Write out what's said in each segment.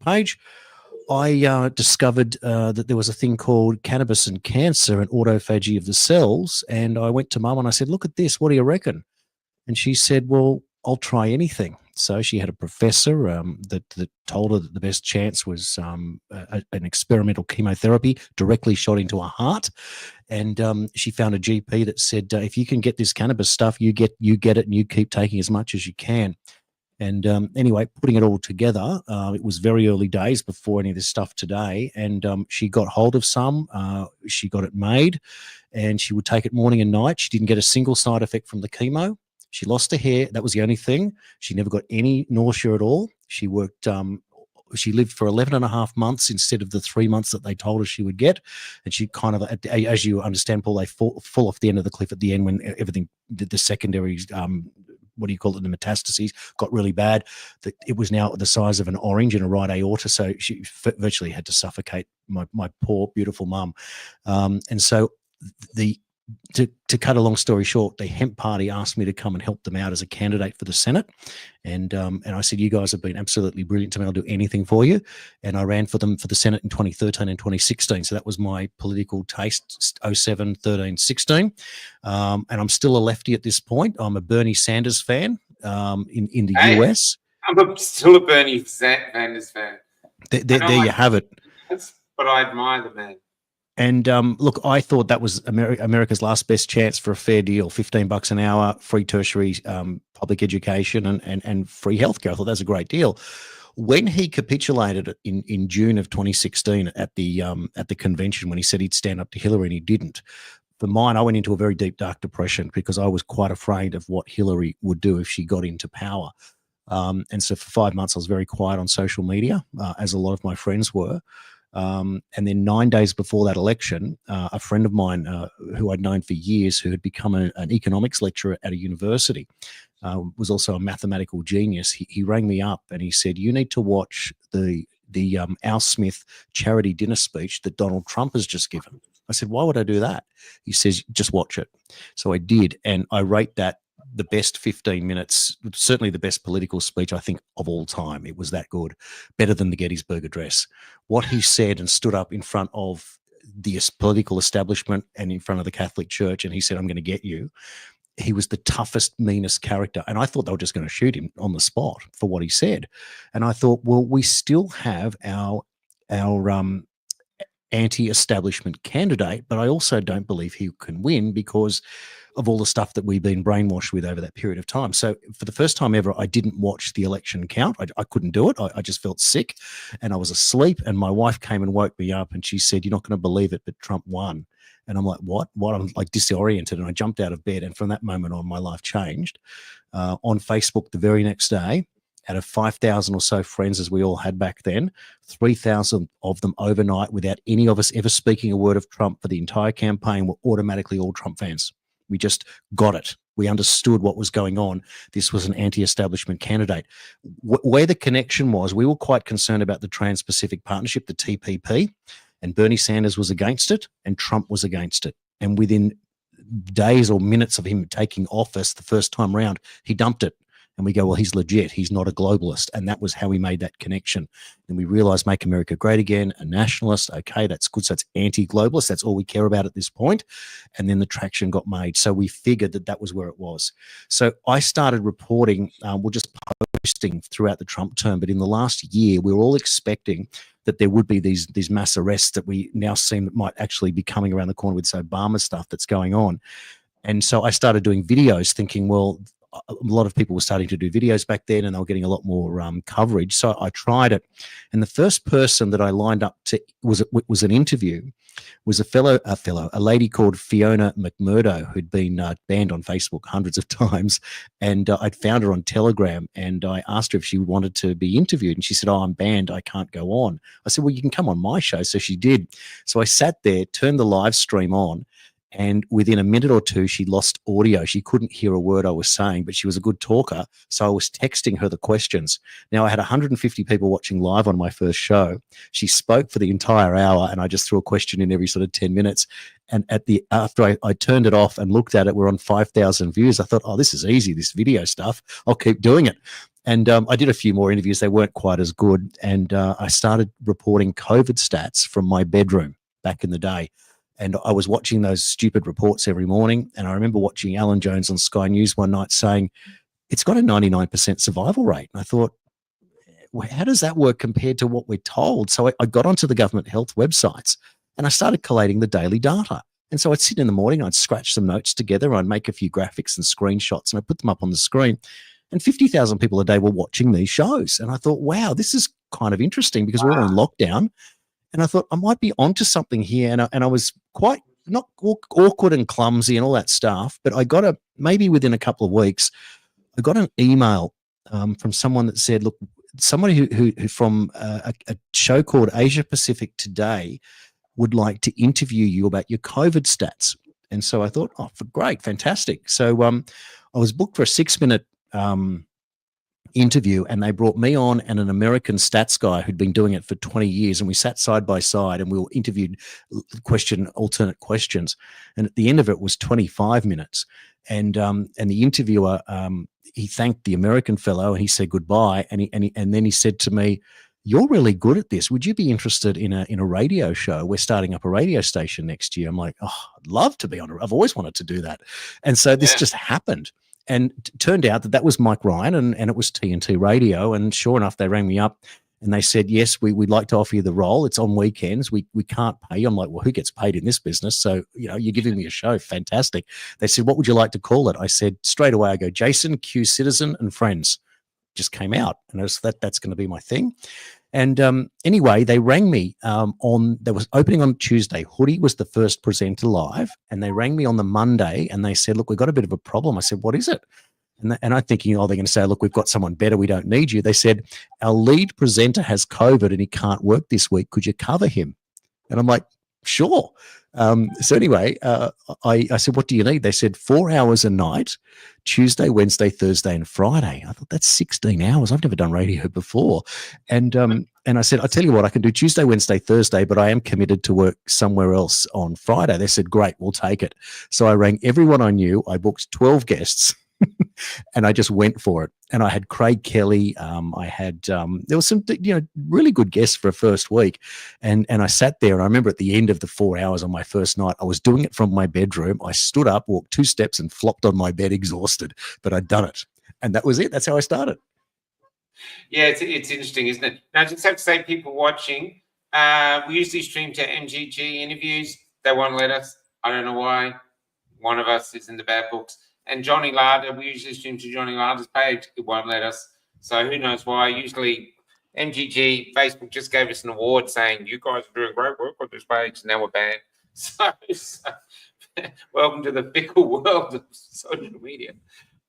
page, I discovered that there was a thing called cannabis and cancer and autophagy of the cells. And I went to Mum and I said, look at this. What do you reckon? And she said, well, I'll try anything. So she had a professor that told her that the best chance was an experimental chemotherapy directly shot into her heart. And she found a GP that said, if you can get this cannabis stuff, you get it and you keep taking as much as you can. And anyway, putting it all together, it was very early days before any of this stuff today. And she got hold of some, she got it made, and she would take it morning and night. She didn't get a single side effect from the chemo. She lost her hair. That was the only thing. She never got any nausea at all. She worked, she lived for 11 and a half months instead of the 3 months that they told her she would get. And she kind of, as you understand, Paul, they fall off the end of the cliff at the end when everything, the secondary, what do you call it, the metastases got really bad. That it was now the size of an orange in a right aorta. So she virtually had to suffocate my poor, beautiful mum. And so to cut a long story short, the hemp party asked me to come and help them out as a candidate for the Senate. And I said, you guys have been absolutely brilliant to me. I'll do anything for you. And I ran for them for the Senate in 2013 and 2016. So that was my political taste, 07, 13, 16. And I'm still a lefty at this point. I'm a Bernie Sanders fan in the US. I'm still a Bernie Sanders fan. There you have it. But I admire the man. And look, I thought that was America's last best chance for a fair deal, $15 an hour, free tertiary public education and free healthcare. I thought that was a great deal. When he capitulated in June of 2016 at the convention, when he said he'd stand up to Hillary and he didn't, for mine, I went into a very deep, dark depression because I was quite afraid of what Hillary would do if she got into power. And so for 5 months, I was very quiet on social media, as a lot of my friends were. And then 9 days before that election, a friend of mine who I'd known for years, who had become an economics lecturer at a university, was also a mathematical genius. He rang me up and he said, you need to watch the Al Smith charity dinner speech that Donald Trump has just given. I said, why would I do that? He says, just watch it. So I did. And I rate that the best 15 minutes, certainly the best political speech, I think, of all time. It was that good, better than the Gettysburg Address. What he said and stood up in front of the political establishment and in front of the Catholic Church, and he said, I'm going to get you. He was the toughest, meanest character. And I thought they were just going to shoot him on the spot for what he said. And I thought, well, we still have our anti-establishment candidate, but I also don't believe he can win because of all the stuff that we've been brainwashed with over that period of time. So for the first time ever, I didn't watch the election count. I couldn't do it. I just felt sick and I was asleep, and my wife came and woke me up and she said, you're not going to believe it, but Trump won. And I'm like, what? I'm like disoriented, and I jumped out of bed. And from that moment on, my life changed. On Facebook the very next day, out of 5,000 or so friends, as we all had back then, 3,000 of them overnight, without any of us ever speaking a word of Trump for the entire campaign, were automatically all Trump fans. We just got it. We understood what was going on. This was an anti-establishment candidate. Where the connection was, we were quite concerned about the Trans-Pacific Partnership, the TPP, and Bernie Sanders was against it and Trump was against it. And within days or minutes of him taking office the first time round, he dumped it. And we go, well, he's legit. He's not a globalist. And that was how we made that connection. And we realized Make America Great Again, a nationalist. Okay, that's good. So it's anti-globalist. That's all we care about at this point. And then the traction got made. So we figured that was where it was. So I started reporting, we're just posting throughout the Trump term. But in the last year, we were all expecting that there would be these mass arrests that we now seem that might actually be coming around the corner with this Obama stuff that's going on. And so I started doing videos thinking, well, a lot of people were starting to do videos back then and they were getting a lot more coverage. So I tried it. And the first person that I lined up to was an interview was a lady called Fiona McMurdo, who'd been banned on Facebook hundreds of times. And I'd found her on Telegram and I asked her if she wanted to be interviewed. And she said, oh, I'm banned. I can't go on. I said, well, you can come on my show. So she did. So I sat there, turned the live stream on, and within a minute or two, she lost audio. She couldn't hear a word I was saying, but she was a good talker. So I was texting her the questions. Now, I had 150 people watching live on my first show. She spoke for the entire hour, and I just threw a question in every sort of 10 minutes. And after I turned it off and looked at it, we're on 5,000 views. I thought, oh, this is easy, this video stuff. I'll keep doing it. And I did a few more interviews. They weren't quite as good. And I started reporting COVID stats from my bedroom back in the day. And I was watching those stupid reports every morning. And I remember watching Alan Jones on Sky News one night saying, it's got a 99% survival rate. And I thought, well, how does that work compared to what we're told? So I got onto the government health websites and I started collating the daily data. And so I'd sit in the morning, I'd scratch some notes together, I'd make a few graphics and screenshots, and I put them up on the screen. And 50,000 people a day were watching these shows. And I thought, wow, this is kind of interesting because we're all in lockdown. And I thought I might be onto something here. And I was quite not awkward and clumsy and all that stuff. But I got maybe within a couple of weeks, I got an email from someone that said, look, somebody who from a show called Asia Pacific Today would like to interview you about your COVID stats. And so I thought, oh, great, fantastic. So I was booked for a 6-minute interview, and they brought me on and an American stats guy who'd been doing it for 20 years. And we sat side by side and we were interviewed alternate questions. And at the end of it was 25 minutes. And the interviewer, he thanked the American fellow and he said goodbye. And then he said to me, you're really good at this. Would you be interested in a radio show? We're starting up a radio station next year. I'm like, oh, I'd love to be on it. I've always wanted to do that. And so this just happened. And turned out that was Mike Ryan and it was TNT Radio. And sure enough, they rang me up and they said, yes, we'd like to offer you the role. It's on weekends. We can't pay you. I'm like, well, who gets paid in this business? So, you're giving me a show. Fantastic. They said, what would you like to call it? I said, straight away, I go, Jason, Q, Citizen and Friends. Just came out. And I was, that's going to be my thing. And anyway, they rang me there was opening on Tuesday. Hoodie was the first presenter live, and they rang me on the Monday and they said, look, we've got a bit of a problem. I said, what is it? And I'm thinking, oh, they're going to say, look, we've got someone better. We don't need you. They said, our lead presenter has COVID and he can't work this week. Could you cover him? And I'm like, sure. So anyway, I said, what do you need? They said 4 hours a night, Tuesday, Wednesday, Thursday, and Friday. I thought that's 16 hours. I've never done radio before. And I said, I tell you what, I can do Tuesday, Wednesday, Thursday, but I am committed to work somewhere else on Friday. They said, great, we'll take it. So I rang everyone I knew. I booked 12 guests. And I just went for it. And I had Craig Kelly. I had there was some really good guests for a first week. And I sat there, and I remember at the end of the 4 hours on my first night, I was doing it from my bedroom. I stood up, walked 2 steps, and flopped on my bed exhausted. But I'd done it, and that was it. That's how I started. Yeah, it's interesting, isn't it? Now, I just have to say, people watching, we usually stream to MGG interviews. They won't let us. I don't know why. One of us is in the bad books. And Johnny Larder, we usually stream to Johnny Larder's page. It won't let us. So who knows why. Usually MGG, Facebook just gave us an award saying, you guys are doing great work on this page. Now we're banned. So welcome to the fickle world of social media.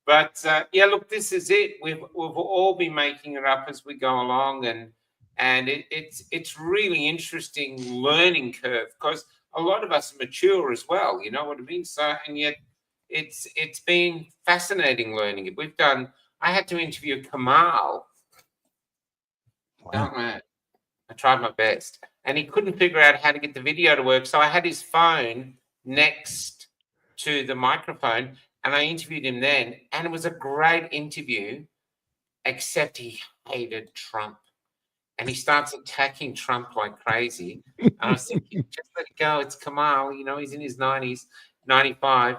But look, this is it. We've all been making it up as we go along. And it's really interesting learning curve because a lot of us are mature as well. You know what I mean? So, and yet, it's been fascinating learning it. I had to interview Kamal. Wow. I tried my best. And he couldn't figure out how to get the video to work. So I had his phone next to the microphone and I interviewed him then. And it was a great interview, except he hated Trump. And he starts attacking Trump like crazy. And I was thinking, just let it go. It's Kamal. He's in his 90s, 95.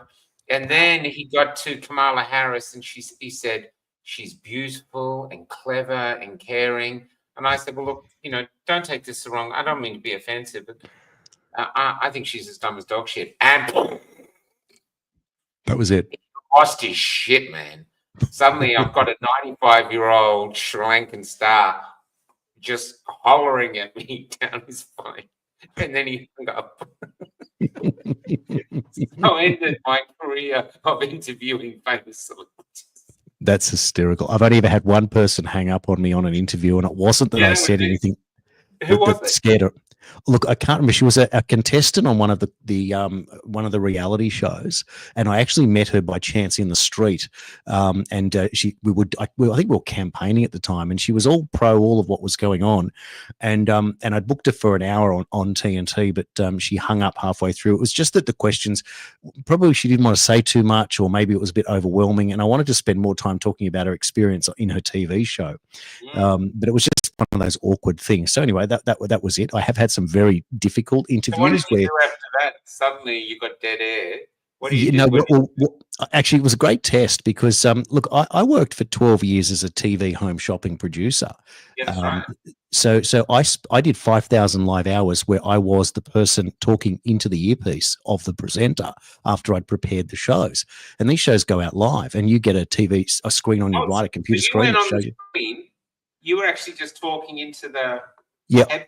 And then he got to Kamala Harris and he said, she's beautiful and clever and caring. And I said, well, look, don't take this the wrong. I don't mean to be offensive, but I think she's as dumb as dog shit. And that was it. He lost his shit, man. Suddenly I've got a 95-year-old Sri Lankan star just hollering at me down his phone. And then he hung up. So ended my career of interviewing famous celebrities. That's hysterical. I've only ever had one person hang up on me on an interview, and it wasn't that I said anything Who was it? Scared her. Look, I can't remember. She was a contestant on one of the reality shows, and I actually met her by chance in the street. I think we were campaigning at the time, and she was all pro all of what was going on, and I booked her for an hour on TNT, but she hung up halfway through. It was just that the questions, probably she didn't want to say too much, or maybe it was a bit overwhelming, and I wanted to spend more time talking about her experience in her TV show, but it was just one of those awkward things. So anyway, that was it. I have had some very difficult interviews. So what did you do after that? Suddenly you got dead air. What do you do? Actually, it was a great test because, look, I worked for 12 years as a TV home shopping producer. Yeah, that's right. So I did 5,000 live hours where I was the person talking into the earpiece of the presenter after I'd prepared the shows. And these shows go out live, and you get a screen on your right, a computer screen. You were actually just talking into the Yeah,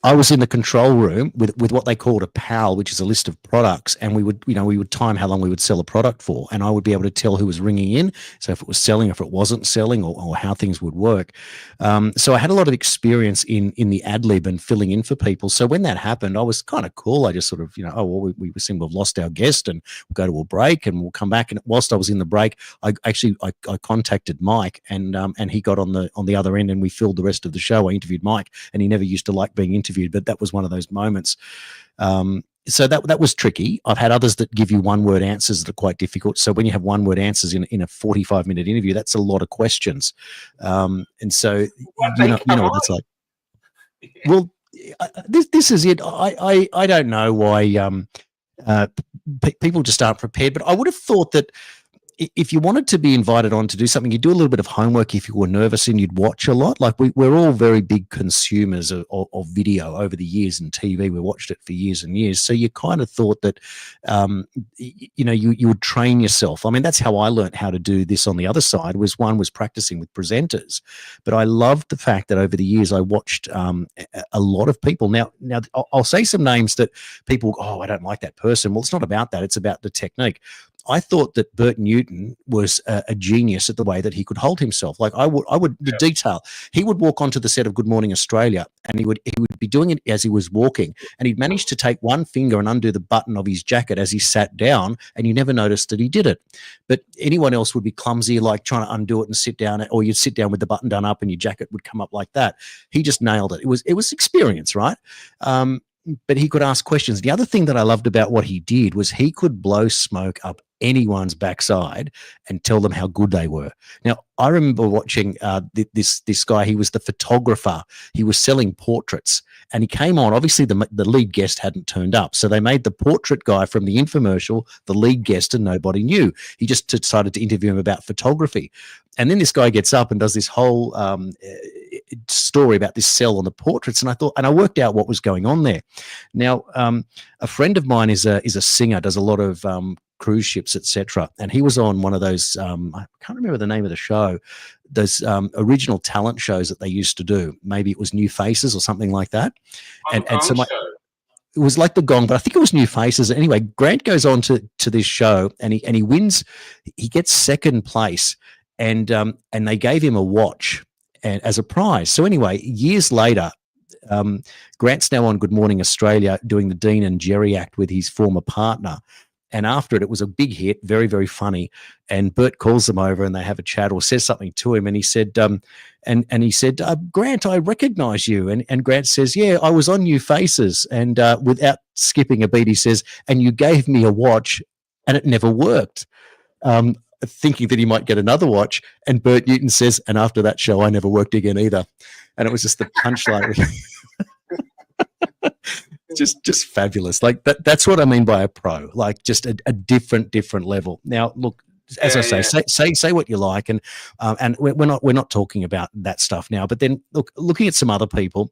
I was in the control room with what they called a PAL, which is a list of products, and we would time how long we would sell a product for, and I would be able to tell who was ringing in, so if it was selling, if it wasn't selling, or how things would work. So I had a lot of experience in the ad lib and filling in for people. So when that happened, I was kind of cool. I just sort of, we seem to have lost our guest, and we'll go to a break, and we'll come back. And whilst I was in the break, I contacted Mike, and he got on the other end, and we filled the rest of the show. I interviewed Mike, and he never used to like being interviewed, but that was one of those moments. So that was tricky. I've had others that give you one-word answers that are quite difficult. So when you have one-word answers in a 45-minute interview, that's a lot of questions. And so you know what that's like. Well, this is it. I don't know why people just aren't prepared, but I would have thought that if you wanted to be invited on to do something, you'd do a little bit of homework. If you were nervous, and you'd watch a lot. Like we're all very big consumers of video over the years, and TV. We watched it for years and years. So you kind of thought that, you would train yourself. I mean, that's how I learned how to do this on the other side, was practicing with presenters. But I loved the fact that over the years I watched a lot of people. Now I'll say some names that people, I don't like that person. Well, it's not about that. It's about the technique. I thought that Bert Newton was a genius at the way that he could hold himself. Like the detail. He would walk onto the set of Good Morning Australia, and he would be doing it as he was walking, and he'd managed to take one finger and undo the button of his jacket as he sat down, and you never noticed that he did it. But anyone else would be clumsy, like trying to undo it and sit down, or you'd sit down with the button done up and your jacket would come up like that. He just nailed it. It was experience, right? But he could ask questions. The other thing that I loved about what he did was he could blow smoke up anyone's backside and tell them how good they were. Now, I remember watching this guy. He was the photographer. He was selling portraits, and he came on. Obviously, the lead guest hadn't turned up, so they made the portrait guy from the infomercial the lead guest, and nobody knew. He just decided to interview him about photography. And then this guy gets up and does this whole story about this sell on the portraits, and I worked out what was going on there. Now, a friend of mine is a singer, does a lot of cruise ships, etc. And he was on one of those, I can't remember the name of the show, those original talent shows that they used to do. Maybe it was New Faces or something like that. And so it was like the Gong, but I think it was New Faces. Anyway, Grant goes on to this show, and he wins. He gets second place, and they gave him a watch as a prize. So anyway, years later, Grant's now on Good Morning Australia doing the Dean and Jerry act with his former partner. And after it was a big hit, very, very funny. And Bert calls them over, and they have a chat or says something to him. And he said, Grant, I recognize you. And Grant says, yeah, I was on New Faces. And without skipping a beat, he says, and you gave me a watch, and it never worked. Thinking that he might get another watch. And Bert Newton says, and after that show, I never worked again either. And it was just the punchline. just fabulous. Like that's what I mean by a pro, like just a different level. Now, look, as I say what you like, and we're not talking about that stuff now. But then looking at some other people,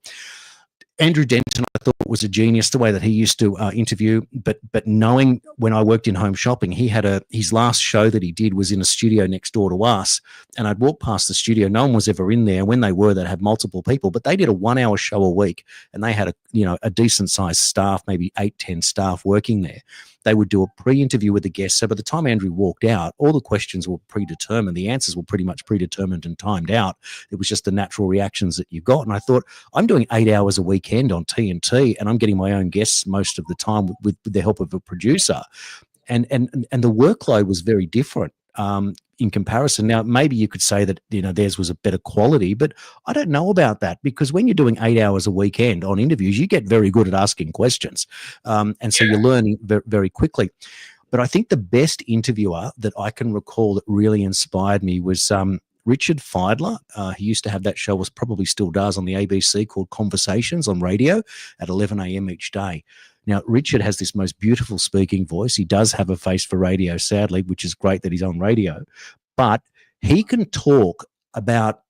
Andrew Denton, I thought was a genius the way that he used to interview. But knowing when I worked in home shopping, he had his last show that he did was in a studio next door to us, and I'd walk past the studio. No one was ever in there. When they were, they'd have multiple people, but they did a 1 hour show a week, and they had a decent sized staff, maybe 8-10 staff working there. They would do a pre-interview with the guest. So by the time Andrew walked out, all the questions were predetermined. The answers were pretty much predetermined and timed out. It was just the natural reactions that you got. And I thought, I'm doing 8 hours a weekend on TV. TNT, and I'm getting my own guests most of the time with the help of a producer, and the workload was very different. In comparison. Now, maybe you could say that, theirs was a better quality, but I don't know about that, because when you're doing 8 hours a weekend on interviews, you get very good at asking questions. And so you're learning very, very quickly. But I think the best interviewer that I can recall that really inspired me was Richard Feidler. He used to have that show, probably still does, on the ABC, called Conversations on radio at 11 a.m. each day. Now, Richard has this most beautiful speaking voice. He does have a face for radio, sadly, which is great that he's on radio. But he can talk about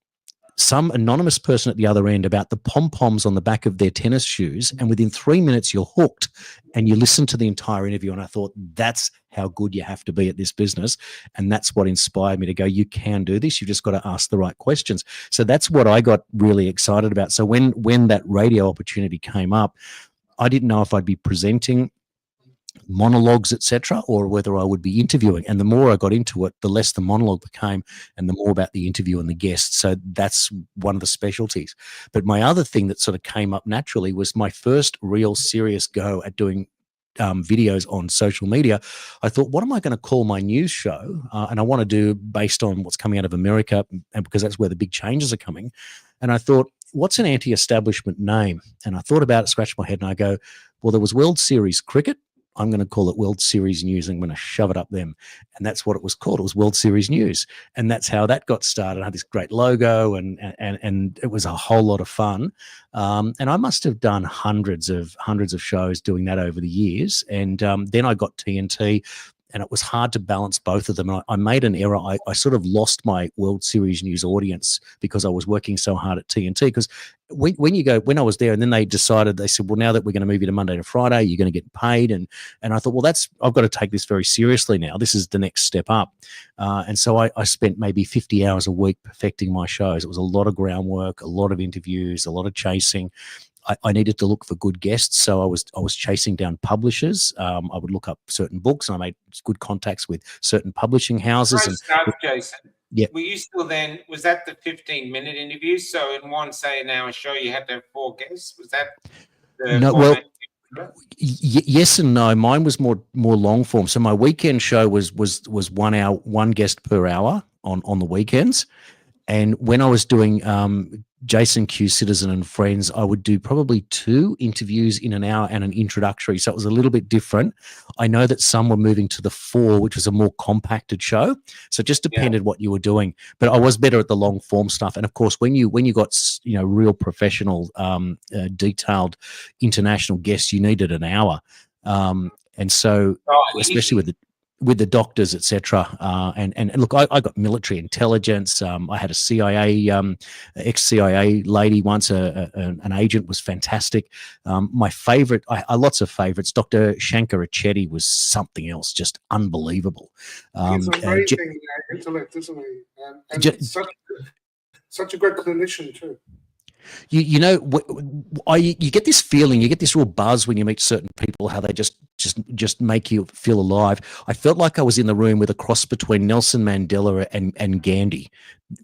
some anonymous person at the other end about the pom-poms on the back of their tennis shoes, and within 3 minutes you're hooked and you listen to the entire interview. And I thought, that's how good you have to be at this business. And that's what inspired me to go, you can do this. You've just got to ask the right questions. So that's what I got really excited about. So when that radio opportunity came up, I didn't know if I'd be presenting monologues, etc., or whether I would be interviewing. And the more I got into it, the less the monologue became and the more about the interview and the guest. So that's one of the specialties. But my other thing that sort of came up naturally was my first real serious go at doing videos on social media. I thought, what am I going to call my news show? And I want to do based on what's coming out of America, and because that's where the big changes are coming. And I thought, what's an anti-establishment name? And I thought about it, scratched my head, and I go, well, there was World Series cricket. I'm going to call it World Series News. I'm going to shove it up them. And that's what it was called. It was World Series News. And that's how that got started. I had this great logo, and it was a whole lot of fun. And I must have done hundreds of shows doing that over the years. And then I got TNT, and it was hard to balance both of them. I made an error. I sort of lost my World Series News audience because I was working so hard at TNT. Because when I was there, and then they said, well, now that we're going to move you to Monday to Friday, you're going to get paid. And I thought, well, I've got to take this very seriously now. This is the next step up. And so I spent maybe 50 hours a week perfecting my shows. It was a lot of groundwork, a lot of interviews, a lot of chasing. I needed to look for good guests, so I was chasing down publishers. I would look up certain books, and I made good contacts with certain publishing houses. Jason. Yeah. Were you still then? Was that the 15-minute interview? So in one, say, an hour show, you had to have 4 guests. Was that the no? Well, yes and no. Mine was more long form. So my weekend show was 1 hour, 1 guest per hour on the weekends. And when I was doing Jason Q, Citizen and Friends, I would do probably 2 interviews in an hour and an introductory. So it was a little bit different. I know that some were moving to the 4, which was a more compacted show. So it just depended what you were doing. But I was better at the long form stuff. And of course, when you got real professional, detailed international guests, you needed an hour. And so, especially with the doctors, etc. And look, I got military intelligence. I had a CIA, ex-CIA lady once, an agent, was fantastic. My favorite, lots of favorites. Dr. Shankar Achetty was something else, just unbelievable. He's amazing intellect, isn't he? And such a great clinician too. You get this feeling, you get this real buzz when you meet certain people, how they just make you feel alive. I felt like I was in the room with a cross between Nelson Mandela and Gandhi.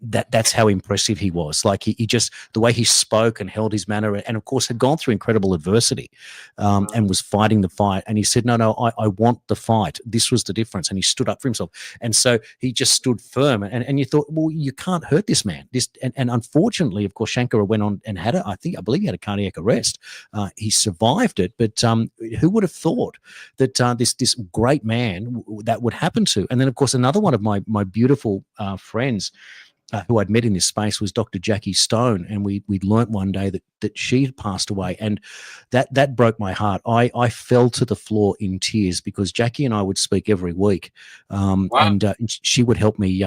That's how impressive he was. Like he just, the way he spoke and held his manner, and of course had gone through incredible adversity, and was fighting the fight. And he said, no, I want the fight. This was the difference. And he stood up for himself. And so he just stood firm. And you thought, well, you can't hurt this man. And unfortunately, of course, Shankar went on and had I believe he had a cardiac arrest. He survived it, but who would have thought that this great man that would happen to? And then, of course, another one of my beautiful friends, who I'd met in this space, was Dr. Jackie Stone, and we'd learnt one day that she had passed away, and that broke my heart. I fell to the floor in tears because Jackie and I would speak every week, and she would help me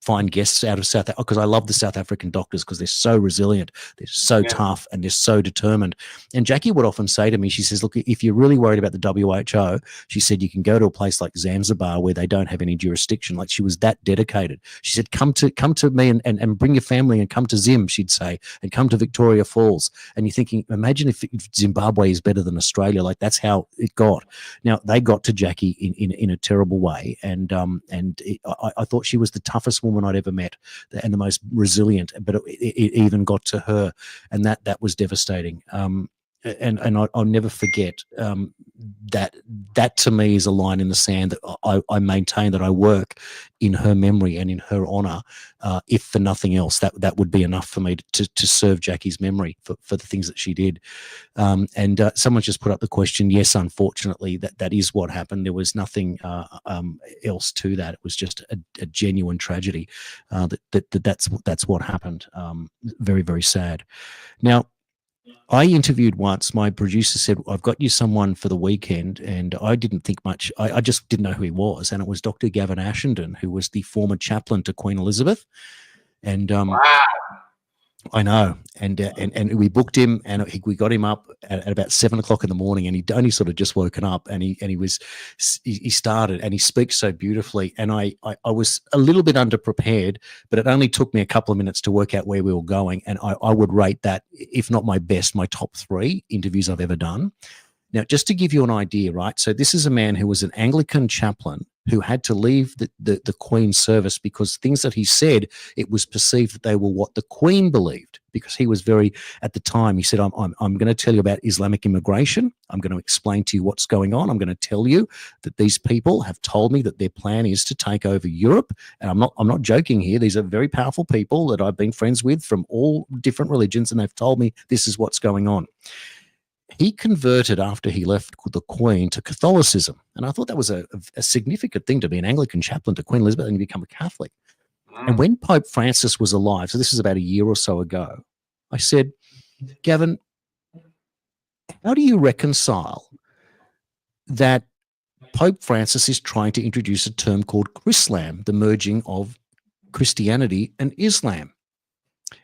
find guests out of South Africa, because I love the South African doctors because they're so resilient, they're so tough, and they're so determined. And Jackie would often say to me, she says, look, if you're really worried about the WHO, she said, you can go to a place like Zanzibar where they don't have any jurisdiction. Like, she was that dedicated. She said, come to me and bring your family and come to Zim, she'd say, and come to Victoria Falls. And you're thinking, imagine if Zimbabwe is better than Australia. Like, that's how it got. Now, they got to Jackie in a terrible way, and I thought she was the toughest woman I'd ever met and the most resilient, but it even got to her, and that was devastating. and I'll never forget that to me is a line in the sand that I maintain that I work in her memory and in her honour. If for nothing else, that would be enough for me to serve Jackie's memory for the things that she did. And someone just put up the question. Yes, unfortunately, that is what happened. There was nothing else to that. It was just a genuine tragedy. That's what happened. Very, very sad. Now, I interviewed once, my producer said, I've got you someone for the weekend, and I didn't think much. I just didn't know who he was, and it was Dr. Gavin Ashenden, who was the former chaplain to Queen Elizabeth. And Wow. I know, and we booked him, and we got him up at about 7 o'clock in the morning, and he'd only sort of just woken up, and he started, and he speaks so beautifully, and I was a little bit underprepared, but it only took me a couple of minutes to work out where we were going, and I would rate that, if not my best, my top 3 interviews I've ever done. Now, just to give you an idea, right? So this is a man who was an Anglican chaplain who had to leave the Queen's service because things that he said, it was perceived that they were what the Queen believed, because he was very, at the time, he said, I'm going to tell you about Islamic immigration. I'm going to explain to you what's going on. I'm going to tell you that these people have told me that their plan is to take over Europe. And I'm not joking here. These are very powerful people that I've been friends with from all different religions, and they've told me this is what's going on. He converted after he left the Queen to Catholicism. And I thought that was a significant thing, to be an Anglican chaplain to Queen Elizabeth and become a Catholic. And when Pope Francis was alive, so this is about a year or so ago, I said, Gavin, how do you reconcile that Pope Francis is trying to introduce a term called Chrislam, the merging of Christianity and Islam?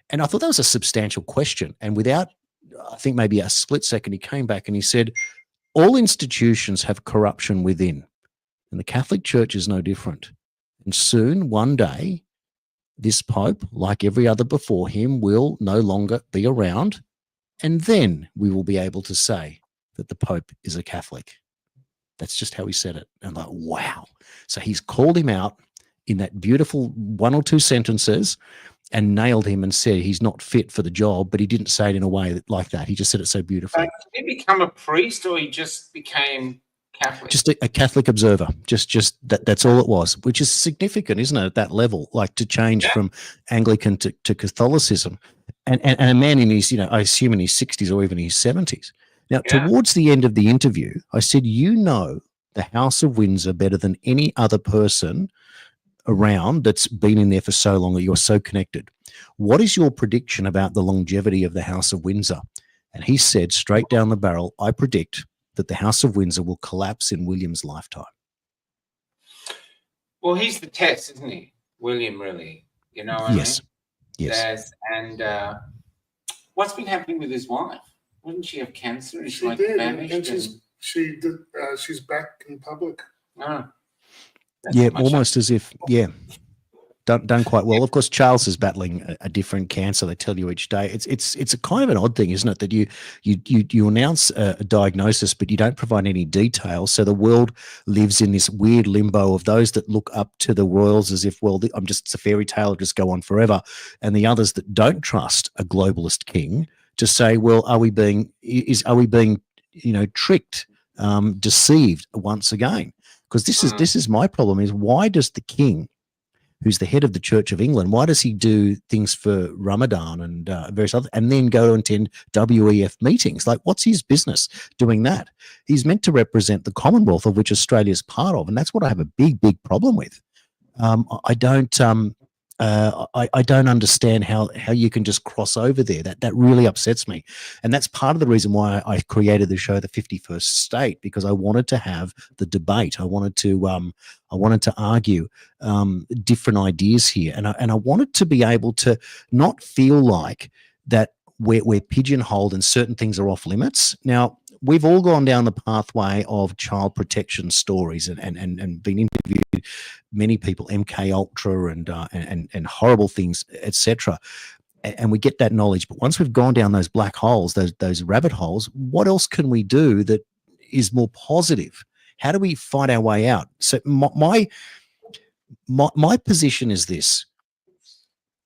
And I thought that was a substantial question. And without, I think, maybe a split second, he came back and he said, all institutions have corruption within, and the Catholic Church is no different. And soon, one day, this Pope, like every other before him, will no longer be around, and then we will be able to say that the Pope is a Catholic. That's just how he said it. And I'm like, wow. So he's called him out in that beautiful 1 or 2 sentences and nailed him and said he's not fit for the job, but he didn't say it in a way like that. He just said it so beautifully. Did he become a priest, or he just became Catholic? Just a Catholic observer. Just that's all it was, which is significant, isn't it, at that level, like to change from Anglican to Catholicism. And a man in his, I assume in his 60s or even his 70s. Now, towards the end of the interview, I said, the House of Windsor better than any other person around that's been in there for so long, that you're so connected. What is your prediction about the longevity of the House of Windsor? And he said, straight down the barrel, I predict that the House of Windsor will collapse in William's lifetime. Well, he's the test, isn't he? William, really. You know what Yes. I mean? Yes. And what's been happening with his wife? Wouldn't she have cancer? And she did, and she's back in public. Oh. Yeah, almost as if, done quite well. Of course, Charles is battling a different cancer. They tell you each day. It's a kind of an odd thing, isn't it, that you announce a diagnosis, but you don't provide any details. So the world lives in this weird limbo of those that look up to the royals as if, well, it's a fairy tale, it'll just go on forever, and the others that don't trust a globalist king to say, well, are we being tricked, deceived once again? Because this is my problem, is why does the king, who's the head of the Church of England, why does he do things for Ramadan and various other, and then go to attend WEF meetings? Like, what's his business doing that? He's meant to represent the Commonwealth, of which Australia's part of, and that's what I have a big, big problem with. I don't understand how you can just cross over there. That really upsets me. And that's part of the reason why I created the show, The 51st State, because I wanted to have the debate. I wanted to argue different ideas here. And I wanted to be able to not feel like that we're pigeonholed and certain things are off limits. Now, we've all gone down the pathway of child protection stories and been interviewed, many people, MK Ultra and horrible things, etc. And we get that knowledge. But once we've gone down those black holes, those rabbit holes, what else can we do that is more positive? How do we find our way out? So my position is this: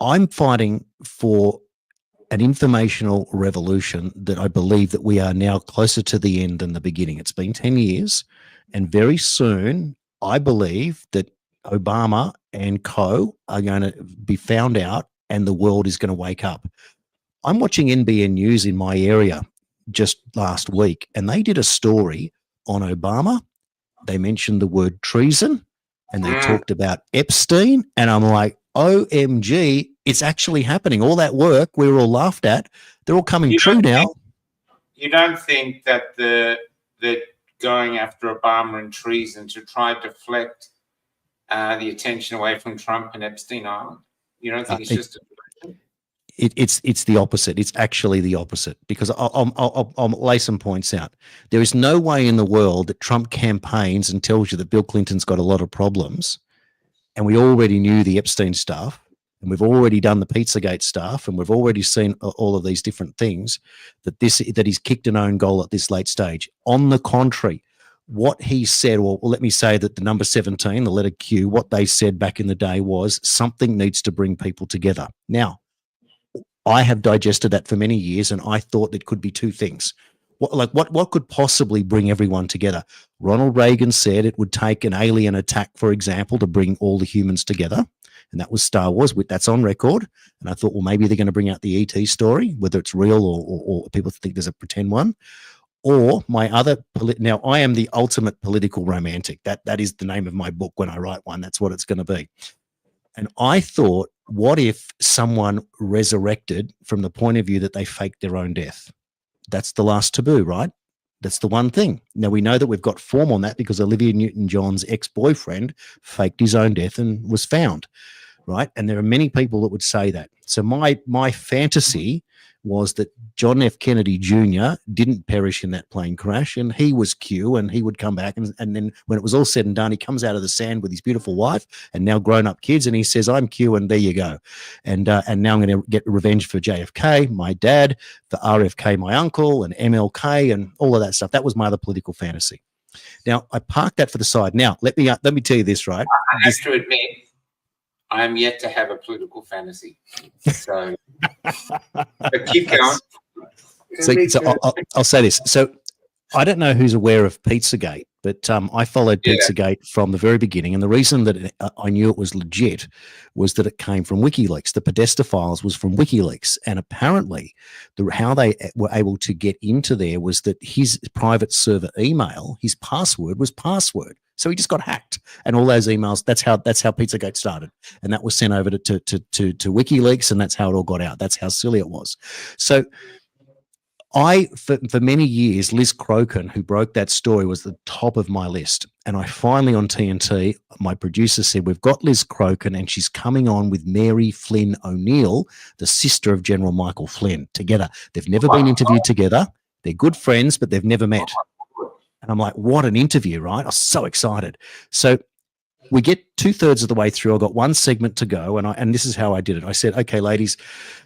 I'm fighting for an informational revolution that I believe that we are now closer to the end than the beginning. It's been 10 years, and very soon I believe that Obama and co are going to be found out and the world is going to wake up. I'm watching NBN News in my area just last week, and they did a story on Obama. They mentioned the word treason, and they talked about Epstein, and I'm like, OMG, it's actually happening. All that work we were all laughed at, they're all coming true now. You don't think that the going after Obama and treason to try to deflect the attention away from Trump and Epstein Island? You don't think it's just a it's the opposite. It's actually the opposite, because I'll lay some points out. There is no way in the world that Trump campaigns and tells you that Bill Clinton's got a lot of problems, and we already knew the Epstein stuff, and we've already done the Pizzagate stuff, and we've already seen all of these different things, that he's kicked an own goal at this late stage. On the contrary, what he said, well, let me say that the number 17, the letter Q, what they said back in the day was something needs to bring people together. Now, I have digested that for many years, and I thought it could be two things. What could possibly bring everyone together? Ronald Reagan said it would take an alien attack, for example, to bring all the humans together, and that was Star Wars. That's on record. And I thought, well, maybe they're going to bring out the ET story, whether it's real or people think there's a pretend one. Or my other now, I am the ultimate political romantic. That is the name of my book. When I write one, that's what it's going to be. And I thought, what if someone resurrected from the point of view that they faked their own death? That's the last taboo, right? That's the one thing. Now, we know that we've got form on that because Olivia Newton-John's ex-boyfriend faked his own death and was found, right? And there are many people that would say that. So my fantasy was that John F. Kennedy Jr. didn't perish in that plane crash, and he was Q, and he would come back, and then when it was all said and done, he comes out of the sand with his beautiful wife and now grown-up kids, and he says, I'm Q, and there you go. And now I'm going to get revenge for JFK, my dad, for RFK, my uncle, and MLK, and all of that stuff. That was my other political fantasy. Now, I parked that for the side. Now, let me tell you this, right? I have to admit, I am yet to have a political fantasy. So, but keep going. So I'll say this. So I don't know who's aware of Pizzagate, but I followed Pizzagate from the very beginning. And the reason that I knew it was legit was that it came from WikiLeaks. The Podesta files was from WikiLeaks. And apparently how they were able to get into there was that his private server email, his password was password. So he just got hacked, and all those emails. That's how Pizzagate started, and that was sent over to WikiLeaks, and that's how it all got out. That's how silly it was. So, for many years, Liz Crokin, who broke that story, was the top of my list. And I finally, on TNT, my producer said, we've got Liz Crokin, and she's coming on with Mary Flynn O'Neill, the sister of General Michael Flynn, together. They've never been interviewed together. They're good friends, but they've never met. And I'm like, what an interview, right? I was so excited. So we get 2/3 of the way through. I've got one segment to go, and this is how I did it. I said, okay, ladies,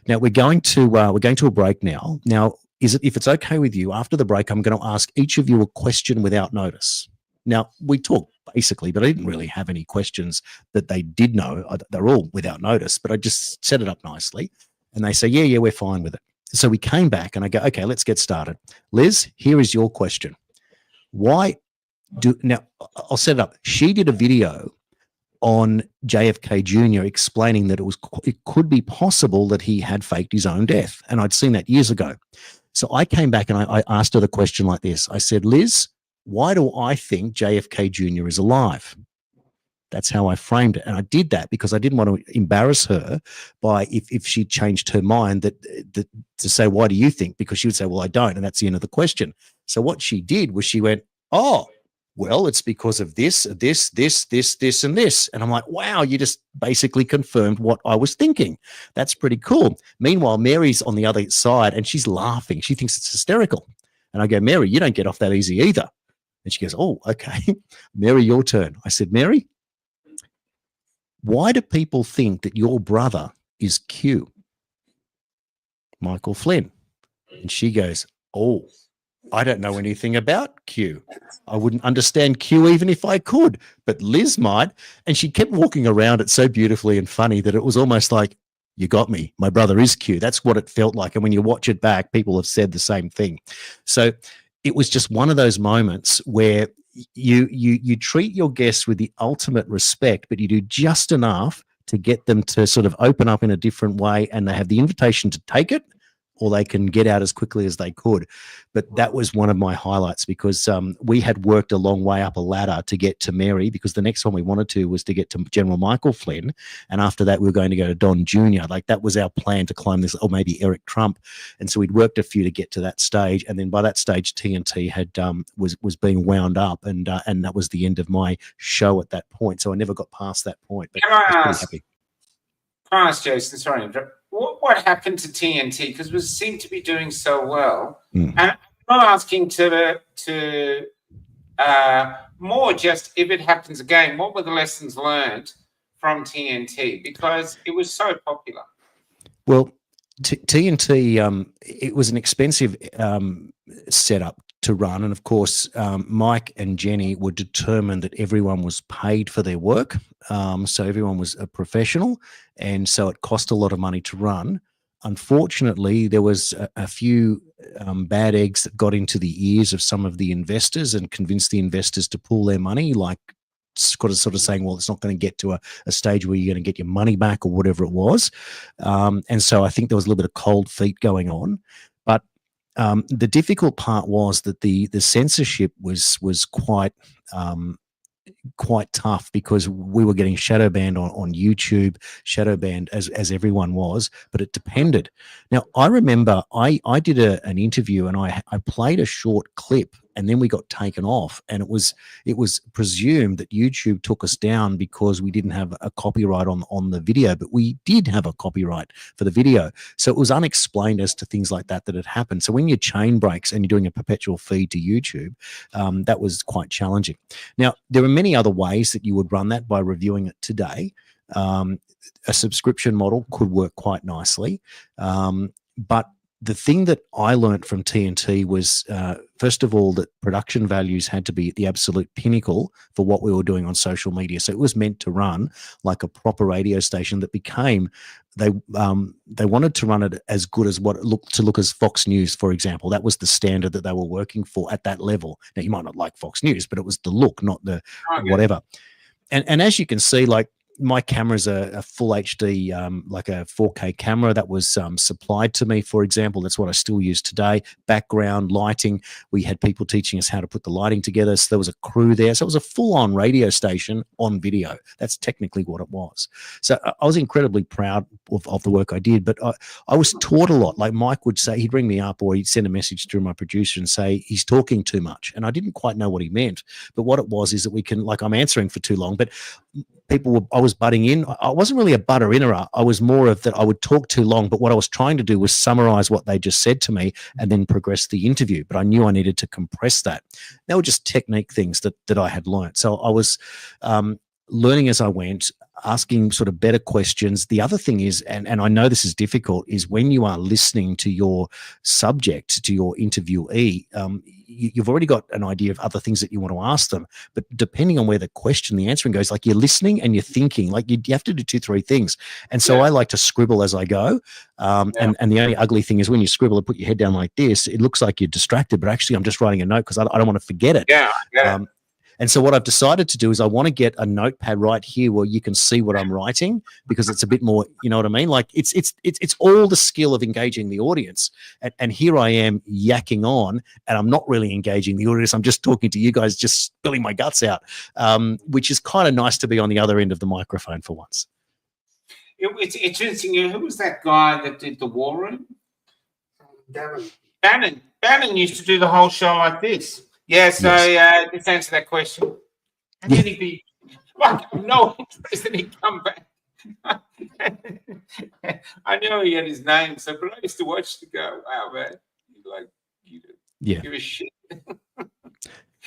now we're going to a break now. Now, if it's okay with you, after the break, I'm going to ask each of you a question without notice. Now, we talked basically, but I didn't really have any questions that they did know. They're all without notice, but I just set it up nicely. And they say, yeah, we're fine with it. So we came back, and I go, okay, let's get started. Liz, here is your question. Now I'll set it up. She did a video on JFK Jr. explaining that it could be possible that he had faked his own death. And I'd seen that years ago. So I came back and I asked her the question like this. I said, Liz, why do I think JFK Jr. is alive? That's how I framed it. And I did that because I didn't want to embarrass her by if she changed her mind that to say, why do you think? Because she would say, well, I don't. And that's the end of the question. So what she did was she went, oh, well, it's because of this, and this. And I'm like, wow, you just basically confirmed what I was thinking. That's pretty cool. Meanwhile, Mary's on the other side and she's laughing. She thinks it's hysterical. And I go, Mary, you don't get off that easy either. And she goes, oh, okay. Mary, your turn. I said, Mary, why do people think that your brother is Q? Michael Flynn. And she goes, oh, I don't know anything about Q. I wouldn't understand Q even if I could, but Liz might. And she kept walking around it so beautifully and funny that it was almost like, You got me. My brother is Q. That's what it felt like. And when you watch it back, people have said the same thing. So it was just one of those moments where you treat your guests with the ultimate respect, but you do just enough to get them to sort of open up in a different way, and they have the invitation to take it, or they can get out as quickly as they could. But that was one of my highlights, because we had worked a long way up a ladder to get to Mary, because the next one we wanted to was to get to General Michael Flynn. And after that, we were going to go to Don Jr. Like, that was our plan, to climb this, or maybe Eric Trump. And so we'd worked a few to get to that stage. And then by that stage, TNT had was being wound up, and that was the end of my show at that point. So I never got past that point. But Can I ask, Jason, sorry, what happened to TNT? Because we seem to be doing so well. And I'm not asking to more just if it happens again, what were the lessons learned from TNT? Because it was so popular. Well, TNT, it was an expensive setup to run. And of course, Mike and Jenny were determined that everyone was paid for their work. So everyone was a professional. And so it cost a lot of money to run. Unfortunately, there was a few bad eggs that got into the ears of some of the investors and convinced the investors to pull their money, like sort of saying, well, it's not going to get to a stage where you're going to get your money back, or whatever it was. And so I think there was a little bit of cold feet going on. But the difficult part was that the censorship was quite tough, because we were getting shadow banned on YouTube, shadow banned as everyone was, but it depended. Now, I remember I did an interview, and I played a short clip, and then we got taken off, and it was presumed that YouTube took us down because we didn't have a copyright on the video, but we did have a copyright for the video. So it was unexplained as to things like that had happened. So when your chain breaks and you're doing a perpetual feed to YouTube, that was quite challenging. Now, there are many other ways that you would run that by reviewing it today. A subscription model could work quite nicely, but the thing that I learned from TNT was, first of all, that production values had to be at the absolute pinnacle for what we were doing on social media. So it was meant to run like a proper radio station that became, they wanted to run it as good as what it look as Fox News, for example. That was the standard that they were working for at that level. Now, you might not like Fox News, but it was the look, not the whatever. And as you can see, like, my camera is a full HD, like a 4K camera that was supplied to me, for example. That's what I still use today. Background lighting. We had people teaching us how to put the lighting together. So there was a crew there. So it was a full-on radio station on video. That's technically what it was. So I was incredibly proud of the work I did, but I was taught a lot. Like, Mike would say, he'd ring me up, or he'd send a message through my producer and say, he's talking too much. And I didn't quite know what he meant. But what it was is that we can, like, I'm answering for too long, but I was butting in. I wasn't really a butter-innerer. I was more of that I would talk too long, but what I was trying to do was summarize what they just said to me and then progress the interview. But I knew I needed to compress that. They were just technique things that I had learned. So I was learning as I went, asking sort of better questions. The other thing is, and I know this is difficult, is when you are listening to your subject, to your interviewee, you've already got an idea of other things that you want to ask them. But depending on where the question, the answering goes, like, you're listening and you're thinking, like, you have to do 2-3 things. And so I like to scribble as I go. And the only ugly thing is when you scribble and put your head down like this, it looks like you're distracted, but actually I'm just writing a note because I don't want to forget it. And so what I've decided to do is I want to get a notepad right here where you can see what I'm writing, because it's a bit more, you know what I mean? Like, it's all the skill of engaging the audience. And here I am yakking on, and I'm not really engaging the audience. I'm just talking to you guys, just spilling my guts out, which is kind of nice to be on the other end of the microphone for once. It's interesting. Who was that guy that did the War Room? Bannon. Bannon used to do the whole show like this. Yeah, so let's answer that question. And then he'd be like, no interest, and he'd come back. I know he had his name, so but I used to watch the go, wow, man. You give a shit.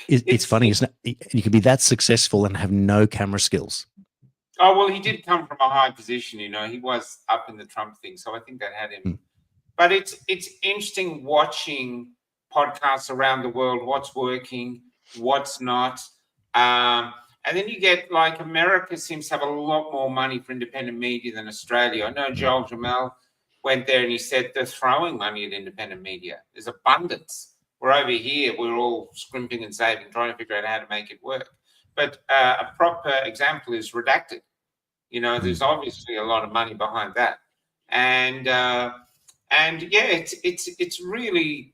It's funny, isn't it? You can be that successful and have no camera skills. Oh, well, he did come from a high position, you know. He was up in the Trump thing, so I think that had him. But it's interesting watching podcasts around the world, what's working, what's not. And And then you get like America seems to have a lot more money for independent media than Australia. I know Joel Jamel went there and he said they're throwing money at independent media. There's abundance. We're over here, we're all scrimping and saving, trying to figure out how to make it work. But a proper example is Redacted. You know, there's obviously a lot of money behind that. And yeah, it's really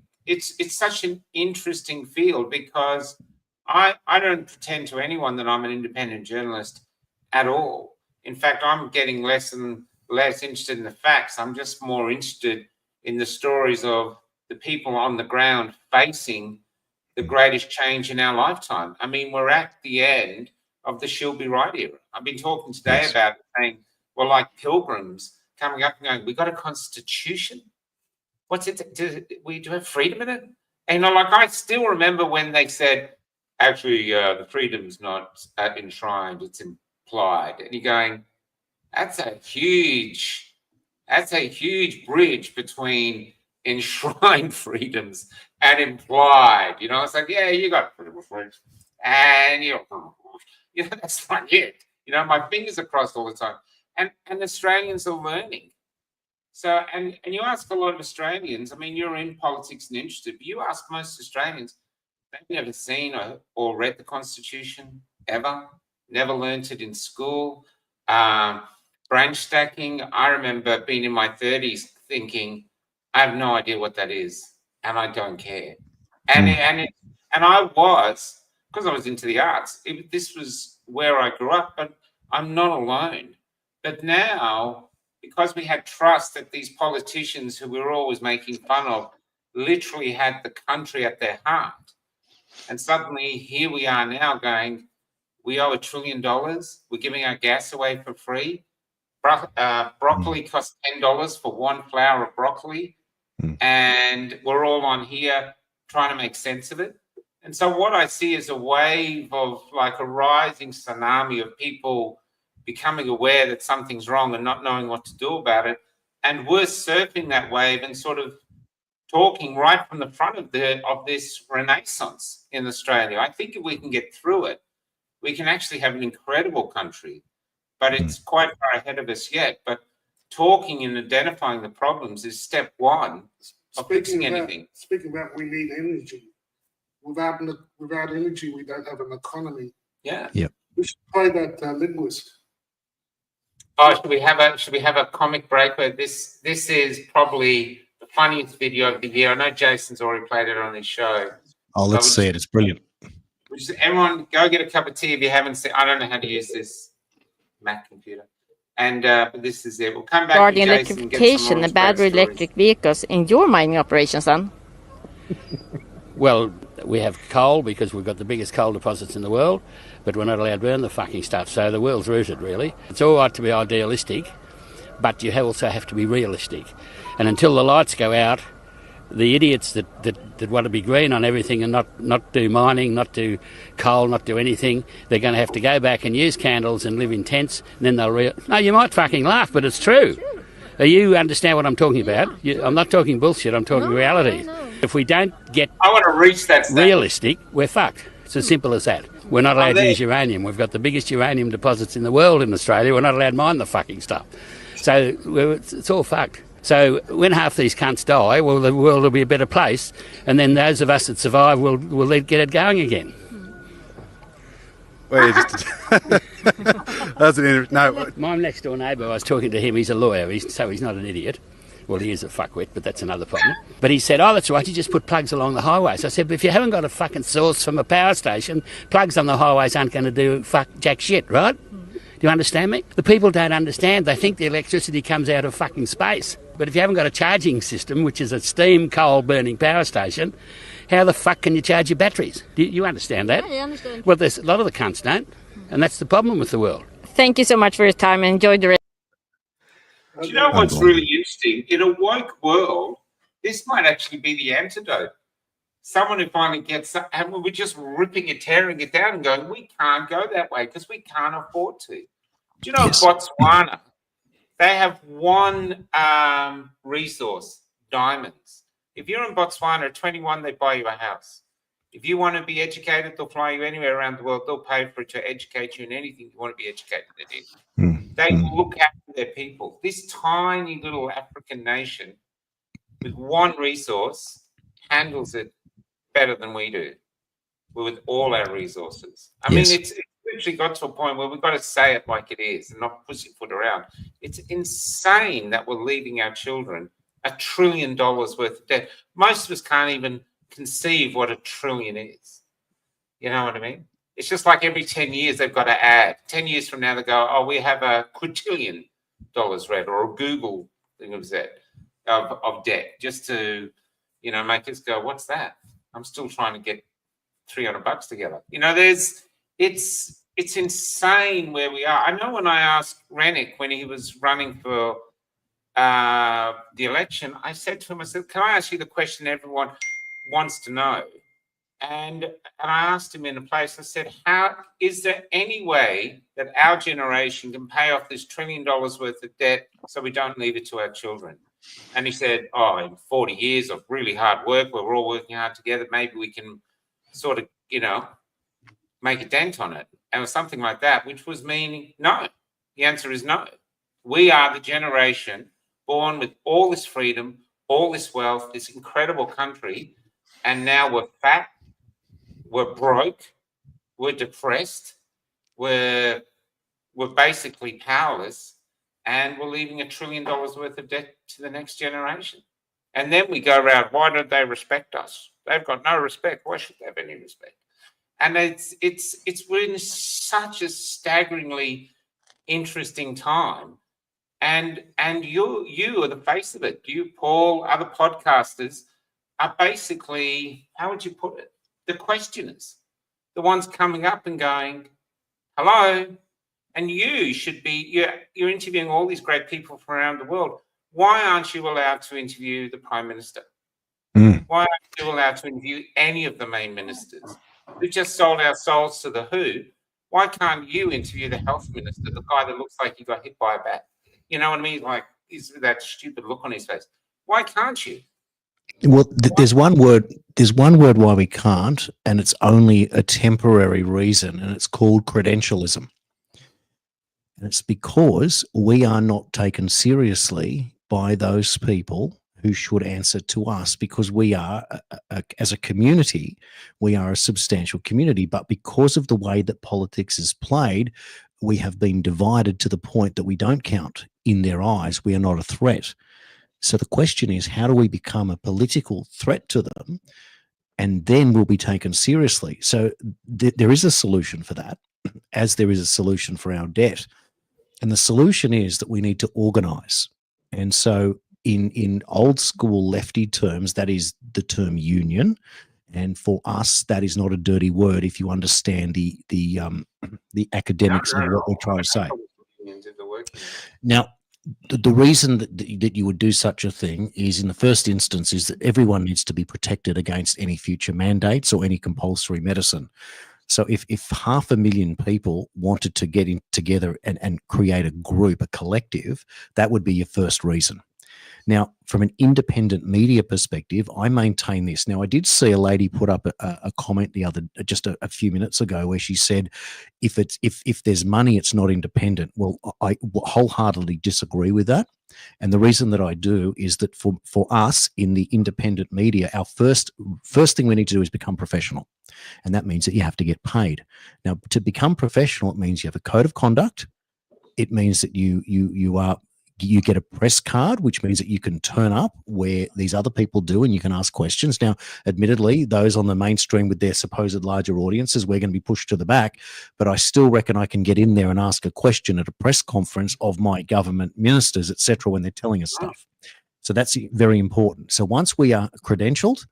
such an interesting field because I don't pretend to anyone that I'm an independent journalist at all. In fact, I'm getting less and less interested in the facts. I'm just more interested in the stories of the people on the ground facing the greatest change in our lifetime. I mean, we're at the end of the She'll Be Right era. I've been talking today about it, saying, well, like pilgrims coming up and going, we got a constitution? What's it? Do we have freedom in it? And, you know, like I still remember when they said, actually, the freedom's not enshrined, it's implied. And you're going, that's a huge bridge between enshrined freedoms and implied. You know, it's like, yeah, you got freedom of speech, and you know, that's not it. You know, my fingers are crossed all the time. And Australians are learning. So, and you ask a lot of Australians, I mean, you're in politics and interested, but you ask most Australians, they've never seen or read the Constitution ever, never learnt it in school. Branch stacking, I remember being in my 30s thinking, I have no idea what that is, and I don't care. And I was, because I was into the arts, this was where I grew up, but I'm not alone. But now, because we had trust that these politicians who we were always making fun of literally had the country at their heart, and suddenly here we are now going, we owe $1 trillion, we're giving our gas away for free. Broccoli costs $10 for 1 flower of broccoli, and we're all on here trying to make sense of it. And so what I see is a wave of like a rising tsunami of people becoming aware that something's wrong and not knowing what to do about it. And we're surfing that wave and sort of talking right from the front of this renaissance in Australia. I think if we can get through it, we can actually have an incredible country. But it's quite far ahead of us yet. But talking and identifying the problems is step one of fixing anything. Speaking of that, we need energy. Without energy, we don't have an economy. Yeah. Yep. We should play that linguist. Oh, should we have a comic break? Where this is probably the funniest video of the year. I know Jason's already played it on his show. Oh, let's see it. It's brilliant. Everyone, go get a cup of tea if you haven't seen. I don't know how to use this Mac computer. And but this is it. We'll come back regarding to Jason electrification and battery electric vehicles in your mining operations, then? Well, we have coal because we've got the biggest coal deposits in the world, but we're not allowed to burn the fucking stuff, so the world's rooted, really. It's all right to be idealistic, but you also have to be realistic. And until the lights go out, the idiots that want to be green on everything and not do mining, not do coal, not do anything, they're going to have to go back and use candles and live in tents, and then they'll no, you might fucking laugh, but it's true. You understand what I'm talking about? I'm not talking bullshit, I'm talking reality. If we don't get I want to reach that realistic, we're fucked. It's as simple as that. We're not allowed to use uranium. We've got the biggest uranium deposits in the world in Australia. We're not allowed to mine the fucking stuff. So it's all fucked. So when half these cunts die, well, the world will be a better place, and then those of us that survive will get it going again. Well, that's an no. My next door neighbour, I was talking to him. He's a lawyer, so he's not an idiot. Well, he is a fuckwit, but that's another problem. But he said, oh, that's right, you just put plugs along the highways. I said, but if you haven't got a fucking source from a power station, plugs on the highways aren't going to do jack shit, right? Do you understand me? The people don't understand. They think the electricity comes out of fucking space. But if you haven't got a charging system, which is a steam coal burning power station, how the fuck can you charge your batteries? Do you understand that? Yeah, I understand. Well, there's a lot of the cunts don't, and that's the problem with the world. Thank you so much for your time and enjoy the rest. Do you know what's really interesting? In a woke world, this might actually be the antidote. Someone who finally gets, and we're just ripping it, tearing it down and going, we can't go that way because we can't afford to. Do you know Botswana? They have one resource, diamonds. If you're in Botswana at 21, they buy you a house. If you want to be educated, they'll fly you anywhere around the world. They'll pay for it to educate you in anything you want to be educated in. They will look after their people. This tiny little African nation with one resource handles it better than we do with all our resources. I mean, it's literally got to a point where we've got to say it like it is and not pussyfoot around. It's insane that we're leaving our children $1 trillion worth of debt. Most of us can't even conceive what $1 trillion is. You know what I mean? It's just like every 10 years they've got to add. 10 years from now they go, oh, we have $1 quadrillion read, or a Google thing of debt, just to, you know, make us go, what's that? I'm still trying to get $300 together. You know, it's insane where we are. I know when I asked Rennick when he was running for the election, I said to him, I said, can I ask you the question everyone wants to know? And I asked him in a place, I said, how is there any way that our generation can pay off this $1 trillion worth of debt so we don't leave it to our children? And he said, oh, in 40 years of really hard work, where we're all working hard together, maybe we can sort of, you know, make a dent on it. And it was something like that, which was meaning no. The answer is no. We are the generation born with all this freedom, all this wealth, this incredible country, and now we're fat, we're broke, we're depressed, we're basically powerless, and we're leaving $1 trillion worth of debt to the next generation. And then we go around, why don't they respect us? They've got no respect. Why should they have any respect? And it's we're in such a staggeringly interesting time. And you are the face of it. You, Paul, other podcasters are basically, how would you put it? The questioners, the ones coming up and going, hello. And you should be, you're interviewing all these great people from around the world. Why aren't you allowed to interview the Prime Minister? Why aren't you allowed to interview any of the main ministers? We just sold our souls to the WHO. Why can't you interview the health minister, the guy that looks like he got hit by a bat? You know what I mean? Like, is that stupid look on his face? Why can't you? Well, there's one word why we can't, and it's only a temporary reason, and it's called credentialism. And it's because we are not taken seriously by those people who should answer to us, because we are, as a community, we are a substantial community. But because of the way that politics is played, we have been divided to the point that we don't count in their eyes. We are not a threat. So the question is, how do we become a political threat to them, and then we'll be taken seriously? So there is a solution for that, as there is a solution for our debt. And the solution is that we need to organise. And so in old school lefty terms, that is the term union. And for us, that is not a dirty word if you understand the academics of what we're trying to say. Now, the reason that you would do such a thing is, in the first instance, is that everyone needs to be protected against any future mandates or any compulsory medicine. So if 500,000 people wanted to get in together and create a group, a collective, that would be your first reason. Now, from an independent media perspective, I maintain this. Now, I did see a lady put up a comment just a few minutes ago, where she said, if there's money, it's not independent. Well, I wholeheartedly disagree with that. And the reason that I do is that for us in the independent media, our first thing we need to do is become professional. And that means that you have to get paid. Now, to become professional, it means you have a code of conduct. It means that you get a press card, which means that you can turn up where these other people do and you can ask questions. Now, admittedly, those on the mainstream with their supposed larger audiences, we're going to be pushed to the back, but I still reckon I can get in there and ask a question at a press conference of my government ministers, etc., when they're telling us stuff. So that's very important. So once we are credentialed,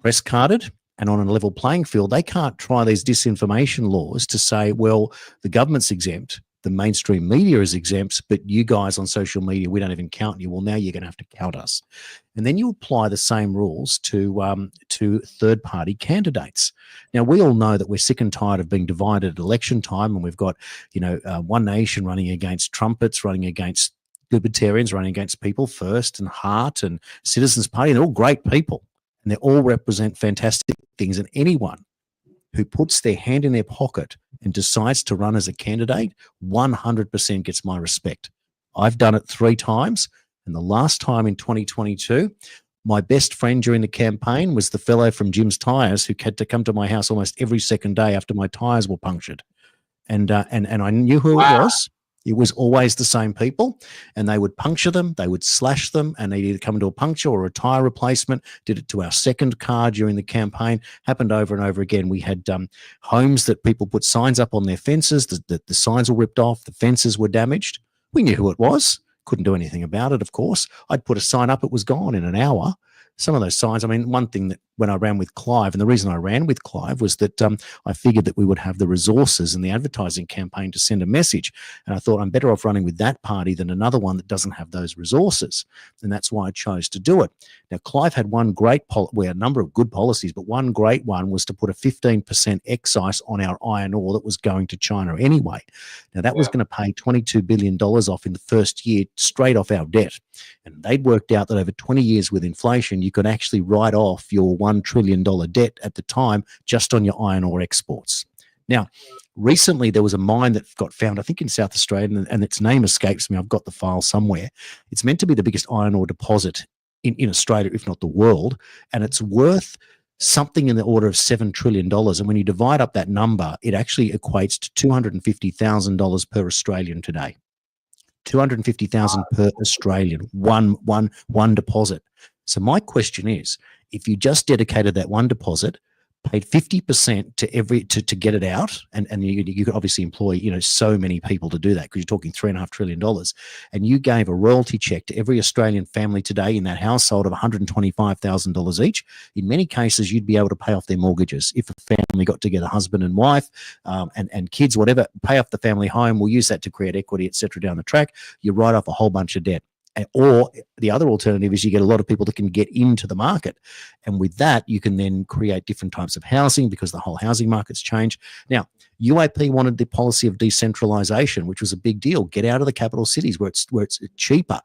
press carded, and on a level playing field, they can't try these disinformation laws to say, well, the government's exempt, the mainstream media is exempt, but you guys on social media, we don't even count you. Well, now you're going to have to count us. And then you apply the same rules to third-party candidates. Now, we all know that we're sick and tired of being divided at election time, and we've got, One Nation running against trumpets, running against libertarians, running against People First and Heart and Citizens Party, and they're all great people. and they all represent fantastic things. And anyone who puts their hand in their pocket and decides to run as a candidate 100% gets my respect. I've done it 3 times, and the last time in 2022, my best friend during the campaign was the fellow from Jim's Tyres who had to come to my house almost every second day after my tyres were punctured. And I knew who it was. It was always the same people, and they would puncture them, they would slash them, and they'd either come to a puncture or a tyre replacement. Did it to our second car during the campaign. Happened over and over again. We had homes that people put signs up on their fences. The signs were ripped off. The fences were damaged. We knew who it was. Couldn't do anything about it, of course. I'd put a sign up. It was gone in an hour. Some of those signs, I mean, one thing that when I ran with Clive, and the reason I ran with Clive was that I figured that we would have the resources and the advertising campaign to send a message. And I thought I'm better off running with that party than another one that doesn't have those resources. And that's why I chose to do it. Now, Clive had one great a number of good policies, but one great one was to put a 15% excise on our iron ore that was going to China anyway. Now, that was going to pay $22 billion off in the first year straight off our debt. And they'd worked out that over 20 years with inflation, you could actually write off your $1 trillion debt at the time just on your iron ore exports. Now, recently there was a mine that got found, I think in South Australia, and its name escapes me. I've got the file somewhere. It's meant to be the biggest iron ore deposit in Australia, if not the world, and it's worth something in the order of $7 trillion. And when you divide up that number, it actually equates to $250,000 per Australian today. 250,000 per Australian, one deposit. So my question is, if you just dedicated that one deposit, paid 50% to get it out, and you could obviously employ so many people to do that because you're talking $3.5 trillion, and you gave a royalty check to every Australian family today in that household of $125,000 each. In many cases, you'd be able to pay off their mortgages if a family got together, husband and wife, and kids, whatever. Pay off the family home. We'll use that to create equity, etc. Down the track. You write off a whole bunch of debt. Or the other alternative is you get a lot of people that can get into the market. And with that, you can then create different types of housing because the whole housing market's changed. Now, UAP wanted the policy of decentralization, which was a big deal. Get out of the capital cities where it's cheaper.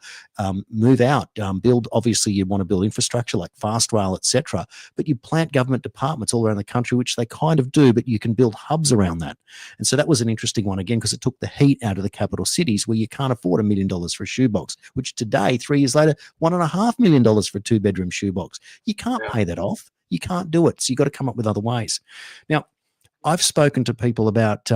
Move out. Build. Obviously, you want to build infrastructure like fast rail, etc. But you plant government departments all around the country, which they kind of do, but you can build hubs around that. And so that was an interesting one again because it took the heat out of the capital cities where you can't afford $1 million for a shoebox, which today, 3 years later, $1.5 million for a 2-bedroom shoebox. You can't pay that off. You can't do it. So you've got to come up with other ways. Now, I've spoken to people about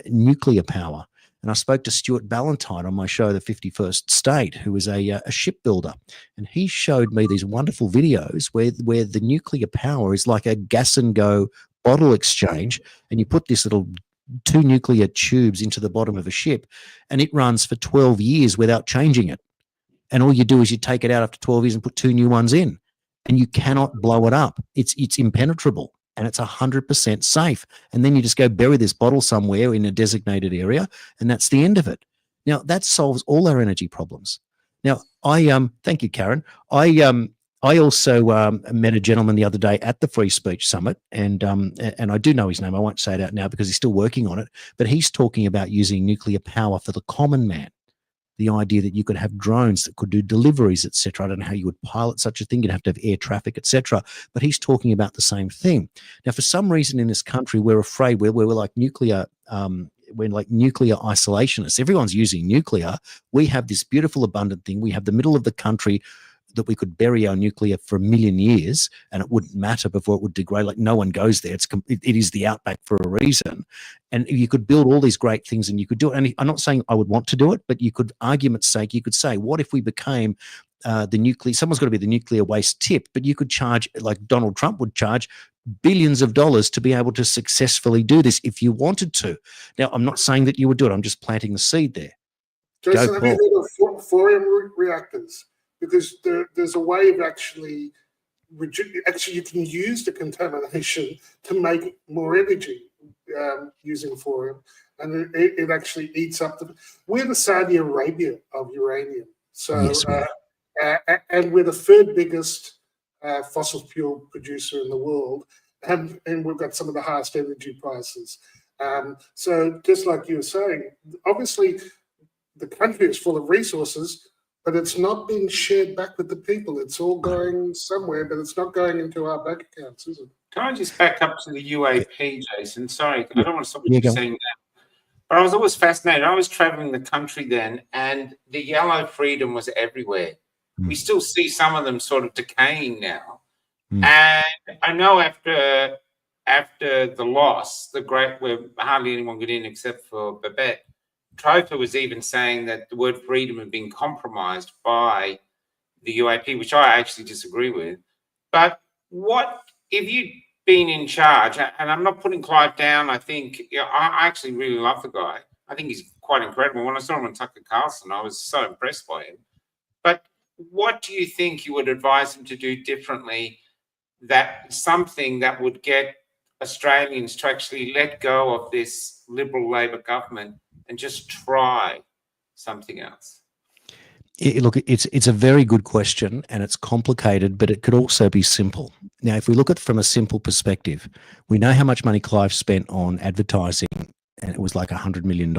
nuclear power, and I spoke to Stuart Ballantyne on my show, The 51st State, who is a shipbuilder, and he showed me these wonderful videos where the nuclear power is like a gas and go bottle exchange, and you put this little 2 nuclear tubes into the bottom of a ship, and it runs for 12 years without changing it. And all you do is you take it out after 12 years and put 2 new ones in, and you cannot blow it up. It's impenetrable. And it's 100% safe. And then you just go bury this bottle somewhere in a designated area, and that's the end of it. Now, that solves all our energy problems. Now, thank you, Karen. I also met a gentleman the other day at the Free Speech Summit, and I do know his name. I won't say it out now because he's still working on it, but he's talking about using nuclear power for the common man. The idea that you could have drones that could do deliveries, etc. I don't know how you would pilot such a thing. You'd have to have air traffic, etc. But he's talking about the same thing. Now, for some reason in this country, we're afraid we're like nuclear. We're like nuclear isolationists. Everyone's using nuclear. We have this beautiful, abundant thing. We have the middle of the country that we could bury our nuclear for 1 million years and it wouldn't matter before it would degrade. Like no one goes there. It is the outback for a reason. And you could build all these great things and you could do it. And I'm not saying I would want to do it, but you could, argument's sake, you could say, what if we became someone's got to be the nuclear waste tip, but you could charge, like Donald Trump would charge, billions of dollars to be able to successfully do this if you wanted to. Now, I'm not saying that you would do it. I'm just planting the seed there. Jason, have you heard of thorium reactors? Because there's a way of actually you can use the contamination to make more energy using thorium, and it actually eats up we're the Saudi Arabia of uranium. So, yes, and we're the 3rd biggest fossil fuel producer in the world, and we've got some of the highest energy prices. So just like you were saying, obviously the country is full of resources. but it's not being shared back with the people. It's all going somewhere, but it's not going into our bank accounts, is it? Can I just back up to the UAP, Jason? Sorry, I don't want to stop what Yeah, you're go. saying now. But I was always fascinated. I was traveling the country then, and the yellow freedom was everywhere. We still see some of them sort of decaying now. And I know after the loss, the great, where hardly anyone got in except for Babette, Trofa was even saying that the word freedom had been compromised by the UAP, which I actually disagree with. But what if you'd been in charge? And I'm not putting Clive down. I think I actually really love the guy. I think he's quite incredible. When I saw him on Tucker Carlson, I was so impressed by him. But what do you think you would advise him to do differently? That something that would get Australians to actually let go of this Liberal Labor government and just try something else? Look, it's a very good question, and it's complicated, but it could also be simple. Now, if we look at it from a simple perspective, we know how much money Clive spent on advertising, and it was like $100 million.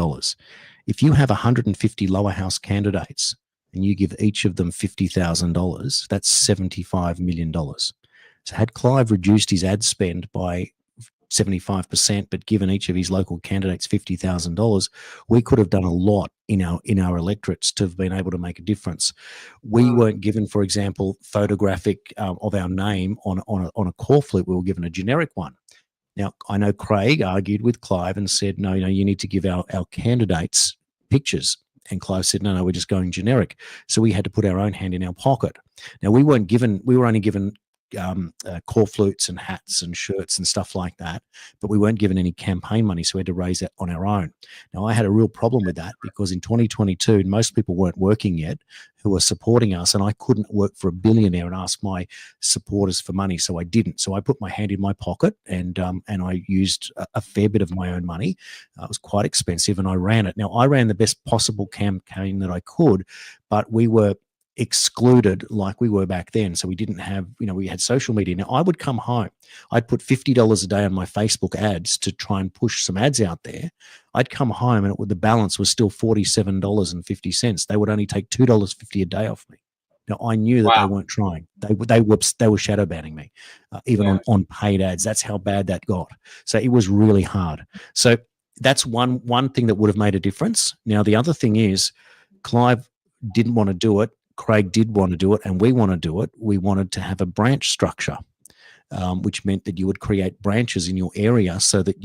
If you have 150 lower house candidates and you give each of them $50,000, that's $75 million. So had Clive reduced his ad spend by 75%, but given each of his local candidates $50,000, we could have done a lot in our electorates to have been able to make a difference. We weren't given, for example, photographic of our name on a call flip. We were given a generic one. Now, I know Craig argued with Clive and said, no, you need to give our candidates pictures. And Clive said, no, we're just going generic. So we had to put our own hand in our pocket. Now, we were only given call flutes and hats and shirts and stuff like that, but we weren't given any campaign money, so we had to raise that on our own. Now, I had a real problem with that because in 2022, most people weren't working yet who were supporting us, and I couldn't work for a billionaire and ask my supporters for money, so I didn't. So I put my hand in my pocket and I used a fair bit of my own money. It was quite expensive, and I ran it. Now, I ran the best possible campaign that I could, but we were excluded like we were back then. So we didn't have, we had social media. Now I would come home, I'd put $50 a day on my Facebook ads to try and push some ads out there. I'd come home and the balance was still $47.50. They would only take $2.50 a day off me. Now I knew that they weren't trying. They were shadow banning me, even on paid ads. That's how bad that got. So it was really hard. So that's one thing that would have made a difference. Now the other thing is Clive didn't want to do it. Craig did want to do it, and we want to do it. We wanted to have a branch structure, which meant that you would create branches in your area so that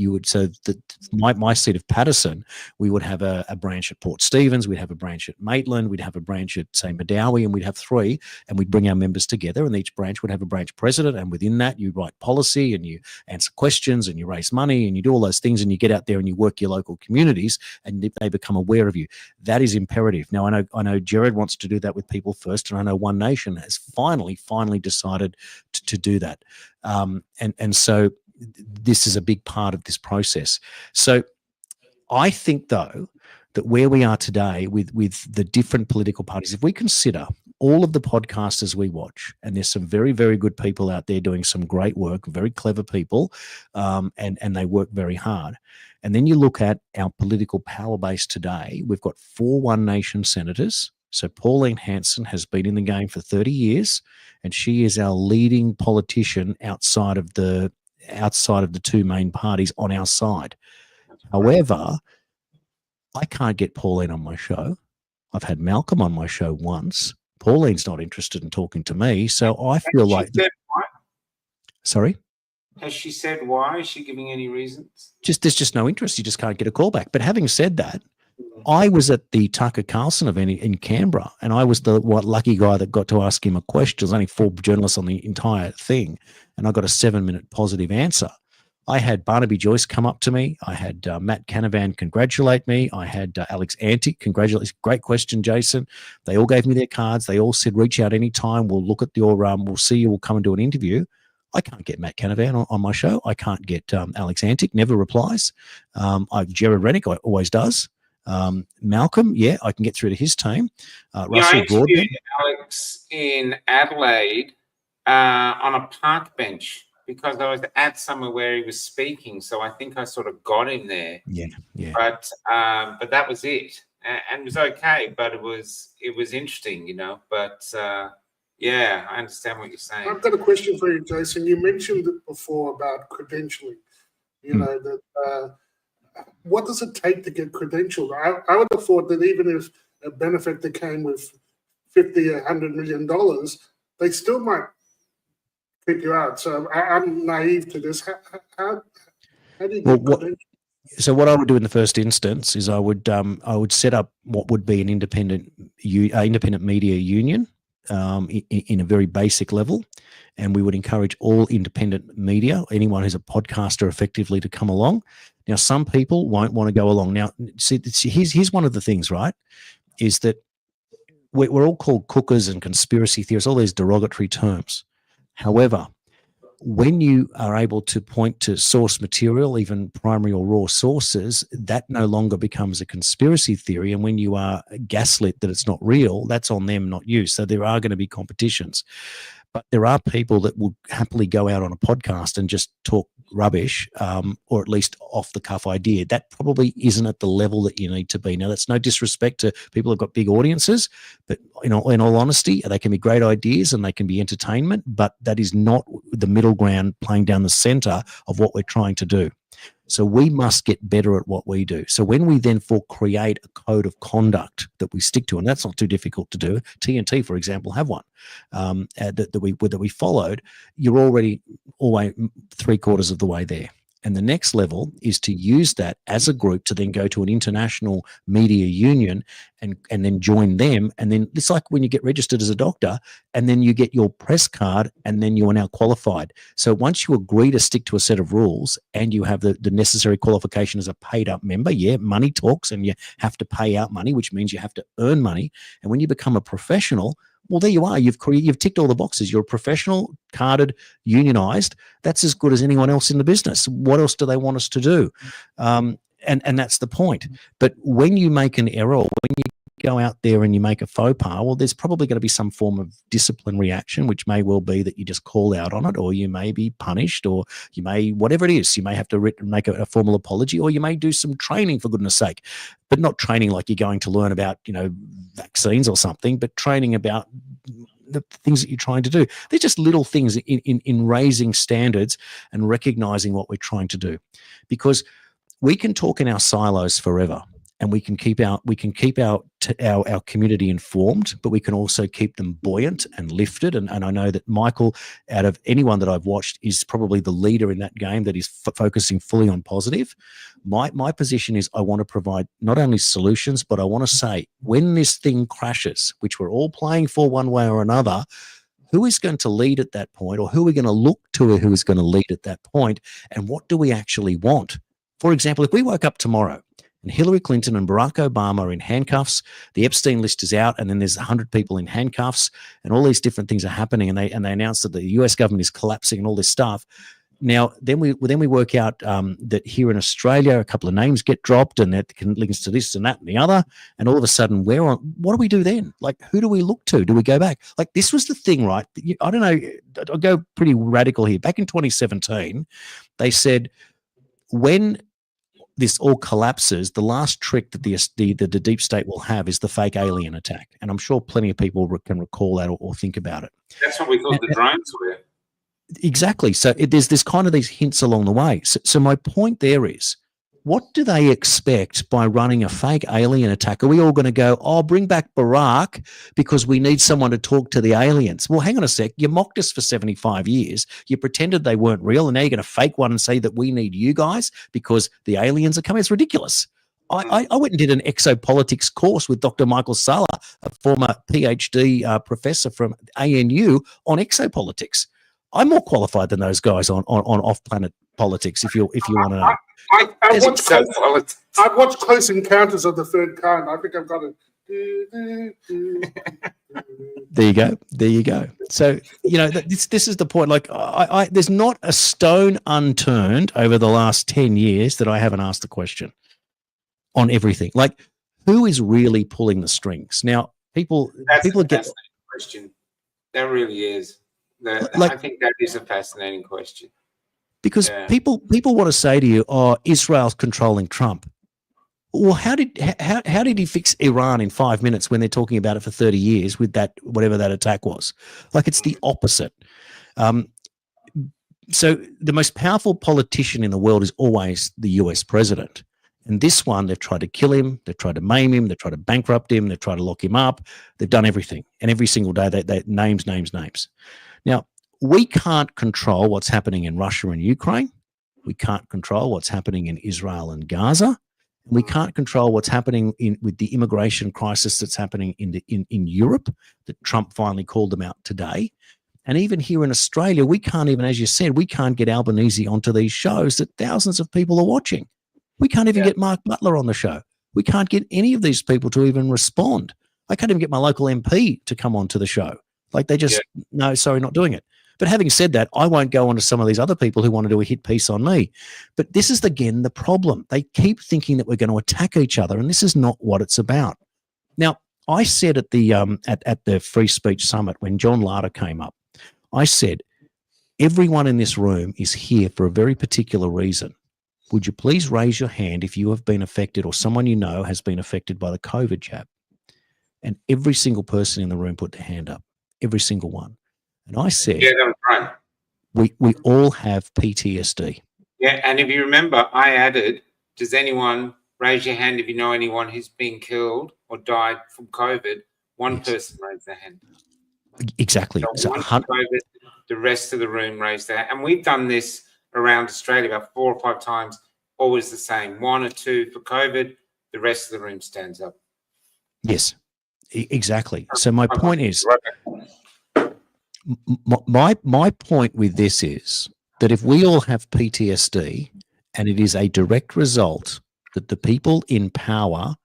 my seat of Patterson, we would have a branch at Port Stephens, we'd have a branch at Maitland, we'd have a branch at, say, Madawi, and we'd have 3, and we'd bring our members together, and each branch would have a branch president, and within that you write policy and you answer questions and you raise money and you do all those things and you get out there and you work your local communities and they become aware of you. That is imperative. Now, I know Jared wants to do that with People First, and I know One Nation has finally decided to do that. And so this is a big part of this process. So I think, though, that where we are today with the different political parties, if we consider all of the podcasters we watch, and there's some very, very good people out there doing some great work, very clever people, and they work very hard. And then you look at our political power base today, we've got 4 One Nation senators. So Pauline Hanson has been in the game for 30 years, and she is our leading politician outside of the 2 main parties on our side. However, I can't get Pauline on my show. I've had Malcolm on my show once. Pauline's not interested in talking to me, so I feel like. Sorry? Has she said why? Is she giving any reasons? There's just no interest. You just can't get a call back. But having said that, I was at the Tucker Carlson event in Canberra, and I was the lucky guy that got to ask him a question. There's only 4 journalists on the entire thing, and I got a 7-minute positive answer. I had Barnaby Joyce come up to me. I had Matt Canavan congratulate me. I had Alex Antic congratulate. Great question, Jason. They all gave me their cards. They all said, reach out anytime. We'll look at your, we'll see you. We'll come and do an interview. I can't get Matt Canavan on my show. I can't get Alex Antic, never replies. Jared Rennick always does. Malcolm, I can get through to his team. Russell Broadman. I interviewed Alex in Adelaide on a park bench because I was at somewhere where he was speaking, so I think I sort of got him there. Yeah. But that was it. and it was okay, but it was interesting, you know. But yeah, I understand what you're saying. I've got a question for you, Jason. You mentioned it before about credentialing. You know that. What does it take to get credentialed? I would have thought that even if a benefactor came with $50 or $100 million, they still might kick you out. So I'm naive to this. How do you get credentialed? So what I would do in the first instance is I would set up what would be an independent media union in a very basic level, and we would encourage all independent media, anyone who's a podcaster, effectively to come along. Now, some people won't want to go along. Now, see, here's one of the things, right, is that we're all called cookers and conspiracy theorists, all these derogatory terms. However, when you are able to point to source material, even primary or raw sources, that no longer becomes a conspiracy theory. And when you are gaslit that it's not real, that's on them, not you. So there are going to be competitions. But there are people that will happily go out on a podcast and just talk rubbish, or at least off-the-cuff idea. That probably isn't at the level that you need to be. Now, that's no disrespect to people who've got big audiences, but in all honesty, they can be great ideas and they can be entertainment, but that is not the middle ground playing down the centre of what we're trying to do. So we must get better at what we do. So when we then create a code of conduct that we stick to, and that's not too difficult to do. TNT, for example, have one that we followed. You're already always 3/4 of the way there. And the next level is to use that as a group to then go to an international media union and then join them. And then it's like when you get registered as a doctor and then you get your press card and then you are now qualified. So once you agree to stick to a set of rules and you have the necessary qualification as a paid up member, money talks and you have to pay out money, which means you have to earn money. And when you become a professional, well, there you are. You've ticked all the boxes. You're a professional, carded, unionized. That's as good as anyone else in the business. What else do they want us to do? And that's the point. But when you make an error, when you go out there and you make a faux pas, well, there's probably going to be some form of disciplinary action, which may well be that you just call out on it, or you may be punished, or you may, whatever it is, you may have to make a formal apology, or you may do some training, for goodness sake, but not training like you're going to learn about, vaccines or something, but training about the things that you're trying to do. They're just little things in raising standards and recognizing what we're trying to do, because we can talk in our silos forever. And we can keep our community informed, but we can also keep them buoyant and lifted. And I know that Michael, out of anyone that I've watched, is probably the leader in that game that is focusing fully on positive. My position is I want to provide not only solutions, but I want to say when this thing crashes, which we're all playing for one way or another, who is going to lead at that point, or who are we going to look to who is going to lead at that point, and what do we actually want? For example, if we woke up tomorrow and Hillary Clinton and Barack Obama are in handcuffs, the Epstein list is out, and then there's 100 people in handcuffs, and all these different things are happening, and they announce that the US government is collapsing and all this stuff. Now, then we work out that here in Australia, a couple of names get dropped, and that links to this and that and the other, and all of a sudden what do we do then? Like, who do we look to? Do we go back? Like, this was the thing, right? I don't know, I'll go pretty radical here. Back in 2017, they said when this all collapses, the last trick that the deep state will have is the fake alien attack. And I'm sure plenty of people can recall that or think about it. That's what we thought the drones were. Exactly. So there's kind of these hints along the way. So my point there is, what do they expect by running a fake alien attack? Are we all going to go, bring back Barack because we need someone to talk to the aliens? Well, hang on a sec. You mocked us for 75 years. You pretended they weren't real, and now you're going to fake one and say that we need you guys because the aliens are coming. It's ridiculous. I went and did an exopolitics course with Dr. Michael Sala, a former PhD professor from ANU, on exopolitics. I'm more qualified than those guys on off-planet politics, if you want to know. I've watched Close Encounters of the Third Kind. I think I've got it. There you go. So, this is the point. Like, there's not a stone unturned over the last 10 years that I haven't asked the question on everything. Like, who is really pulling the strings? Now, people get question. That really is. I think that is a fascinating question. Because people want to say to you, Israel's controlling Trump. Well, how did he fix Iran in 5 minutes when they're talking about it for 30 years with that, whatever that attack was? Like, it's the opposite. So the most powerful politician in the world is always the US president. And this one, they've tried to kill him, they've tried to maim him, they've tried to bankrupt him, they've tried to lock him up. They've done everything. And every single day, they names. Now, we can't control what's happening in Russia and Ukraine. We can't control what's happening in Israel and Gaza. We can't control what's happening with the immigration crisis that's happening in Europe, that Trump finally called them out today. And even here in Australia, we can't even, as you said, we can't get Albanese onto these shows that thousands of people are watching. We can't even get Mark Butler on the show. We can't get any of these people to even respond. I can't even get my local MP to come onto the show. Like, they just, no, sorry, not doing it. But having said that, I won't go on to some of these other people who want to do a hit piece on me. But this is, again, the problem. They keep thinking that we're going to attack each other, and this is not what it's about. Now, I said at the at the Free Speech Summit when John Larder came up, I said, everyone in this room is here for a very particular reason. Would you please raise your hand if you have been affected or someone you know has been affected by the COVID jab? And every single person in the room put their hand up, every single one. And I said, that was right. We all have PTSD. Yeah, and if you remember, I added, does anyone raise your hand if you know anyone who's been killed or died from COVID? One person raised their hand. Exactly. So COVID, the rest of the room raised their hand. And we've done this around Australia about 4 or 5 times, always the same. 1 or 2 for COVID, the rest of the room stands up. Yes, exactly. So my point is, my point with this is that if we all have PTSD and it is a direct result that the people in power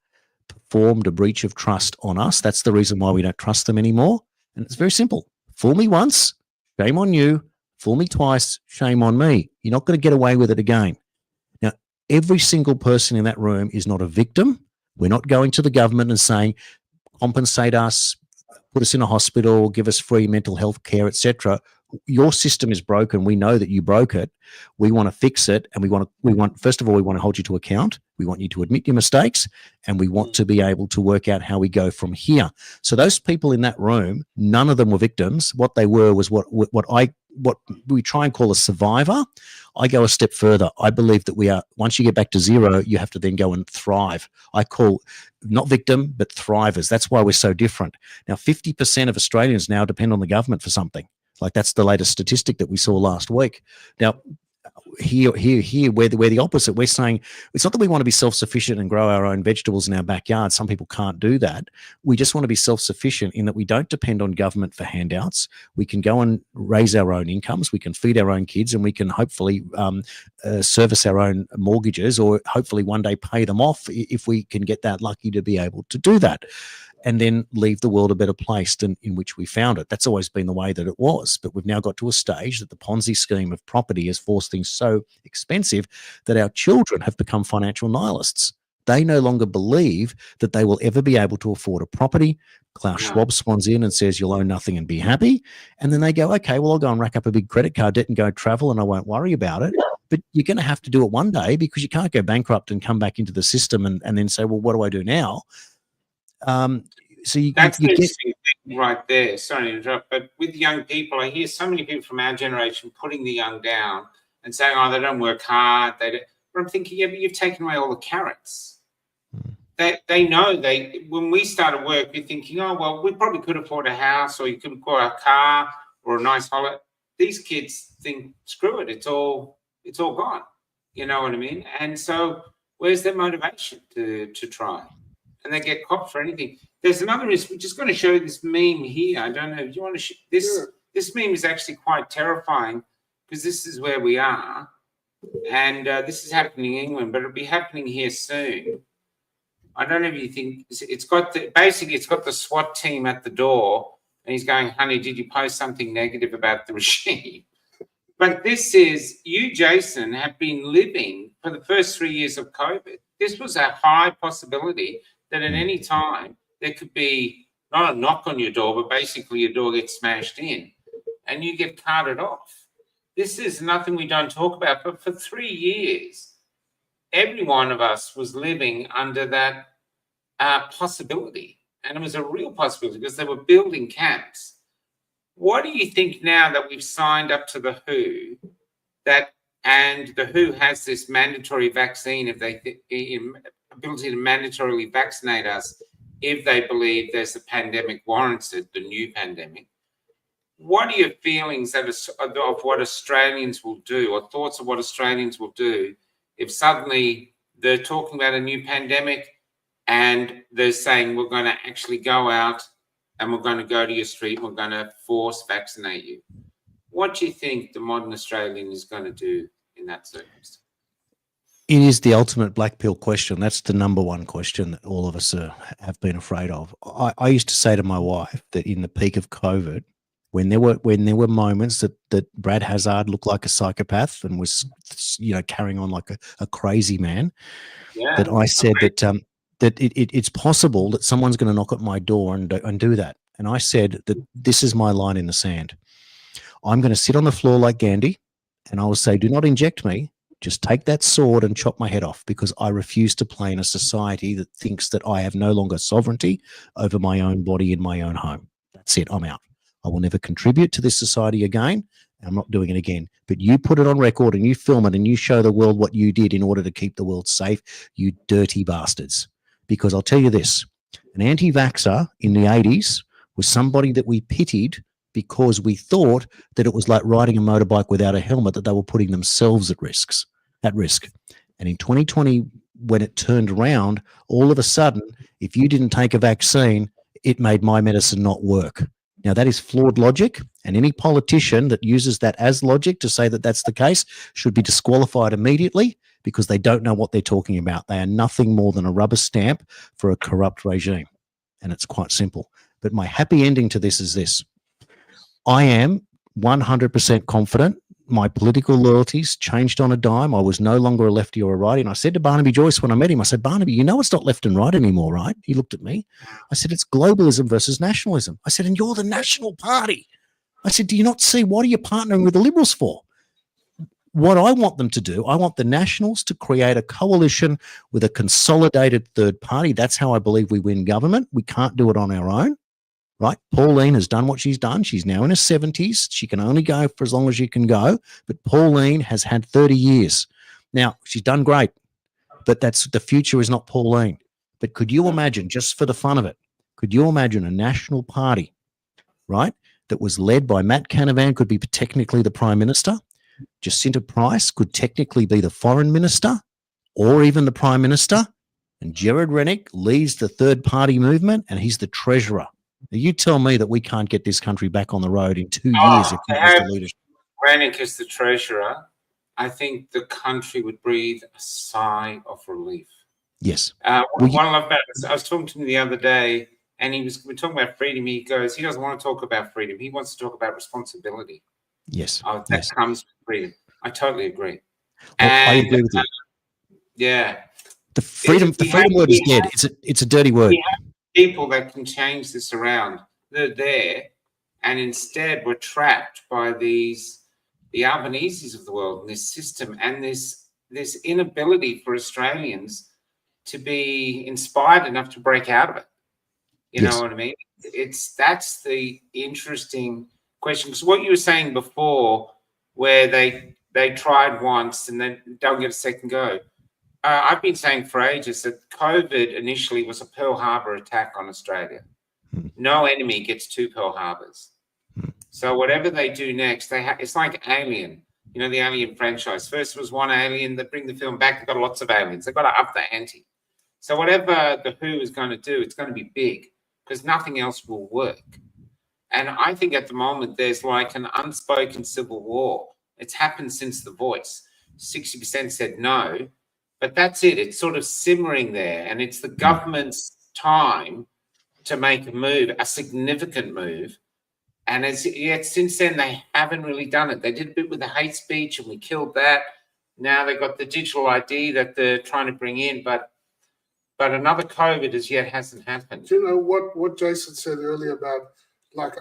performed a breach of trust on us, that's the reason why we don't trust them anymore. And it's very simple. Fool me once, shame on you. Fool me twice, shame on me. You're not going to get away with it again. Now, every single person in that room is not a victim. We're not going to the government and saying, compensate us, put us in a hospital, give us free mental health care, etc. Your system is broken. We know that you broke it. We want to fix it, and we want first of all, we want to hold you to account. We want you to admit your mistakes, and we want to be able to work out how we go from here. So those people in that room, none of them were victims. What they were was what we try and call a survivor. I go a step further. I believe that we are, once you get back to zero, you have to then go and thrive. I call not victim, but thrivers. That's why we're so different. Now, 50% of Australians now depend on the government for something. Like, that's the latest statistic that we saw last week. Now, here, we're the opposite. We're saying it's not that we want to be self-sufficient and grow our own vegetables in our backyard. Some people can't do that. We just want to be self-sufficient in that we don't depend on government for handouts. We can go and raise our own incomes. We can feed our own kids, and we can hopefully service our own mortgages, or hopefully one day pay them off if we can get that lucky to be able to do that, and then leave the world a better place than in which we found it. That's always been the way that it was. But we've now got to a stage that the Ponzi scheme of property has forced things so expensive that our children have become financial nihilists. They no longer believe that they will ever be able to afford a property. Klaus Schwab swans in and says, you'll own nothing and be happy. And then they go, okay, well, I'll go and rack up a big credit card debt and go travel, and I won't worry about it. But you're going to have to do it one day, because you can't go bankrupt and come back into the system and then say, well, what do I do now? So that's the interesting thing right there. Sorry to interrupt, but with young people, I hear so many people from our generation putting the young down and saying, oh, they don't work hard. But I'm thinking, yeah, but you've taken away all the carrots. They know when we started work, we're thinking, oh, well, we probably could afford a house, or you could afford a car or a nice holiday. These kids think, screw it, it's all gone. You know what I mean? And so where's their motivation to try? And they get copped for anything. There's another risk. We're just going to show this meme here. I don't know if you want to this meme is actually quite terrifying, because this is where we are, and this is happening in England, but it'll be happening here soon. I don't know if you think it's got the SWAT team at the door, and he's going, honey, did you post something negative about the regime? But this is, you, Jason, have been living for the first 3 years of COVID. This was a high possibility that at any time there could be not a knock on your door, but basically your door gets smashed in and you get carted off. This is nothing we don't talk about, but for 3 years, every one of us was living under that possibility. And it was a real possibility because they were building camps. What do you think now that we've signed up to the WHO, and the WHO has this mandatory vaccine, if they ability to mandatorily vaccinate us if they believe there's a pandemic warranted, the new pandemic? What are your feelings of what Australians will do, or thoughts of what Australians will do if suddenly they're talking about a new pandemic and they're saying we're going to actually go out and we're going to go to your street and we're going to force vaccinate you? What do you think the modern Australian is going to do in that circumstance? It is the ultimate black pill question. That's the number one question that all of us have been afraid of. I used to say to my wife that in the peak of COVID, when there were moments that Brad Hazard looked like a psychopath and was, carrying on like a crazy man, that I said that it's possible that someone's going to knock at my door and do that. And I said that this is my line in the sand. I'm going to sit on the floor like Gandhi, and I will say, do not inject me. Just take that sword and chop my head off, because I refuse to play in a society that thinks that I have no longer sovereignty over my own body in my own home. That's it. I'm out. I will never contribute to this society again. I'm not doing it again. But you put it on record and you film it and you show the world what you did in order to keep the world safe, you dirty bastards. Because I'll tell you this, an anti-vaxxer in the 80s was somebody that we pitied because we thought that it was like riding a motorbike without a helmet, that they were putting themselves at risk. And in 2020, when it turned around, all of a sudden, if you didn't take a vaccine, it made my medicine not work. Now, that is flawed logic, and any politician that uses that as logic to say that that's the case should be disqualified immediately, because they don't know what they're talking about. They are nothing more than a rubber stamp for a corrupt regime, and it's quite simple. But my happy ending to this is this. I am 100% confident. My political loyalties changed on a dime. I was no longer a lefty or a righty. And I said to Barnaby Joyce when I met him, I said, Barnaby, you know it's not left and right anymore, right? He looked at me. I said, it's globalism versus nationalism. I said, and you're the National Party. I said, do you not see, what are you partnering with the Liberals for? What I want them to do, I want the Nationals to create a coalition with a consolidated third party. That's how I believe we win government. We can't do it on our own. Right? Pauline has done what she's done. She's now in her 70s. She can only go for as long as she can go. But Pauline has had 30 years. Now, she's done great, but the future is not Pauline. But could you imagine, just for the fun of it, could you imagine a national party, right, that was led by Matt Canavan, could be technically the Prime Minister. Jacinta Price could technically be the Foreign Minister or even the Prime Minister. And Gerard Rennick leads the third party movement, and he's the Treasurer. Now, you tell me that we can't get this country back on the road in 2 years if he was the leadership. Rennick is the treasurer. I think the country would breathe a sigh of relief. Yes. What I love about this, I was talking to him the other day, and we're talking about freedom. He goes, he doesn't want to talk about freedom. He wants to talk about responsibility. Yes. That comes with freedom. I totally agree. Well, I agree with you. Yeah. The freedom word is dead. It's a dirty word. People that can change this around, they're there, and instead we're trapped by the Albaneses of the world, and this system, and this inability for Australians to be inspired enough to break out of it. You know what I mean? That's the interesting question, because what you were saying before, where they tried once and then don't get a second go. I've been saying for ages that COVID initially was a Pearl Harbor attack on Australia. No enemy gets two Pearl Harbors. So whatever they do next, it's like Alien, the Alien franchise. First was one alien, they bring the film back, they've got lots of aliens. They've got to up the ante. So whatever the WHO is going to do, it's going to be big, because nothing else will work. And I think at the moment there's like an unspoken civil war. It's happened since The Voice. 60% said no. But that's it. It's sort of simmering there, and it's the government's time to make a move, a significant move. And yet since then, they haven't really done it. They did a bit with the hate speech, and we killed that. Now they've got the digital ID that they're trying to bring in, but another COVID as yet hasn't happened. Do you know what Jason said earlier about, like,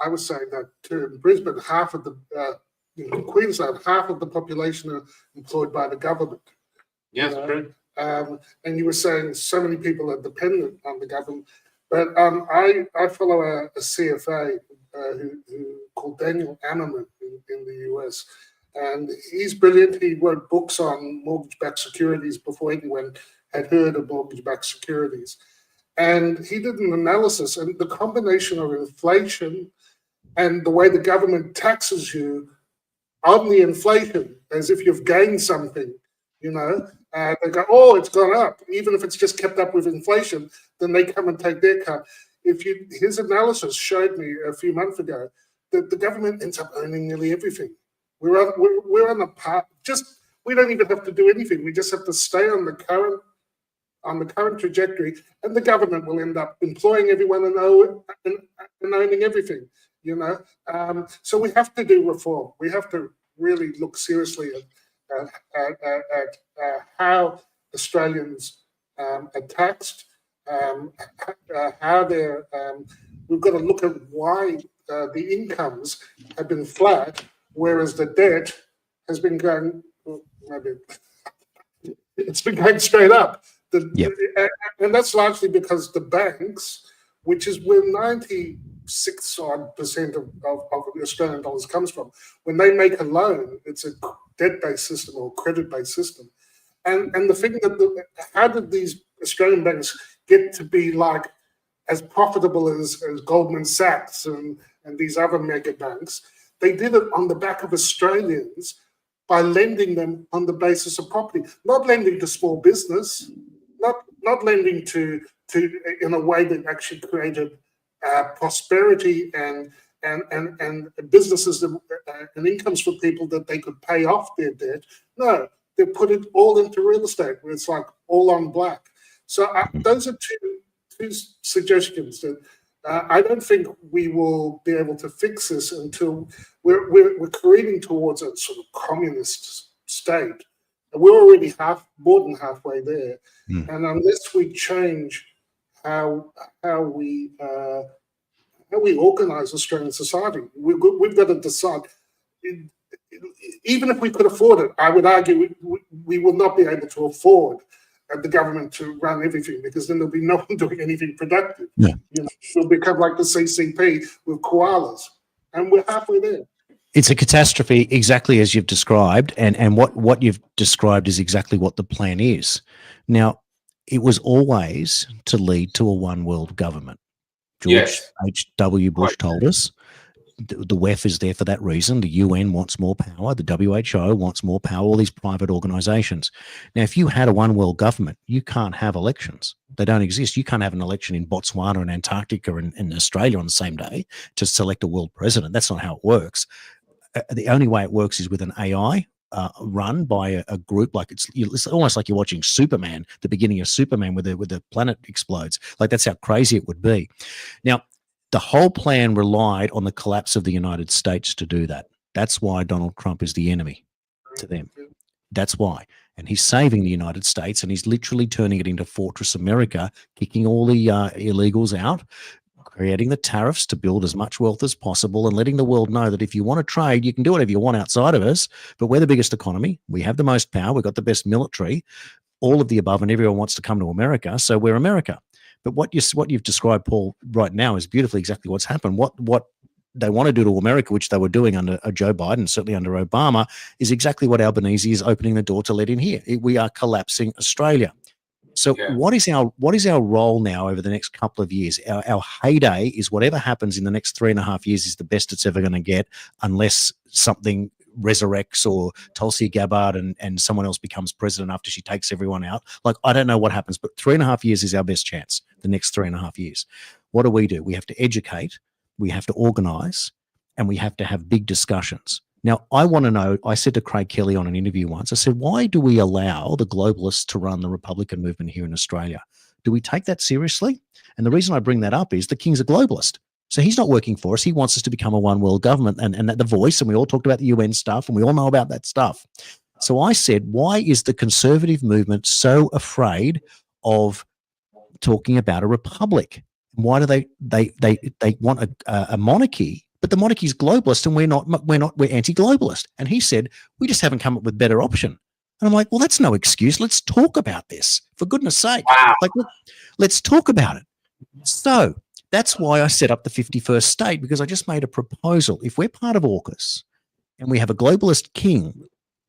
I was saying that too, in Brisbane, half of the, in Queensland, half of the population are employed by the government. Yes, you know? true. And you were saying so many people are dependent on the government. But I follow a CFA who called Daniel Ammerman in the US. And he's brilliant. He wrote books on mortgage-backed securities before anyone had heard of mortgage-backed securities. And he did an analysis, and the combination of inflation and the way the government taxes you on the inflation, as if you've gained something, you know, they go, oh, it's gone up. Even if it's just kept up with inflation, then they come and take their cut. His analysis showed me a few months ago that the government ends up owning nearly everything. We're on the path. We don't even have to do anything. We just have to stay on the current trajectory, and the government will end up employing everyone and owning everything. You know, so we have to do reform. We have to really look seriously at how Australians are taxed, how they're. We've got to look at why the incomes have been flat, whereas the debt has been going. Maybe it's been going straight up. And that's largely because the banks, which is where 96% of the Australian dollars comes from, when they make a loan, it's a debt-based system or credit-based system. And the thing how did these Australian banks get to be like as profitable as Goldman Sachs and these other mega banks? They did it on the back of Australians by lending them on the basis of property, not lending to small business, not lending to in a way that actually created prosperity and businesses and incomes for people that they could pay off their debt. No, they put it all into real estate, where it's like all on black. So those are two suggestions that I don't think we will be able to fix this until we're careening towards a sort of communist state. We're already more than halfway there, and unless we change how we organise Australian society, we've got to decide. Even if we could afford it, I would argue we will not be able to afford the government to run everything, because then there'll be no one doing anything productive. Yeah. You know, it'll become like the CCP with koalas, and we're halfway there. It's a catastrophe, exactly as you've described, and what you've described is exactly what the plan is. Now, it was always to lead to a one world government. George H.W. Bush told us the WEF is there for that reason. The UN wants more power. The WHO wants more power, all these private organizations. Now, if you had a one world government, you can't have elections. They don't exist. You can't have an election in Botswana and Antarctica and in Australia on the same day to select a world president. That's not how it works. The only way it works is with an AI run by a group. Like it's almost like you're watching Superman, the beginning of Superman, where the planet explodes. Like, that's how crazy it would be. Now, the whole plan relied on the collapse of the United States to do that. That's why Donald Trump is the enemy to them. That's why. And he's saving the United States, and he's literally turning it into Fortress America, kicking all the illegals out, creating the tariffs to build as much wealth as possible, and letting the world know that if you want to trade, you can do whatever you want outside of us, but we're the biggest economy. We have the most power. We've got the best military, all of the above, and everyone wants to come to America, so we're America. But what you've described, Paul, right now is beautifully exactly what's happened. What they want to do to America, which they were doing under Joe Biden, certainly under Obama, is exactly what Albanese is opening the door to let in here. We are collapsing Australia. So what is our role now over the next couple of years? Our heyday is whatever happens in the next 3.5 years is the best it's ever going to get, unless something resurrects or Tulsi Gabbard and someone else becomes president after she takes everyone out. Like, I don't know what happens, but 3.5 years is our best chance, the next 3.5 years. What do? We have to educate, we have to organise, and we have to have big discussions. Now, I want to know, I said to Craig Kelly on an interview once, I said, why do we allow the globalists to run the Republican movement here in Australia? Do we take that seriously? And the reason I bring that up is the King's a globalist. So he's not working for us. He wants us to become a one world government and the voice. And we all talked about the UN stuff, and we all know about that stuff. So I said, why is the conservative movement so afraid of talking about a republic? Why do they want a monarchy? But the monarchy is globalist, and we're anti-globalist. And he said, we just haven't come up with a better option. And I'm like, well, that's no excuse. Let's talk about this, for goodness sake. Wow. Like, let's talk about it. So that's why I set up the 51st state, because I just made a proposal. If we're part of AUKUS and we have a globalist king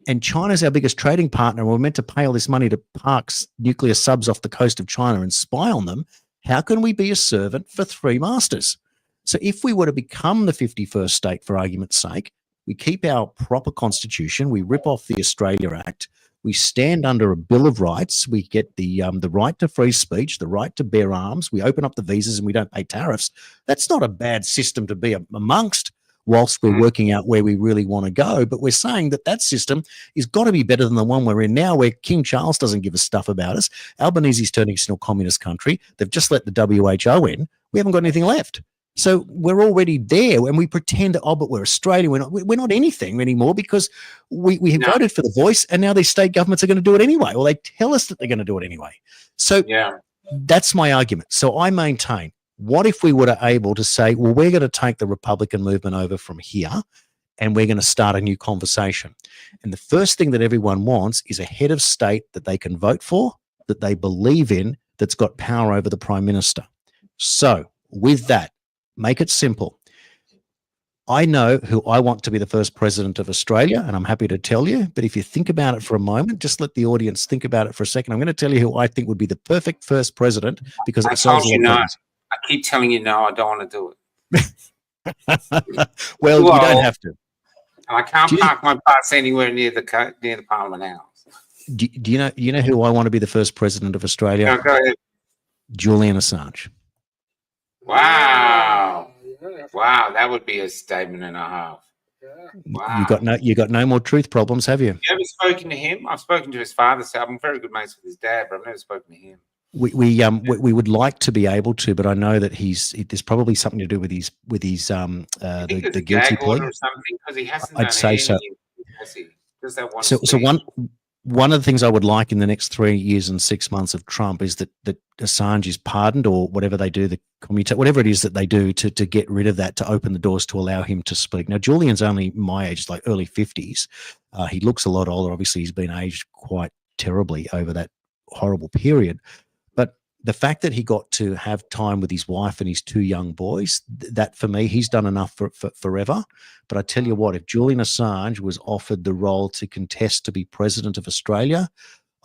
and China's our biggest trading partner, and we're meant to pay all this money to park nuclear subs off the coast of China and spy on them, how can we be a servant for three masters? So if we were to become the 51st state, for argument's sake, we keep our proper constitution, we rip off the Australia Act, we stand under a Bill of Rights, we get the right to free speech, the right to bear arms, we open up the visas and we don't pay tariffs. That's not a bad system to be amongst whilst we're working out where we really want to go. But we're saying that system is got to be better than the one we're in now, where King Charles doesn't give a stuff about us. Albanese's turning into a communist country. They've just let the WHO in. We haven't got anything left. So we're already there, and we pretend that, but we're Australia. We're not anything anymore, because we voted for the voice, and now these state governments are going to do it anyway, or they tell us that they're going to do it anyway. So that's my argument. So I maintain, what if we were able to say, well, we're going to take the Republican movement over from here, and we're going to start a new conversation. And the first thing that everyone wants is a head of state that they can vote for, that they believe in, that's got power over the Prime Minister. So with that, make it simple. I know who I want to be the first president of Australia, and I'm happy to tell you. But if you think about it for a moment, just let the audience think about it for a second. I'm going to tell you who I think would be the perfect first president, because it solves a lot of problems. I keep telling you, no, I don't want to do it. Well, you don't have to. And I can't park my bus anywhere near the Parliament House. Do you know who I want to be the first president of Australia? No, go ahead. Julian Assange. Wow. Wow, that would be a statement and a half. Wow. You got no more truth problems, have you? You ever spoken to him? I've spoken to his father, so I'm very good mates with his dad, but I've never spoken to him. We would like to be able to, but I know that there's probably something to do with his the guilty plea or something, because he hasn't. I'd say so. Has he? Does that one? So one of the things I would like in the next 3 years and 6 months of Trump is that Assange is pardoned, or whatever they do, whatever it is that they do to get rid of that, to open the doors to allow him to speak. Now, Julian's only my age, like early 50s. He looks a lot older. Obviously, he's been aged quite terribly over that horrible period. But the fact that he got to have time with his wife and his two young boys, that for me, he's done enough for forever. But I tell you what, if Julian Assange was offered the role to contest to be president of Australia,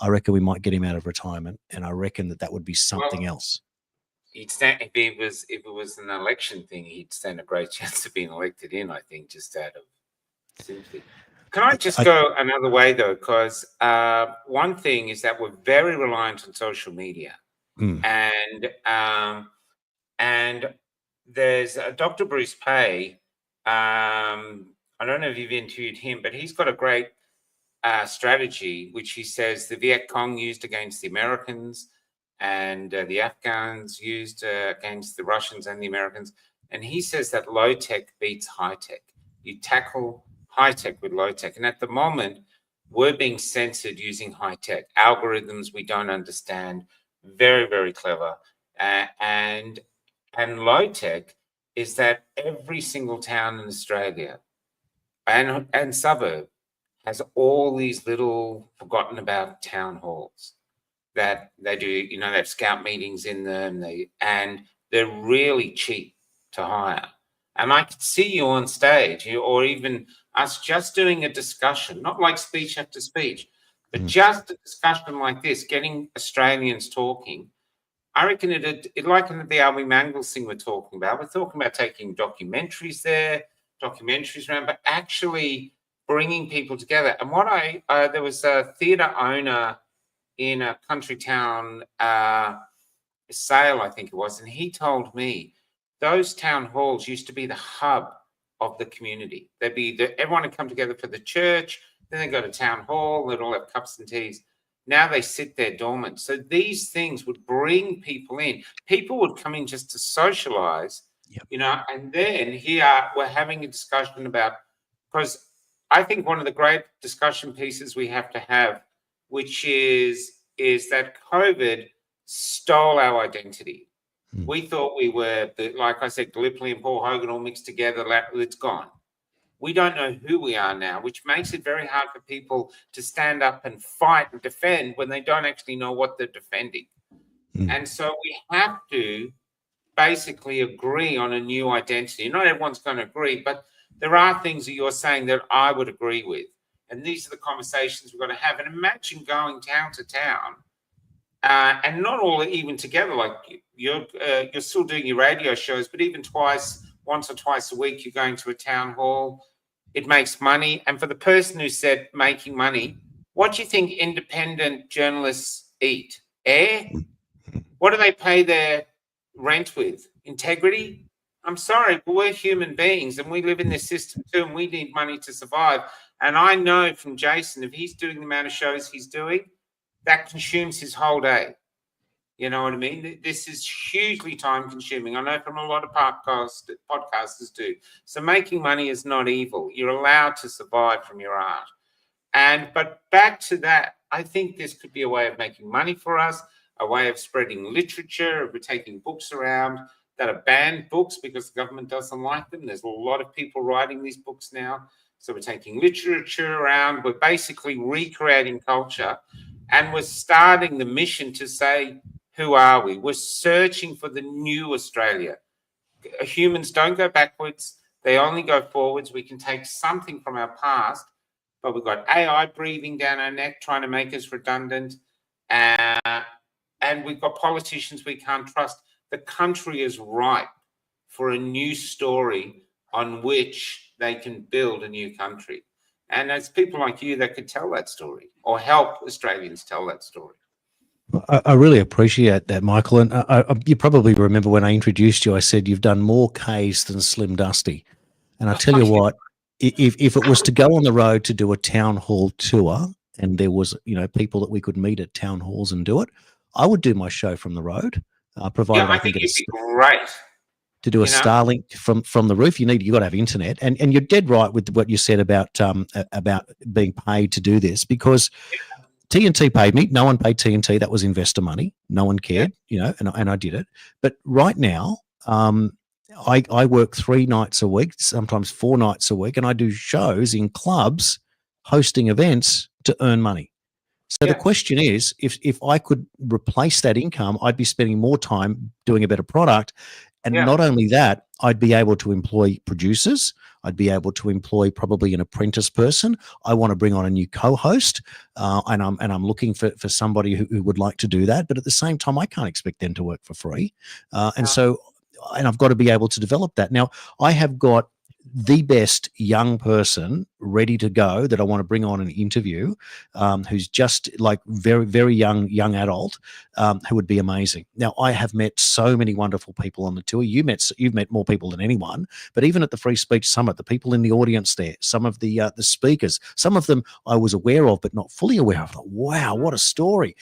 I reckon we might get him out of retirement, and I reckon that would be something else. He'd stand, if it was an election thing, he'd stand a great chance of being elected in, I think, just out of sympathy. Can I just go another way, though? Because one thing is that we're very reliant on social media. And there's Dr. Bruce Pay. I don't know if you've interviewed him, but he's got a great strategy, which he says the Viet Cong used against the Americans, and the Afghans used against the Russians and the Americans. And he says that low tech beats high tech. You tackle high tech with low tech. And at the moment, we're being censored using high tech algorithms we don't understand. Very, very clever. And low tech is that every single town in Australia and suburb has all these little forgotten about town halls that they do, they have scout meetings in them, and they're really cheap to hire. And I could see you on stage, or even us just doing a discussion, not like speech after speech, but just a discussion like this, getting Australians talking. I reckon it like the Albie Mangles thing we're talking about. We're talking about taking documentaries around, but actually bringing people together. And there was a theatre owner in a country town, Sale, I think it was, and he told me those town halls used to be the hub of the community. Everyone would come together for the church, then they go to town hall, they'd all have cups and teas. Now they sit there dormant. So these things would bring people in. People would come in just to socialize, and then here we're having a discussion about, because I think one of the great discussion pieces we have to have, which is that COVID stole our identity. We thought we were, like I said, Gallipoli and Paul Hogan all mixed together. It's gone. We don't know who we are now, which makes it very hard for people to stand up and fight and defend when they don't actually know what they're defending. And so we have to basically agree on a new identity. Not everyone's going to agree, but there are things that you're saying that I would agree with. And these are the conversations we're going to have. And imagine going town to town, and not all even together. Like you're still doing your radio shows, but even once or twice a week, you're going to a town hall. It makes money. And for the person who said making money, what do you think independent journalists eat? Air? What do they pay their rent with? Integrity? I'm sorry, but we're human beings and we live in this system too, and we need money to survive. And I know from Jason, if he's doing the amount of shows he's doing, that consumes his whole day. You know what I mean? This is hugely time consuming. I know from a lot of podcasters do. So making money is not evil. You're allowed to survive from your art. But back to that, I think this could be a way of making money for us, a way of spreading literature. We're taking books around that are banned books because the government doesn't like them. There's a lot of people writing these books now. So we're taking literature around. We're basically recreating culture. And we're starting the mission to say, who are we? We're searching for the new Australia. Humans don't go backwards. They only go forwards. We can take something from our past, but we've got AI breathing down our neck, trying to make us redundant. And we've got politicians we can't trust. The country is ripe for a new story on which they can build a new country. And it's people like you that could tell that story or help Australians tell that story. I really appreciate that, Michael. And you probably remember when I introduced you, I said you've done more Ks than Slim Dusty. And I tell you what, if it was to go on the road to do a town hall tour and there was, people that we could meet at town halls and do it, I would do my show from the road, provided I think it'd be great. To do a Starlink from the roof, you got to have internet, and you're dead right with what you said about being paid to do this, because TNT paid me. No one paid TNT. That was investor money. No one cared, and I did it. But right now, I work 3 nights a week, sometimes 4 nights a week, and I do shows in clubs, hosting events to earn money. So the question is, if I could replace that income, I'd be spending more time doing a better product. And not only that, I'd be able to employ producers. I'd be able to employ probably an apprentice person. I want to bring on a new co-host, and I'm looking for somebody who would like to do that. But at the same time, I can't expect them to work for free. And I've got to be able to develop that. Now, I have got the best young person ready to go that I want to bring on an interview, who's just like very, very young adult, who would be amazing. Now, I have met so many wonderful people on the tour. You've met more people than anyone, but even at the Free Speech Summit, the people in the audience there, some of the speakers, some of them I was aware of, but not fully aware of. Like, wow, what a story.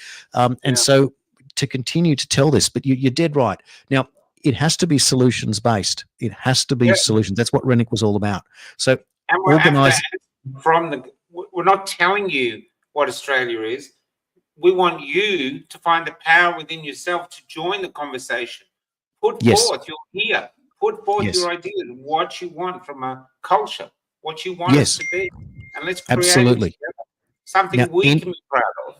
So to continue to tell this, but you're dead right. Now, it has to be solutions based. It has to be solutions. That's what Rennick was all about. So we're not telling you what Australia is. We want you to find the power within yourself to join the conversation. Put forth your here. Put forth your ideas, what you want from a culture, what you want us to be, and let's create something we can be proud of.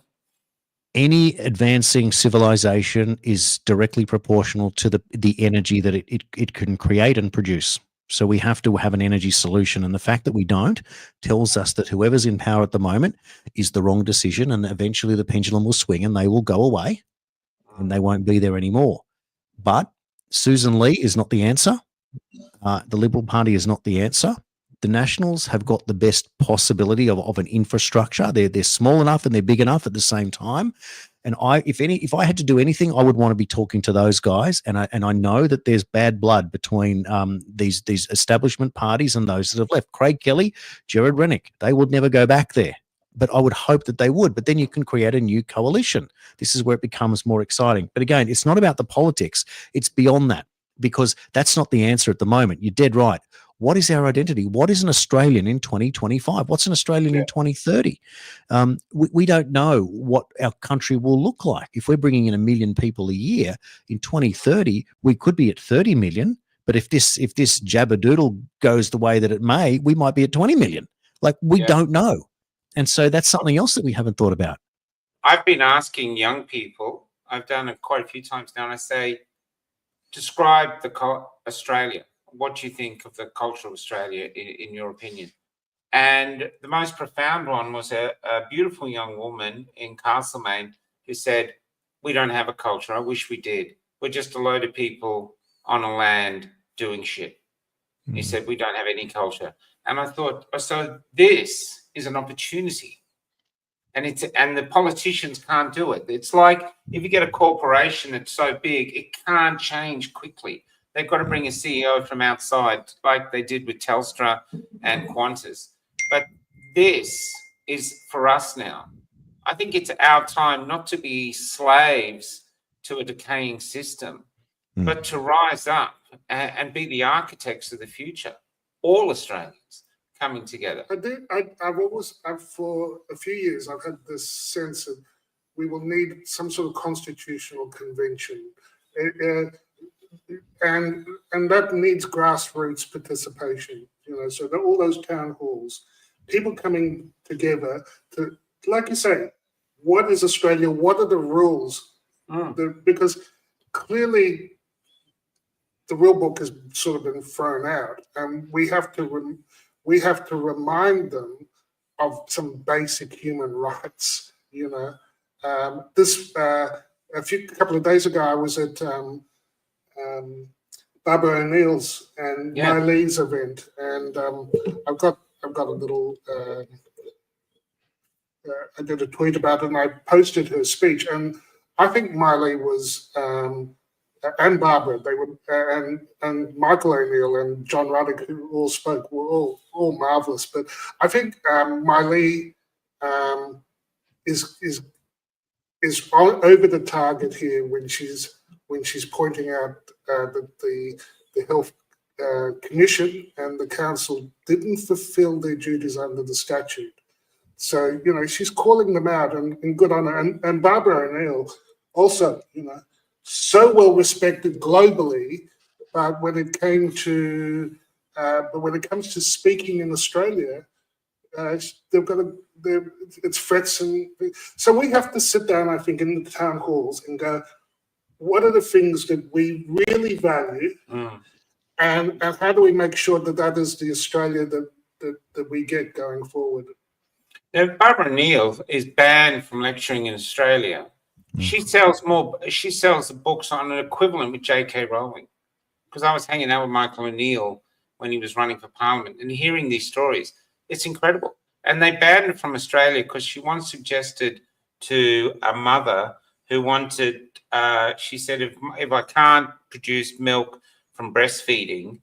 Any advancing civilization is directly proportional to the energy that it can create and produce. So we have to have an energy solution. And the fact that we don't tells us that whoever's in power at the moment is the wrong decision, and eventually the pendulum will swing and they will go away and they won't be there anymore. But Susan Lee is not the answer. The Liberal Party is not the answer. The Nationals have got the best possibility of an infrastructure. They're small enough and they're big enough at the same time. And if I had to do anything, I would want to be talking to those guys. And I know that there's bad blood between these establishment parties and those that have left. Craig Kelly, Gerard Rennick, they would never go back there. But I would hope that they would. But then you can create a new coalition. This is where it becomes more exciting. But again, it's not about the politics. It's beyond that, because that's not the answer at the moment. You're dead right. What is our identity? What is an Australian in 2025? What's an Australian in 2030? We don't know what our country will look like. If we're bringing in 1 million people a year, in 2030, we could be at 30 million, But if this jabberdoodle goes the way that it may, we might be at 20 million. Like, we don't know. And so that's something else that we haven't thought about. I've been asking young people, I've done it quite a few times now, and I say, describe Australia. What do you think of the culture of Australia in your opinion? And the most profound one was a beautiful young woman in Castlemaine who said, we don't have a culture. I wish we did. We're just a load of people on a land doing shit. Mm. He said, we don't have any culture. And I thought, so this is an opportunity. And the politicians can't do it. It's like if you get a corporation that's so big, it can't change quickly. They've got to bring a CEO from outside, like they did with Telstra and Qantas. But this is for us now. I think it's our time not to be slaves to a decaying system, but to rise up and be the architects of the future. All Australians coming together. I've for a few years, I've had this sense that we will need some sort of constitutional convention. And that needs grassroots participation, so that all those town halls, people coming together to, like you say, what is Australia? What are the rules? Because clearly the rule book has sort of been thrown out, and we have to remind them of some basic human rights. A couple of days ago, I was at Barbara O'Neill's and Miley's event, and I've got a little. I did a tweet about it, and I posted her speech, and I think Miley was. And Barbara, they were, and Michael O'Neill and John Ruddock, who all spoke, were all marvelous. But I think Miley is over the target here when she's pointing out that the Health Commission and the Council didn't fulfil their duties under the statute. So she's calling them out, and good on her. And Barbara O'Neill also, so well respected globally, but when it comes to speaking in Australia, it's threats, and so we have to sit down, I think, in the town halls and go, what are the things that we really value, and how do we make sure that is the Australia that we get going forward? Now, Barbara O'Neill is banned from lecturing in Australia. She sells the books on an equivalent with J.K. Rowling, because I was hanging out with Michael O'Neill when he was running for Parliament and hearing these stories. It's incredible. And they banned her from Australia because she once suggested to a mother who wanted, she said, if I can't produce milk from breastfeeding,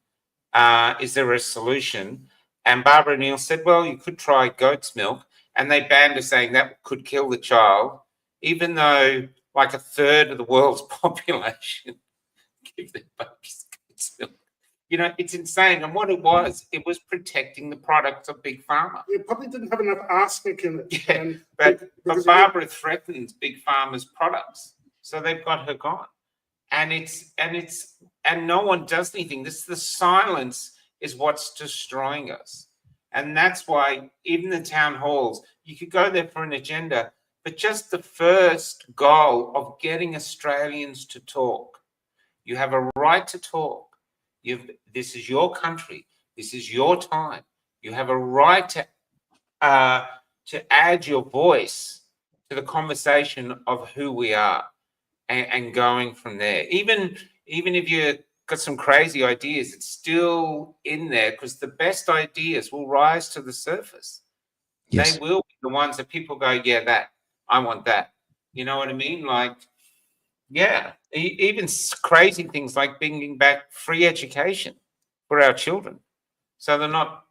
is there a solution? And Barbara O'Neill said, well, you could try goat's milk. And they banned her, saying that could kill the child, even though like a third of the world's population give their babies goat's milk. It's insane. And what it was protecting the products of Big Pharma. It probably didn't have enough arsenic in it. Yeah, but Barbara threatens Big Pharma's products, so they've got her gone. And no one does anything. The silence is what's destroying us. And that's why even the town halls, you could go there for an agenda, but just the first goal of getting Australians to talk. You have a right to talk. This is your country. This is your time. You have a right to add your voice to the conversation of who we are, and going from there. Even if you got some crazy ideas, it's still in there, because the best ideas will rise to the surface. Yes. They will be the ones that people go, yeah, I want that. You know what I mean? Like, yeah, even crazy things like bringing back free education for our children. So they're not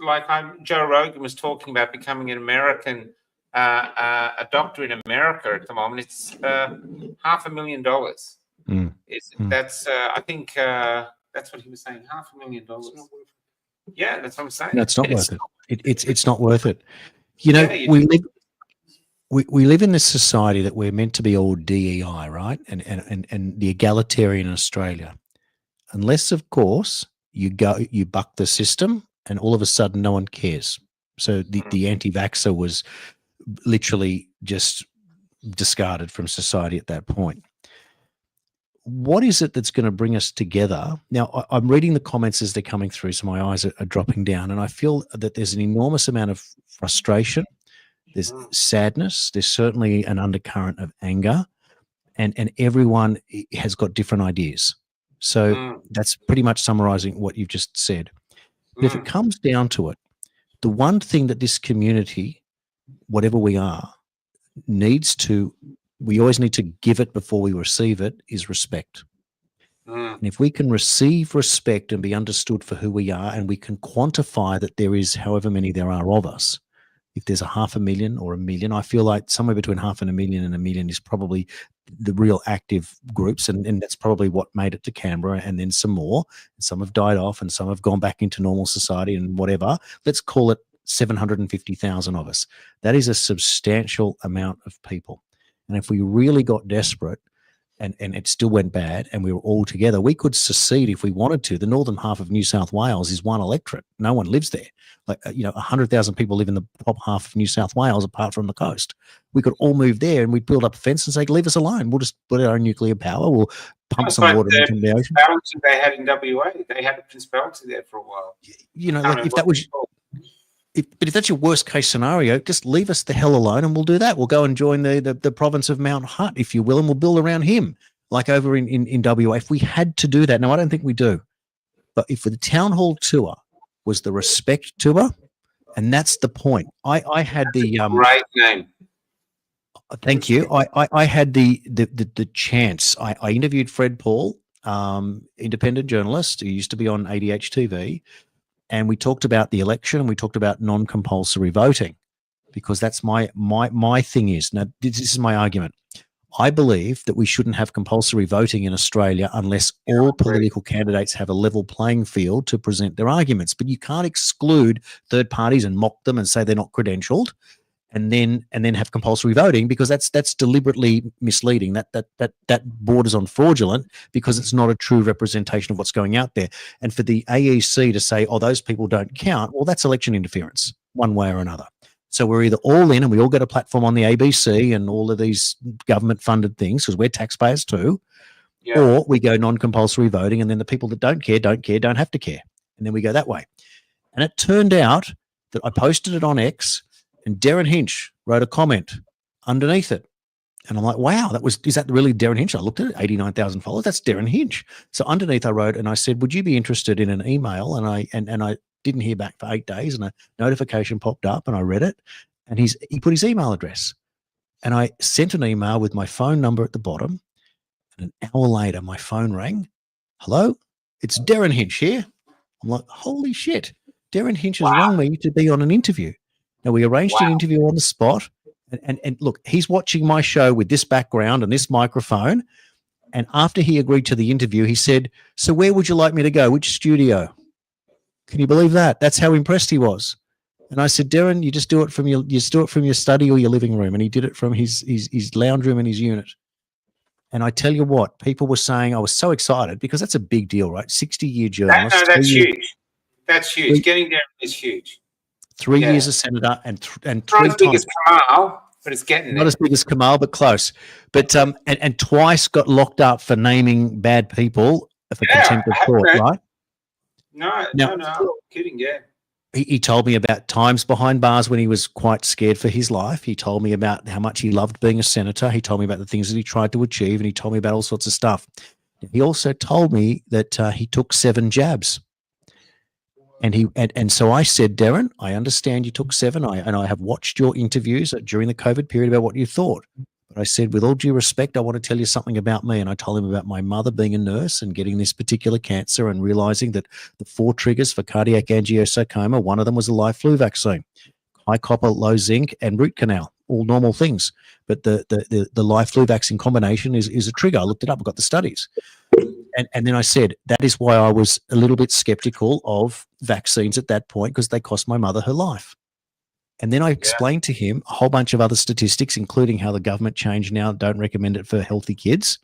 like Joe Rogan was talking about becoming an American, a doctor in America at the moment. It's $500,000. That's I think that's what he was saying, $500,000. Yeah, that's what I'm saying. No, it's not worth it. It's not worth it. We live in this society that we're meant to be all DEI, right? And the egalitarian in Australia. unless, of course, you buck the system and all of a sudden no one cares. So the anti-vaxxer was literally just discarded from society at that point. What is it that's going to bring us together? Now, I'm reading the comments as they're coming through, so my eyes are dropping down, and I feel that there's an enormous amount of frustration. There's sadness. There's certainly an undercurrent of anger, and everyone has got different ideas. So that's pretty much summarizing what you've just said. But if it comes down to it, the one thing that this community, whatever we are, we always need to give it before we receive it, is respect. And if we can receive respect and be understood for who we are, and we can quantify that there is however many there are of us, if there's 500,000 or 1 million, I feel like somewhere between 500,000 and 1 million is probably the real active groups, and that's probably what made it to Canberra, and then some more. Some have died off and some have gone back into normal society and whatever. Let's call it 750,000 of us. That is a substantial amount of people. And if we really got desperate and it still went bad and we were all together, we could secede if we wanted to. The northern half of New South Wales is one electorate. No one lives there. 100,000 people live in the top half of New South Wales apart from the coast. We could all move there and we'd build up a fence and say, leave us alone. We'll just put our own nuclear power. We'll pump some water into the ocean. The they had in WA, they had a principality there for a while. If that's your worst case scenario, just leave us the hell alone and we'll do that. We'll go and join the province of Mount Hutt, if you will, and we'll build around him, like over in WA. If we had to do that, now I don't think we do, but if the town hall tour was the respect tour, and that's the point. I had the great name. Thank you. I had the chance. I interviewed Fred Paul, independent journalist who used to be on ADH TV. And we talked about the election and we talked about non-compulsory voting, because that's my thing is, now this is my argument. I believe that we shouldn't have compulsory voting in Australia unless all political candidates have a level playing field to present their arguments. But you can't exclude third parties and mock them and say they're not credentialed and then have compulsory voting, because that's deliberately misleading. That borders on fraudulent, because it's not a true representation of what's going out there. And for the AEC to say, oh, those people don't count, well, that's election interference one way or another. So we're either all in and we all get a platform on the ABC and all of these government-funded things, because we're taxpayers too, or we go non-compulsory voting, and then the people that don't care, don't have to care. And then we go that way. And it turned out that I posted it on X, and Derryn Hinch wrote a comment underneath it. And I'm like, wow, is that really Derryn Hinch? I looked at it, 89,000 followers. That's Derryn Hinch. So underneath I wrote, and I said, would you be interested in an email? And I didn't hear back for 8 days, and a notification popped up and I read it, and he put his email address. And I sent an email with my phone number at the bottom. And an hour later, my phone rang. Hello, it's Derryn Hinch here. I'm like, holy shit. Derryn Hinch has rung me to be on an interview. Now, we arranged an interview on the spot, and look, he's watching my show with this background and this microphone, and after he agreed to the interview, he said, so where would you like me to go? Which studio? Can you believe that? That's how impressed he was. And I said, Derryn, you just do it from your study or your living room, and he did it from his lounge room and his unit. And I tell you what, people were saying, I was so excited, because that's a big deal, right? 60-year journalist. That's huge. That's huge. Getting there is huge. 3 years as senator and 3 times. Not as big as Kamal, but it's getting there. Not as big as Kamal, but close. But and twice got locked up for naming bad people for contempt of court, right? No, kidding, He told me about times behind bars when he was quite scared for his life. He told me about how much he loved being a senator. He told me about the things that he tried to achieve, and he told me about all sorts of stuff. He also told me that he took 7 jabs. And so I said, Derryn, I understand you took 7. I have watched your interviews during the COVID period about what you thought. But I said, with all due respect, I want to tell you something about me. And I told him about my mother being a nurse and getting this particular cancer, and realizing that the 4 triggers for cardiac angiosarcoma, one of them was a live flu vaccine, high copper, low zinc, and root canal, all normal things. But the live flu vaccine combination is a trigger. I looked it up. I got the studies. And then I said, that is why I was a little bit skeptical of vaccines at that point, because they cost my mother her life. And then I explained to him a whole bunch of other statistics, including how the government change now don't recommend it for healthy kids.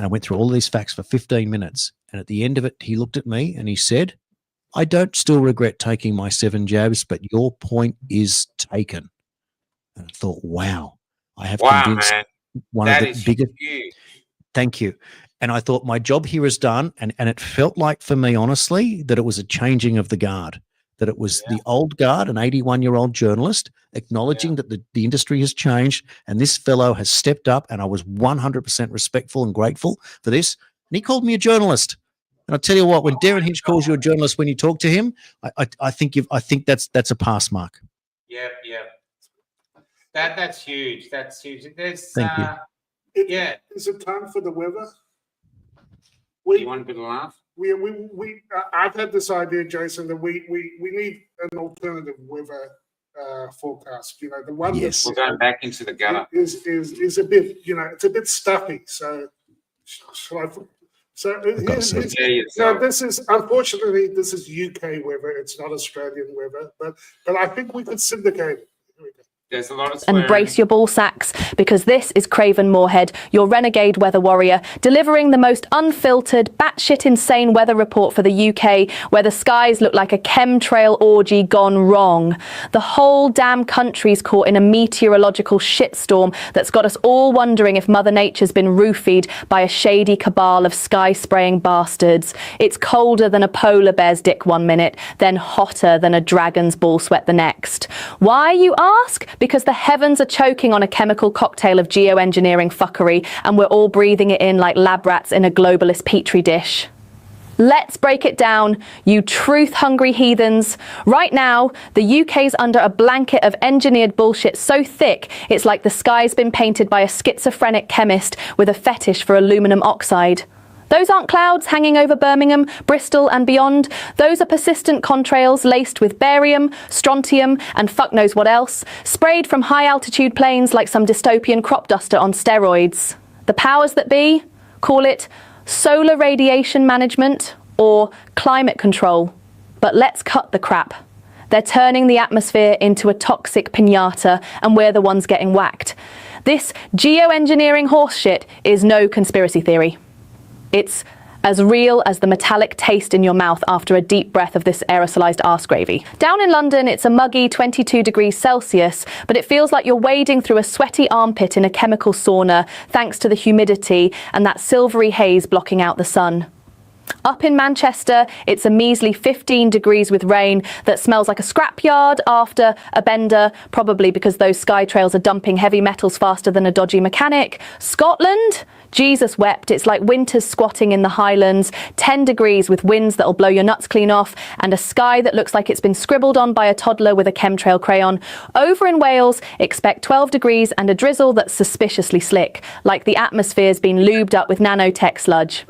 And I went through all of these facts for 15 minutes. And at the end of it, he looked at me and he said, I don't still regret taking my 7 jabs, but your point is taken. And I thought, wow, I have convinced man. one That of the is biggest. huge. Thank you. And I thought my job here is done. And it felt like for me, honestly, that it was a changing of the guard, that it was the old guard, an 81-year-old journalist, acknowledging that the industry has changed. And this fellow has stepped up, and I was 100% respectful and grateful for this. And he called me a journalist. And I'll tell you what, when Derryn Hinch calls you a journalist when you talk to him, I think that's a pass mark. Yeah. That's huge. That's huge. There's Thank you. Is it time for the weather? You want a bit of laugh? I've had this idea, Jason, that we need an alternative weather forecast. You know, the one Yes. We're going back into the gutter. is a bit, you know, it's a bit stuffy. So, this is unfortunately this is UK weather. It's not Australian weather, but I think we could syndicate it. Here we go. There's a lot of swearing. And brace your ball sacks, because this is Craven Moorhead, your renegade weather warrior, delivering the most unfiltered, batshit insane weather report for the UK, where the skies look like a chemtrail orgy gone wrong. The whole damn country's caught in a meteorological shitstorm that's got us all wondering if Mother Nature's been roofied by a shady cabal of sky-spraying bastards. It's colder than a polar bear's dick one minute, then hotter than a dragon's ball sweat the next. Why, you ask? Because the heavens are choking on a chemical cocktail of geoengineering fuckery, and we're all breathing it in like lab rats in a globalist petri dish. Let's break it down, you truth-hungry heathens. Right now, the UK's under a blanket of engineered bullshit so thick, it's like the sky's been painted by a schizophrenic chemist with a fetish for aluminum oxide. Those aren't clouds hanging over Birmingham, Bristol and beyond. Those are persistent contrails laced with barium, strontium and fuck knows what else, sprayed from high altitude planes like some dystopian crop duster on steroids. The powers that be call it solar radiation management or climate control. But let's cut the crap. They're turning the atmosphere into a toxic piñata, and we're the ones getting whacked. This geoengineering horseshit is no conspiracy theory. It's as real as the metallic taste in your mouth after a deep breath of this aerosolized arse gravy. Down in London, it's a muggy 22 degrees Celsius, but it feels like you're wading through a sweaty armpit in a chemical sauna, thanks to the humidity and that silvery haze blocking out the sun. Up in Manchester, it's a measly 15 degrees with rain that smells like a scrapyard after a bender, probably because those sky trails are dumping heavy metals faster than a dodgy mechanic. Scotland? Jesus wept. It's like winter's squatting in the Highlands, 10 degrees with winds that'll blow your nuts clean off, and a sky that looks like it's been scribbled on by a toddler with a chemtrail crayon. Over in Wales, expect 12 degrees and a drizzle that's suspiciously slick, like the atmosphere's been lubed up with nanotech sludge.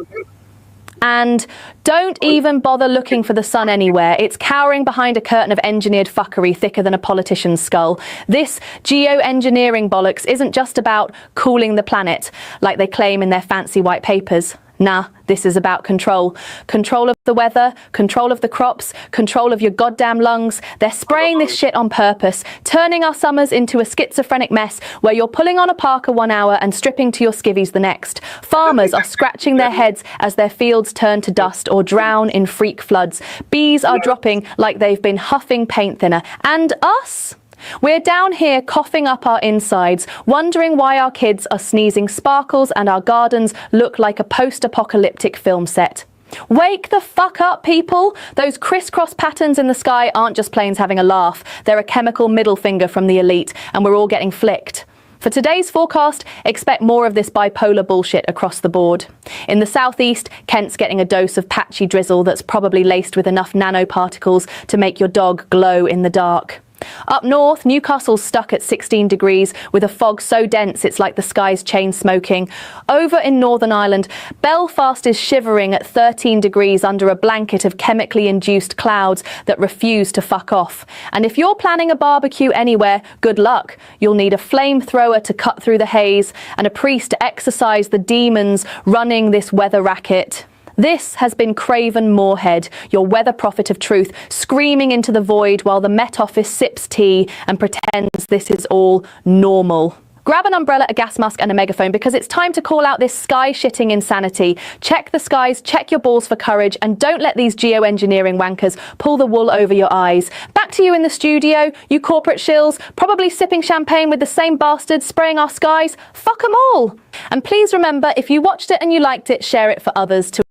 And don't even bother looking for the sun anywhere. It's cowering behind a curtain of engineered fuckery thicker than a politician's skull. This geoengineering bollocks isn't just about cooling the planet, like they claim in their fancy white papers. Nah, this is about control. Control of the weather, control of the crops, control of your goddamn lungs. They're spraying this shit on purpose, turning our summers into a schizophrenic mess where you're pulling on a parka 1 hour and stripping to your skivvies the next. Farmers are scratching their heads as their fields turn to dust or drown in freak floods. Bees are dropping like they've been huffing paint thinner. And us? We're down here coughing up our insides, wondering why our kids are sneezing sparkles and our gardens look like a post-apocalyptic film set. Wake the fuck up, people! Those crisscross patterns in the sky aren't just planes having a laugh. They're a chemical middle finger from the elite, and we're all getting flicked. For today's forecast, expect more of this bipolar bullshit across the board. In the southeast, Kent's getting a dose of patchy drizzle that's probably laced with enough nanoparticles to make your dog glow in the dark. Up north, Newcastle's stuck at 16 degrees with a fog so dense it's like the sky's chain smoking. Over in Northern Ireland, Belfast is shivering at 13 degrees under a blanket of chemically induced clouds that refuse to fuck off. And if you're planning a barbecue anywhere, good luck. You'll need a flamethrower to cut through the haze and a priest to exorcise the demons running this weather racket. This has been Craven Moorhead, your weather prophet of truth, screaming into the void while the Met Office sips tea and pretends this is all normal. Grab an umbrella, a gas mask and a megaphone, because it's time to call out this sky-shitting insanity. Check the skies, check your balls for courage, and don't let these geoengineering wankers pull the wool over your eyes. Back to you in the studio, you corporate shills, probably sipping champagne with the same bastards spraying our skies. Fuck 'em all. And please remember, if you watched it and you liked it, share it for others to...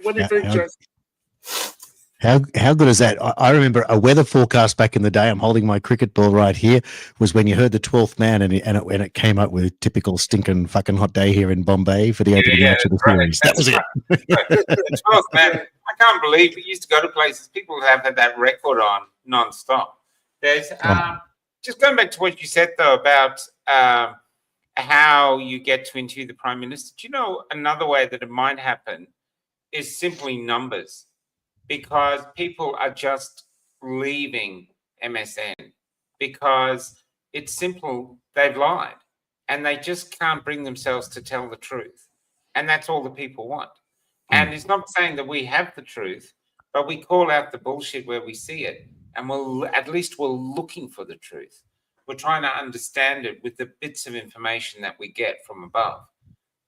What do you think, Jess? How good is that? I remember a weather forecast back in the day. I'm holding my cricket ball right here. Was when you heard the 12th man and it came up with typical stinking fucking hot day here in Bombay for the opening match of the series. That was it. The 12th man. I can't believe we used to go to places. People have had that record on non-stop. There's just going back to what you said though about how you get to interview the Prime Minister. Do you know another way that it might happen is simply numbers. Because people are just leaving MSN because it's simple, they've lied and they just can't bring themselves to tell the truth. And that's all the people want. And it's not saying that we have the truth, but we call out the bullshit where we see it. And at least we're looking for the truth. We're trying to understand it with the bits of information that we get from above.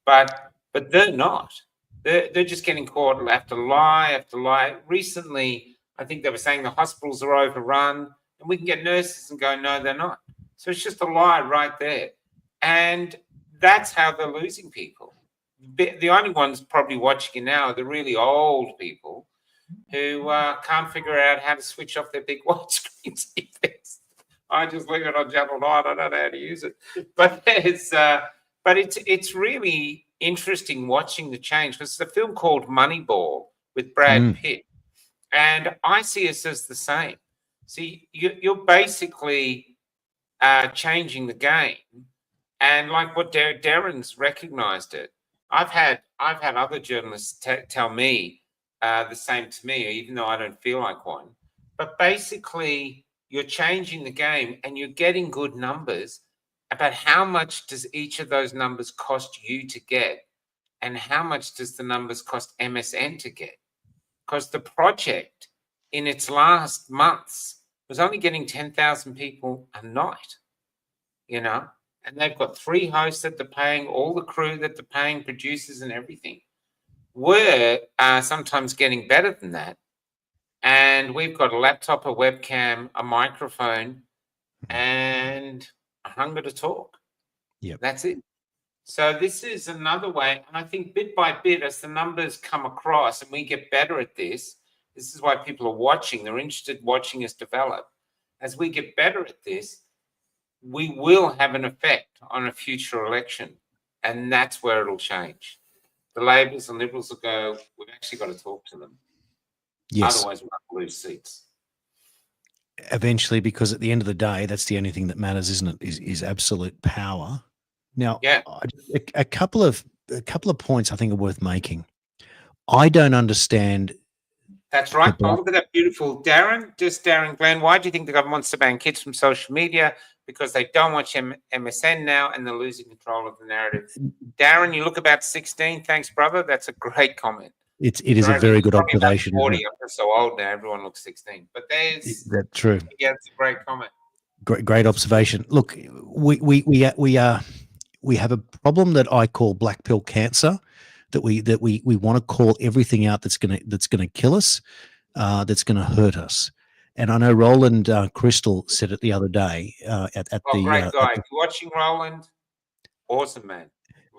But they're not. They're just getting caught after lie after lie. Recently, I think they were saying the hospitals are overrun, and we can get nurses and go, no, they're not. So it's just a lie right there. And that's how they're losing people. The only ones probably watching it now are the really old people who can't figure out how to switch off their big white screen TVs. I just leave it on channel 9. I don't know how to use it. But it's really interesting watching the change, because it's a film called Moneyball with Brad Pitt, and I see us as the same. See, you're basically changing the game, and like what Derryn's recognised it. I've had other journalists tell me the same to me, even though I don't feel like one. But basically, you're changing the game, and you're getting good numbers about how much does each of those numbers cost you to get and how much does the numbers cost MSN to get. Because the project in its last months was only getting 10,000 people a night, you know, and they've got 3 hosts that they're paying, all the crew that they're paying, producers and everything. We're sometimes getting better than that. And we've got a laptop, a webcam, a microphone, and a hunger to talk. Yeah, that's it. So this is another way, and I think bit by bit, as the numbers come across and we get better at this is why people are watching. They're interested in watching us develop. As we get better at this, we will have an effect on a future election, and that's where it'll change. The Labors and Liberals will go, we've actually got to talk to them. Yes. Otherwise, we'll lose seats. Eventually, because at the end of the day, that's the only thing that matters, isn't it? Is absolute power. Now, yeah. a couple of points I think are worth making. I don't understand. That's right. Oh, look at that beautiful Derryn. Just Derryn Glenn. Why do you think the government wants to ban kids from social media? Because they don't watch MSN now, and they're losing control of the narrative. Derryn, you look about 16. Thanks, brother. That's a great comment. It is a very good observation. 40. I'm so old now. Everyone looks 16. But that's true. Yeah, it's a great comment. Great observation. Look, we have a problem that I call black pill cancer. That we want to call everything out that's gonna kill us, that's gonna hurt us. And I know Roland Crystal said it the other day at the great guy. You watching Roland? Awesome man.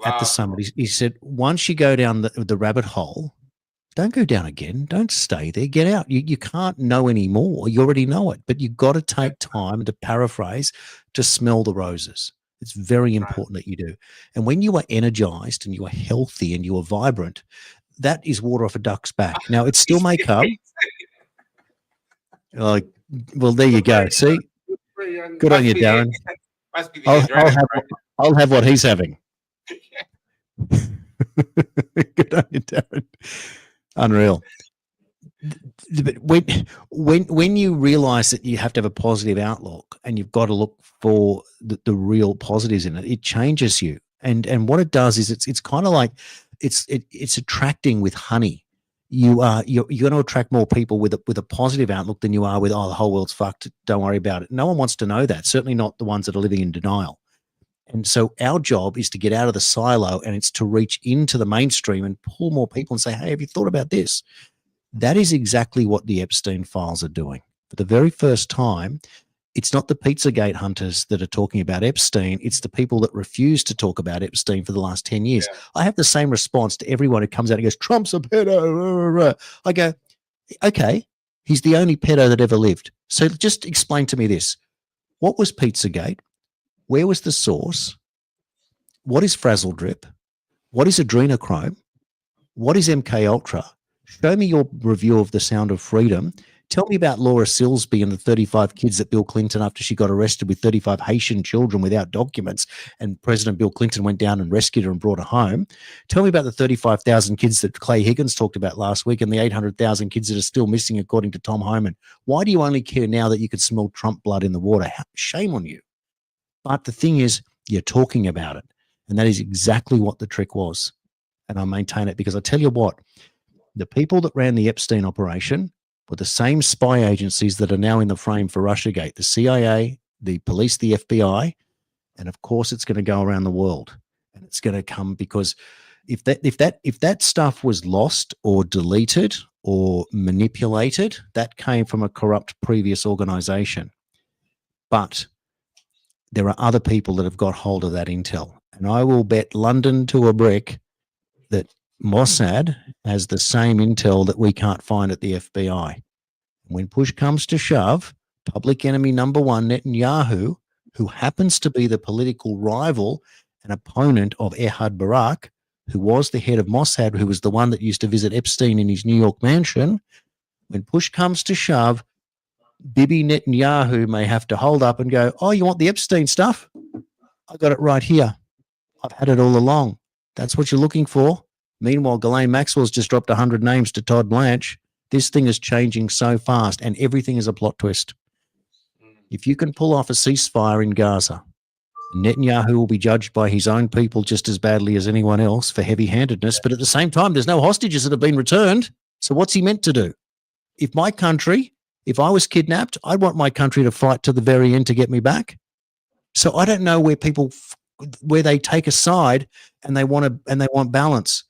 At the summit, he said, once you go down the rabbit hole, don't go down again. Don't stay there. Get out. You can't know anymore. You already know it, but you've got to take time, to paraphrase, to smell the roses. It's very important that you do. And when you are energized and you are healthy and you are vibrant, that is water off a duck's back. Now, it still may come. Like, well, there you go. See? Good on you, Derryn. I'll have what he's having. Good on you, Derryn. Unreal. But when you realize that you have to have a positive outlook and you've got to look for the real positives in it, it changes you. And what it does is it's kind of like it's attracting with honey. you're going to attract more people with a positive outlook than you are with, oh, the whole world's fucked, don't worry about it. No one wants to know that. Certainly not the ones that are living in denial. And so our job is to get out of the silo, and it's to reach into the mainstream and pull more people and say, hey, have you thought about this? That is exactly what the Epstein files are doing. For the very first time, it's not the Pizzagate hunters that are talking about Epstein. It's the people that refuse to talk about Epstein for the last 10 years. Yeah. I have the same response to everyone who comes out and goes, Trump's a pedo. I go, okay, he's the only pedo that ever lived. So just explain to me this. What was Pizzagate? Where was the source? What is Frazzle Drip? What is adrenochrome? What is MK Ultra? Show me your review of The Sound of Freedom. Tell me about Laura Silsby and the 35 kids that Bill Clinton, after she got arrested with 35 Haitian children without documents, and President Bill Clinton went down and rescued her and brought her home. Tell me about the 35,000 kids that Clay Higgins talked about last week and the 800,000 kids that are still missing, according to Tom Homan. Why do you only care now that you can smell Trump blood in the water? Shame on you. But the thing is, you're talking about it. And that is exactly what the trick was. And I maintain it because I tell you what, the people that ran the Epstein operation were the same spy agencies that are now in the frame for Russiagate, the CIA, the police, the FBI, and of course it's going to go around the world. And it's going to come because if that stuff was lost or deleted or manipulated, that came from a corrupt previous organization. But there are other people that have got hold of that intel. And I will bet London to a brick that Mossad has the same intel that we can't find at the FBI. When push comes to shove, public enemy number one, Netanyahu, who happens to be the political rival and opponent of Ehud Barak, who was the head of Mossad, who was the one that used to visit Epstein in his New York mansion, when push comes to shove, Bibi Netanyahu may have to hold up and go, oh, you want the Epstein stuff? I got it right here. I've had it all along. That's what you're looking for. Meanwhile, Ghislaine Maxwell's just dropped 100 names to Todd Blanche. This thing is changing so fast, and everything is a plot twist. If you can pull off a ceasefire in Gaza, Netanyahu will be judged by his own people just as badly as anyone else for heavy-handedness, but at the same time, there's no hostages that have been returned. So what's he meant to do? If I was kidnapped, I'd want my country to fight to the very end to get me back. So I don't know where they take a side and they want balance.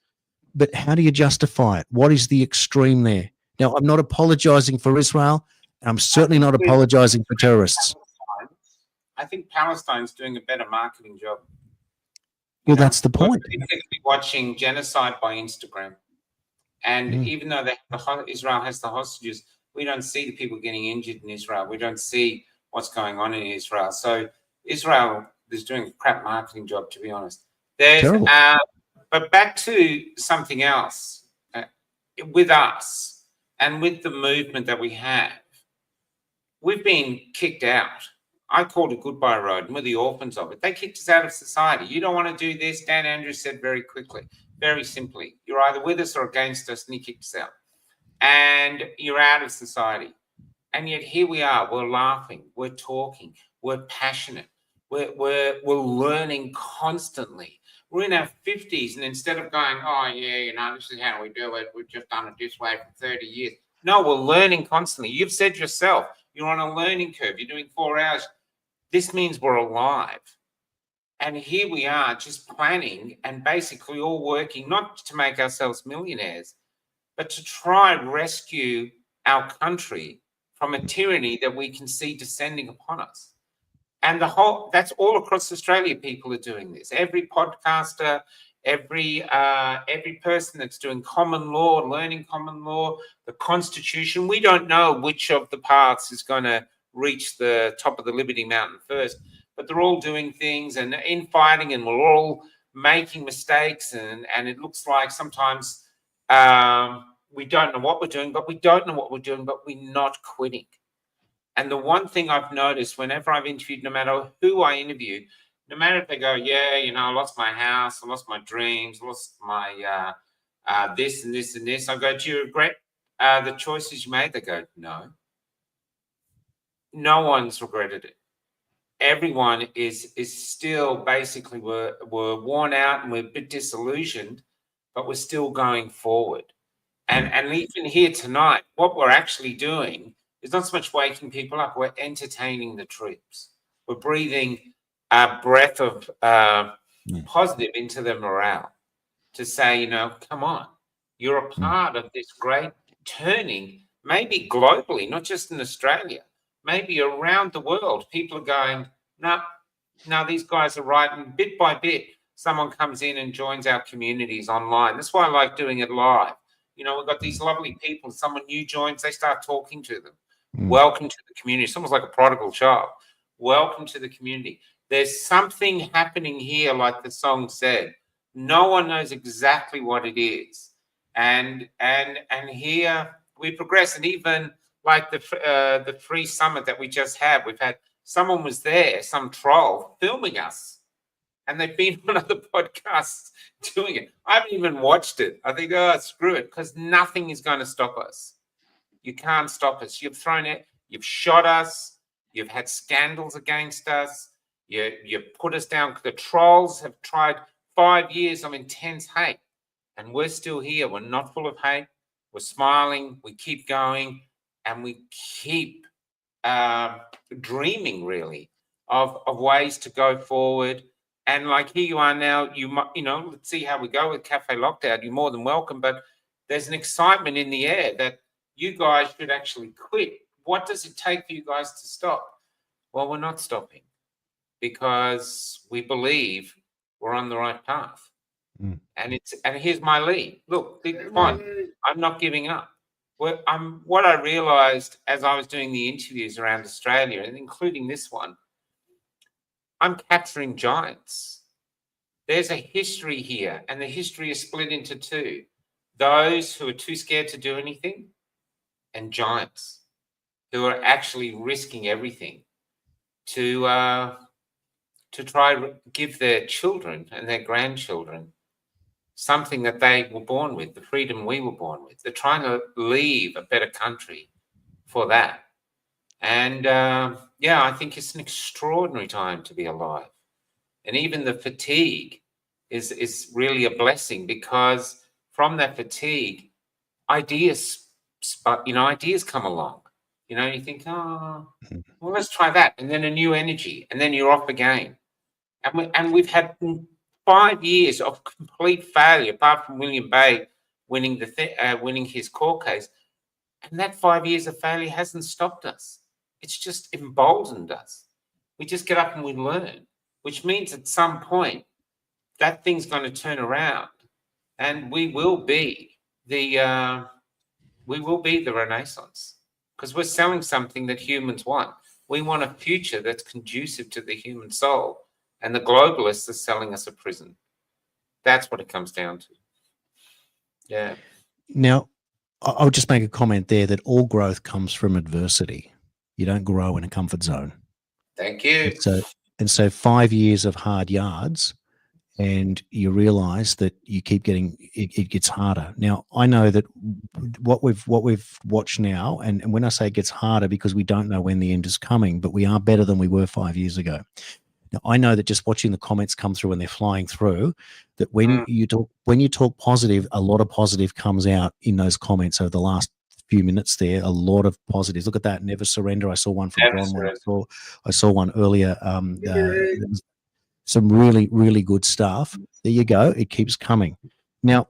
But how do you justify it? What is the extreme there? Now, I'm not apologizing for Israel, and I'm certainly not apologizing for terrorists. I think Palestine's doing a better marketing job. Well, that's the point. We're watching genocide by Instagram. And even though Israel has the hostages, we don't see the people getting injured in Israel. We don't see what's going on in Israel. So Israel is doing a crap marketing job, to be honest. Terrible. But back to something else. With us and with the movement that we have, we've been kicked out. I called it Goodbye Road, and we're the orphans of it. They kicked us out of society. You don't want to do this. Dan Andrews said very quickly, very simply, you're either with us or against us, and he kicked us out. And you're out of society. And yet here we are. We're laughing. We're talking. We're passionate. We're learning constantly. We're in our 50s, and instead of going, oh, yeah, this is how we do it. We've just done it this way for 30 years. No, we're learning constantly. You've said yourself, you're on a learning curve. You're doing 4 hours. This means we're alive. And here we are just planning and basically all working, not to make ourselves millionaires, but to try and rescue our country from a tyranny that we can see descending upon us. And that's all across Australia, people are doing this. Every podcaster, every person that's doing common law, learning common law, the Constitution. We don't know which of the paths is going to reach the top of the Liberty Mountain first, but they're all doing things and infighting, and we're all making mistakes. And it looks like sometimes we don't know what we're doing, but we're not quitting. And the one thing I've noticed whenever I've interviewed, no matter who I interview, no matter if they go, I lost my house, I lost my dreams, I lost my this and this and this. I go, do you regret the choices you made? They go, no. No one's regretted it. Everyone is still basically we're worn out and we're a bit disillusioned, but we're still going forward. And even here tonight, what we're actually doing is not so much waking people up, we're entertaining the troops. We're breathing a breath of positive into their morale to say, come on, you're a part of this great turning, maybe globally, not just in Australia, maybe around the world. People are going, no, these guys are right. And bit by bit, someone comes in and joins our communities online. That's why I like doing it live. We've got these lovely people. Someone new joins, they start talking to them. Welcome to the community. It's almost like a prodigal child. Welcome to the community. There's something happening here, like the song said. No one knows exactly what it is. And here we progress. And even like the free summit that we just had, we've had someone was there, some troll, filming us. And they've been on other podcasts doing it. I haven't even watched it. I think, screw it, because nothing is going to stop us. You can't stop us. You've thrown it. You've shot us. You've had scandals against us. You put us down. The trolls have tried 5 years of intense hate, and we're still here. We're not full of hate. We're smiling. We keep going, and we keep dreaming, really, of ways to go forward. And like here you are now, let's see how we go with Cafe Lockdown. You're more than welcome, but there's an excitement in the air that you guys should actually quit. What does it take for you guys to stop? Well, we're not stopping because we believe we're on the right path. And here's my lead. Look, fine. I'm not giving up. What I realized as I was doing the interviews around Australia, and including this one, I'm capturing giants. There's a history here, and the history is split into two. Those who are too scared to do anything, and giants who are actually risking everything to try to give their children and their grandchildren something that they were born with, the freedom we were born with. They're trying to leave a better country for that. And I think it's an extraordinary time to be alive. And even the fatigue is really a blessing, because from that fatigue, ideas come along. You think, well, let's try that. And then a new energy, and then you're off again. And we've had 5 years of complete failure, apart from William Bay winning his court case. And that 5 years of failure hasn't stopped us. It's just emboldened us. We just get up and we learn, which means at some point that thing's going to turn around, and we will be the Renaissance, because we're selling something that humans want. We want a future that's conducive to the human soul, and the globalists are selling us a prison. That's what it comes down to. Yeah. Now, I'll just make a comment there that all growth comes from adversity. You don't grow in a comfort zone. Thank you. And so 5 years of hard yards, and you realize that you keep getting it gets harder. Now, I know that what we've watched now, and when I say it gets harder, because we don't know when the end is coming, but we are better than we were 5 years ago. Now, I know that just watching the comments come through and they're flying through, that when you talk positive, a lot of positive comes out in those comments over the last few minutes there. A lot of positives. Look at that. Never surrender. I saw one from Bronwyn. I saw one earlier. Some really, really good stuff. There you go. It keeps coming. Now,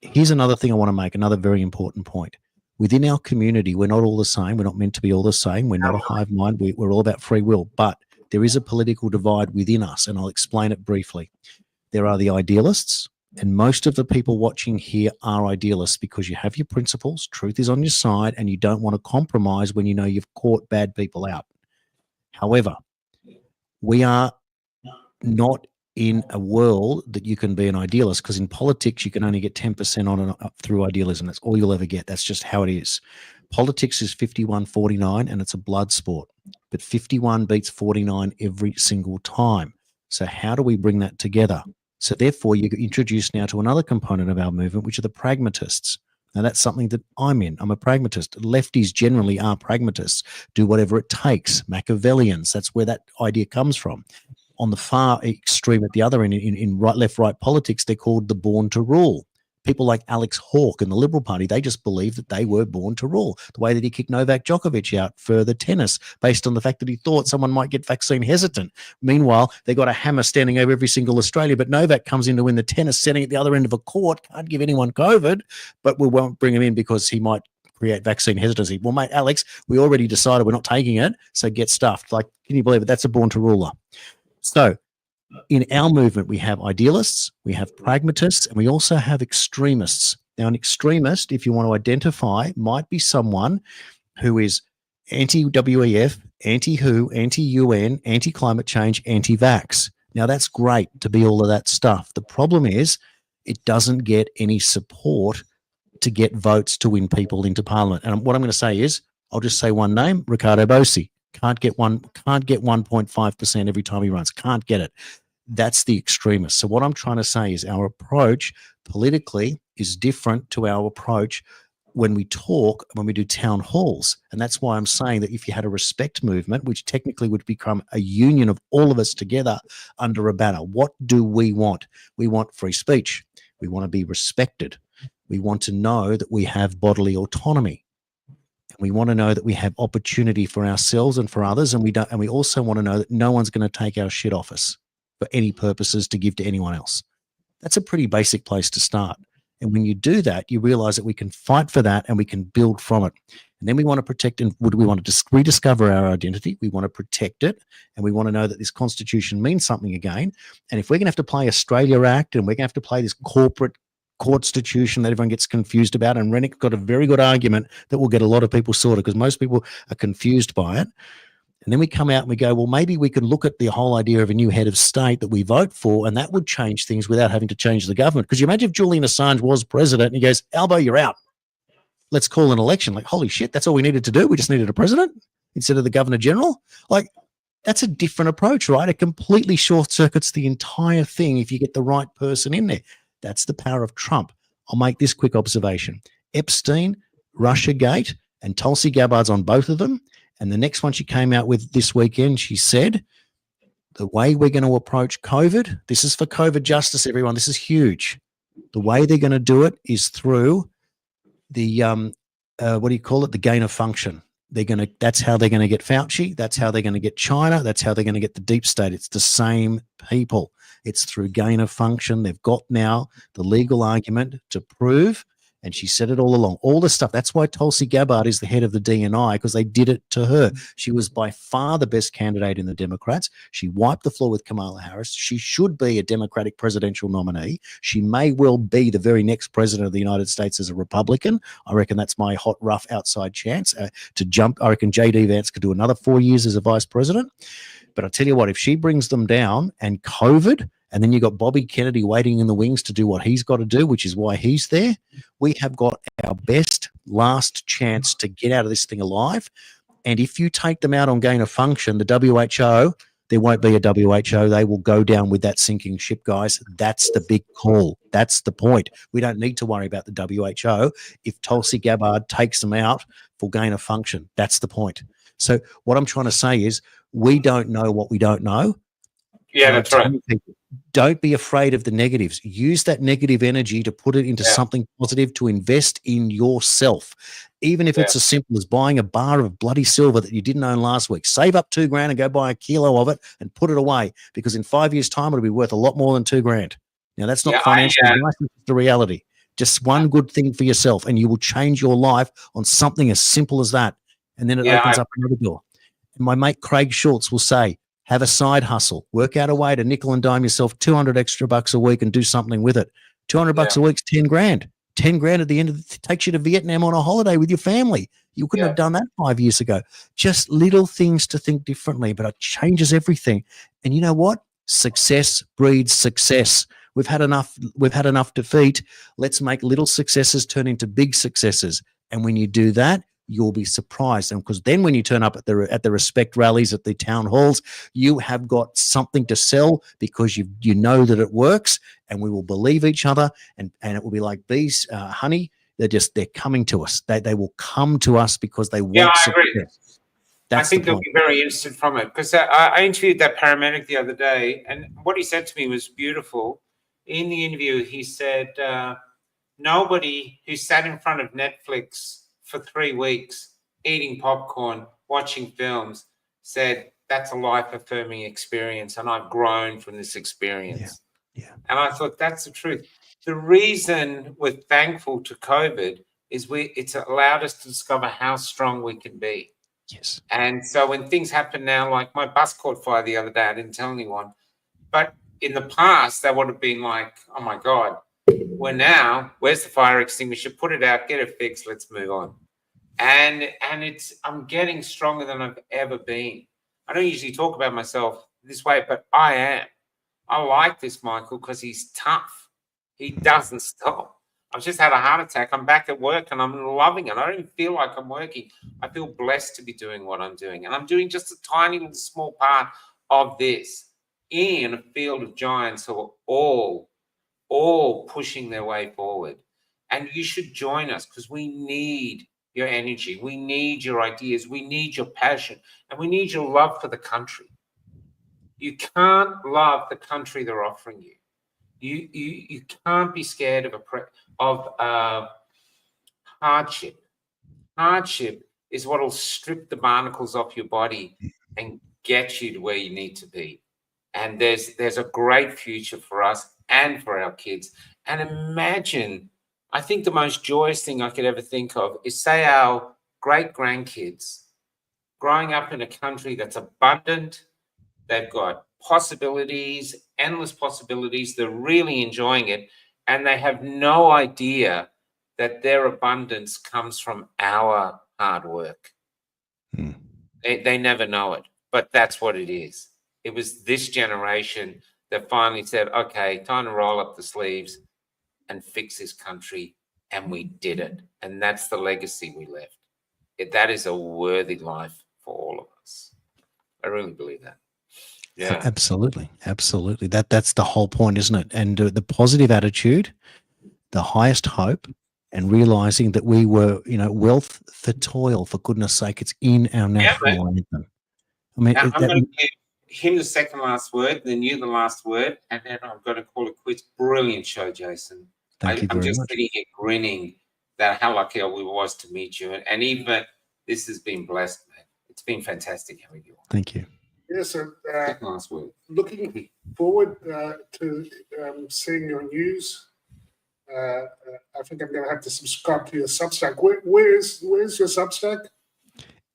here's another thing I want to make, another very important point. Within our community, we're not all the same. We're not meant to be all the same. We're not a hive mind. We're all about free will. But there is a political divide within us, and I'll explain it briefly. There are the idealists, and most of the people watching here are idealists because you have your principles, truth is on your side, and you don't want to compromise when you know you've caught bad people out. However, we are not in a world that you can be an idealist, because in politics you can only get 10% on and up through idealism. That's all you'll ever get. That's just how it is. Politics is 51-49, and it's a blood sport. But 51 beats 49 every single time. So how do we bring that together? So therefore, you get introduced now to another component of our movement, which are the pragmatists. Now, that's something that I'm in. I'm a pragmatist. Lefties generally are pragmatists, do whatever it takes. Machiavellians, that's where that idea comes from. On the far extreme at the other end, in left-right politics, they're called the born to rule. People like Alex Hawke and the Liberal Party, they just believe that they were born to rule. The way that he kicked Novak Djokovic out for the tennis based on the fact that he thought someone might get vaccine hesitant. Meanwhile, they got a hammer standing over every single Australian, but Novak comes in to win the tennis, sitting at the other end of a court, can't give anyone COVID, but we won't bring him in because he might create vaccine hesitancy. Well, mate, Alex, we already decided we're not taking it, so get stuffed. Like, can you believe it? That's a born to ruler. So in our movement, we have idealists, we have pragmatists, and we also have extremists. Now, an extremist, if you want to identify, might be someone who is anti-WEF, anti-WHO, anti-UN, anti-climate change, anti-vax. Now, that's great to be all of that stuff. The problem is it doesn't get any support to get votes to win people into Parliament. And what I'm going to say is, I'll just say one name, Ricardo Bossi. Can't get 1.5% every time he runs. Can't get it. That's the extremist. So what I'm trying to say is our approach politically is different to our approach when we talk, when we do town halls. And that's why I'm saying that if you had a respect movement, which technically would become a union of all of us together under a banner, what do we want? We want free speech. We want to be respected. We want to know that we have bodily autonomy. We want to know that we have opportunity for ourselves and for others, and we also want to know that no one's going to take our shit off us for any purposes to give to anyone else. That's a pretty basic place to start. And when you do that, you realize that we can fight for that and we can build from it. And then we want to protect, and we want to rediscover our identity. We want to protect it, and we want to know that this Constitution means something again. And if we're going to have to play Australia Act, and we're going to have to play this corporate constitution that everyone gets confused about, and Rennick got a very good argument that will get a lot of people sorted, because most people are confused by it. And then we come out and we go, well, maybe we can look at the whole idea of a new head of state that we vote for, and that would change things without having to change the government. Because you imagine if Julian Assange was president and he goes, Albo, you're out. Let's call an election. Like, holy shit, that's all we needed to do. We just needed a president instead of the governor general. Like, that's a different approach, right? It completely short circuits the entire thing if you get the right person in there. That's the power of Trump. I'll make this quick observation. Epstein, Russiagate, and Tulsi Gabbard's on both of them. And the next one she came out with this weekend, she said, the way we're going to approach COVID, this is for COVID justice, everyone. This is huge. The way they're going to do it is through the, the gain of function. That's how they're going to get Fauci. That's how they're going to get China. That's how they're going to get the deep state. It's the same people. It's through gain of function. They've got now the legal argument to prove, and she said it all along, all the stuff. That's why Tulsi Gabbard is the head of the DNI, because they did it to her. She was by far the best candidate in the Democrats. She wiped the floor with Kamala Harris. She should be a Democratic presidential nominee. She may well be the very next president of the United States as a Republican. I reckon that's my hot, rough outside chance to jump. I reckon J.D. Vance could do another 4 years as a vice president. But I'll tell you what, if she brings them down and COVID, and then you got Bobby Kennedy waiting in the wings to do what he's got to do, which is why he's there, we have got our best last chance to get out of this thing alive. And if you take them out on gain of function, the WHO, there won't be a WHO. They will go down with that sinking ship, guys. That's the big call. That's the point. We don't need to worry about the WHO if Tulsi Gabbard takes them out for gain of function. That's the point. So what I'm trying to say is we don't know what we don't know. Yeah, that's right. People, don't be afraid of the negatives. Use that negative energy to put it into something positive, to invest in yourself. Even if it's as simple as buying a bar of bloody silver that you didn't own last week. Save up $2,000 and go buy a kilo of it and put it away, because in 5 years' time it'll be worth a lot more than $2,000. Now that's not financial advice, it's the reality. Just one good thing for yourself, and you will change your life on something as simple as that. And then it opens up another door. And my mate Craig Schultz will say, have a side hustle. Work out a way to nickel and dime yourself $200 extra a week and do something with it. $200 a week's $10,000. $10,000 at the end of it takes you to Vietnam on a holiday with your family. You couldn't have done that 5 years ago. Just little things to think differently, but it changes everything. And you know what? Success breeds success. We've had enough defeat. Let's make little successes turn into big successes. And when you do that, you'll be surprised. And because then when you turn up at the respect rallies, at the town halls, you have got something to sell, because you know that it works, and we will believe each other, and it will be like bees, honey. They're coming to us. They will come to us because they want success. Agree. I think they'll be very interested from it, because I interviewed that paramedic the other day, and what he said to me was beautiful. In the interview, he said, nobody who sat in front of Netflix for 3 weeks, eating popcorn, watching films, said, that's a life-affirming experience, and I've grown from this experience. Yeah. And I thought, that's the truth. The reason we're thankful to COVID is it's allowed us to discover how strong we can be. Yes. And so when things happen now, like my bus caught fire the other day, I didn't tell anyone. But in the past, that would have been like, oh my God. Now, where's the fire extinguisher? Put it out, get it fixed, let's move on. And I'm getting stronger than I've ever been. I don't usually talk about myself this way, but I am. I like this Michael because he's tough. He doesn't stop. I've just had a heart attack. I'm back at work and I'm loving it. I don't even feel like I'm working. I feel blessed to be doing what I'm doing. And I'm doing just a tiny little small part of this in a field of giants who are all pushing their way forward. And you should join us because we need your energy. We need your ideas. We need your passion. And we need your love for the country. You can't love the country they're offering you. You can't be scared of hardship. Hardship is what will strip the barnacles off your body and get you to where you need to be. And there's a great future for us and for our kids. And imagine, I think the most joyous thing I could ever think of is, say, our great-grandkids growing up in a country that's abundant. They've got possibilities, endless possibilities. They're really enjoying it. And they have no idea that their abundance comes from our hard work. They never know it, but that's what it is. It was this generation that finally said, okay, time to roll up the sleeves and fix this country. And we did it. And that's the legacy we left. That is a worthy life for all of us. I really believe that. Yeah, Absolutely. That's the whole point, isn't it? And the positive attitude, the highest hope, and realizing that we were, wealth for toil, for goodness sake, it's in our national anthem. I mean, I'm going to give him the second last word, then you the last word, and then I'm going to call it quits. Brilliant show, Jason. Thank you very I'm just much. sitting here grinning that how lucky I was to meet you, and even this has been blessed, man. It's been fantastic having you on. Thank you. Yeah, so Second last word. looking forward to seeing your news. I think I'm going to have to subscribe to your Substack. Where's your Substack?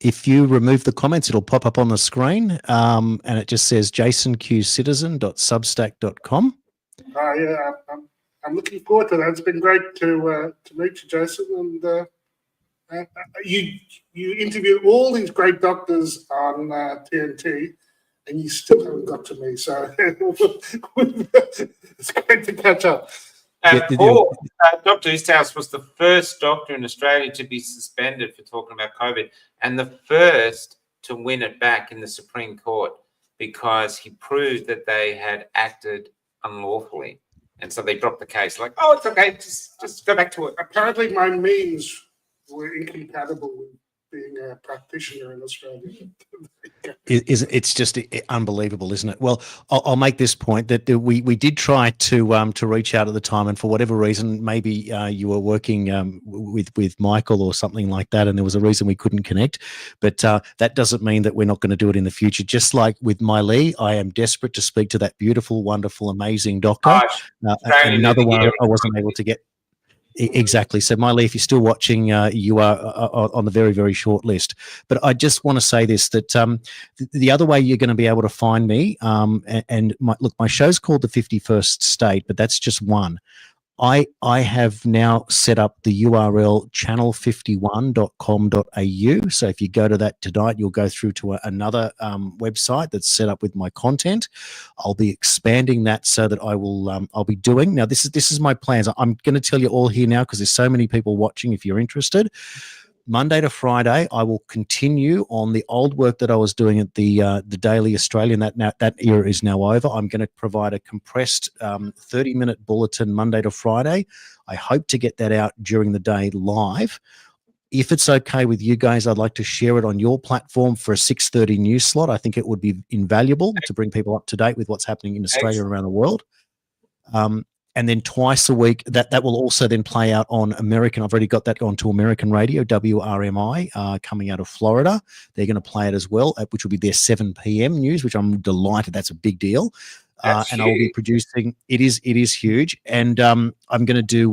If you remove the comments, it'll pop up on the screen, and it just says jasonqcitizen.substack.com. Yeah, I'm looking forward to that. It's been great to meet you, Jason. And you interviewed all these great doctors on TNT, and you still haven't got to me. So it's great to catch up. Paul, Dr. Easthouse was the first doctor in Australia to be suspended for talking about COVID and the first to win it back in the Supreme Court because he proved that they had acted unlawfully. And so they dropped the case. Like, oh, it's okay. Just go back to it. Apparently my memes were incompatible with being a practitioner in Australia. It's just unbelievable, isn't it? Well, I'll make this point that we did try to reach out at the time, and for whatever reason, maybe you were working with Michael or something like that, and there was a reason we couldn't connect. But that doesn't mean that we're not going to do it in the future. Just like with Miley, I am desperate to speak to that beautiful, wonderful, amazing doctor. Another one I wasn't able to get. Exactly. So, Miley, if you're still watching, you are on the very, very short list. But I just want to say this, that the other way you're going to be able to find me, my show's called The 51st State, but that's just one. I have now set up the URL channel51.com.au. So if you go to that tonight, you'll go through to another website that's set up with my content. I'll be expanding that so that I'll be doing. Now, this is my plans. I'm going to tell you all here now because there's so many people watching if you're interested. Monday to Friday, I will continue on the old work that I was doing at the Daily Australian. That era is now over. I'm going to provide a compressed 30-minute bulletin Monday to Friday. I hope to get that out during the day live. If it's okay with you guys, I'd like to share it on your platform for a 6:30 news slot. I think it would be invaluable to bring people up to date with what's happening in Australia and around the world. And then twice a week, that will also then play out on American. I've already got that onto American radio, WRMI, coming out of Florida. They're going to play it as well, which will be their 7 p.m. news, which I'm delighted. That's a big deal. And I will be producing. It is huge. And I'm going to do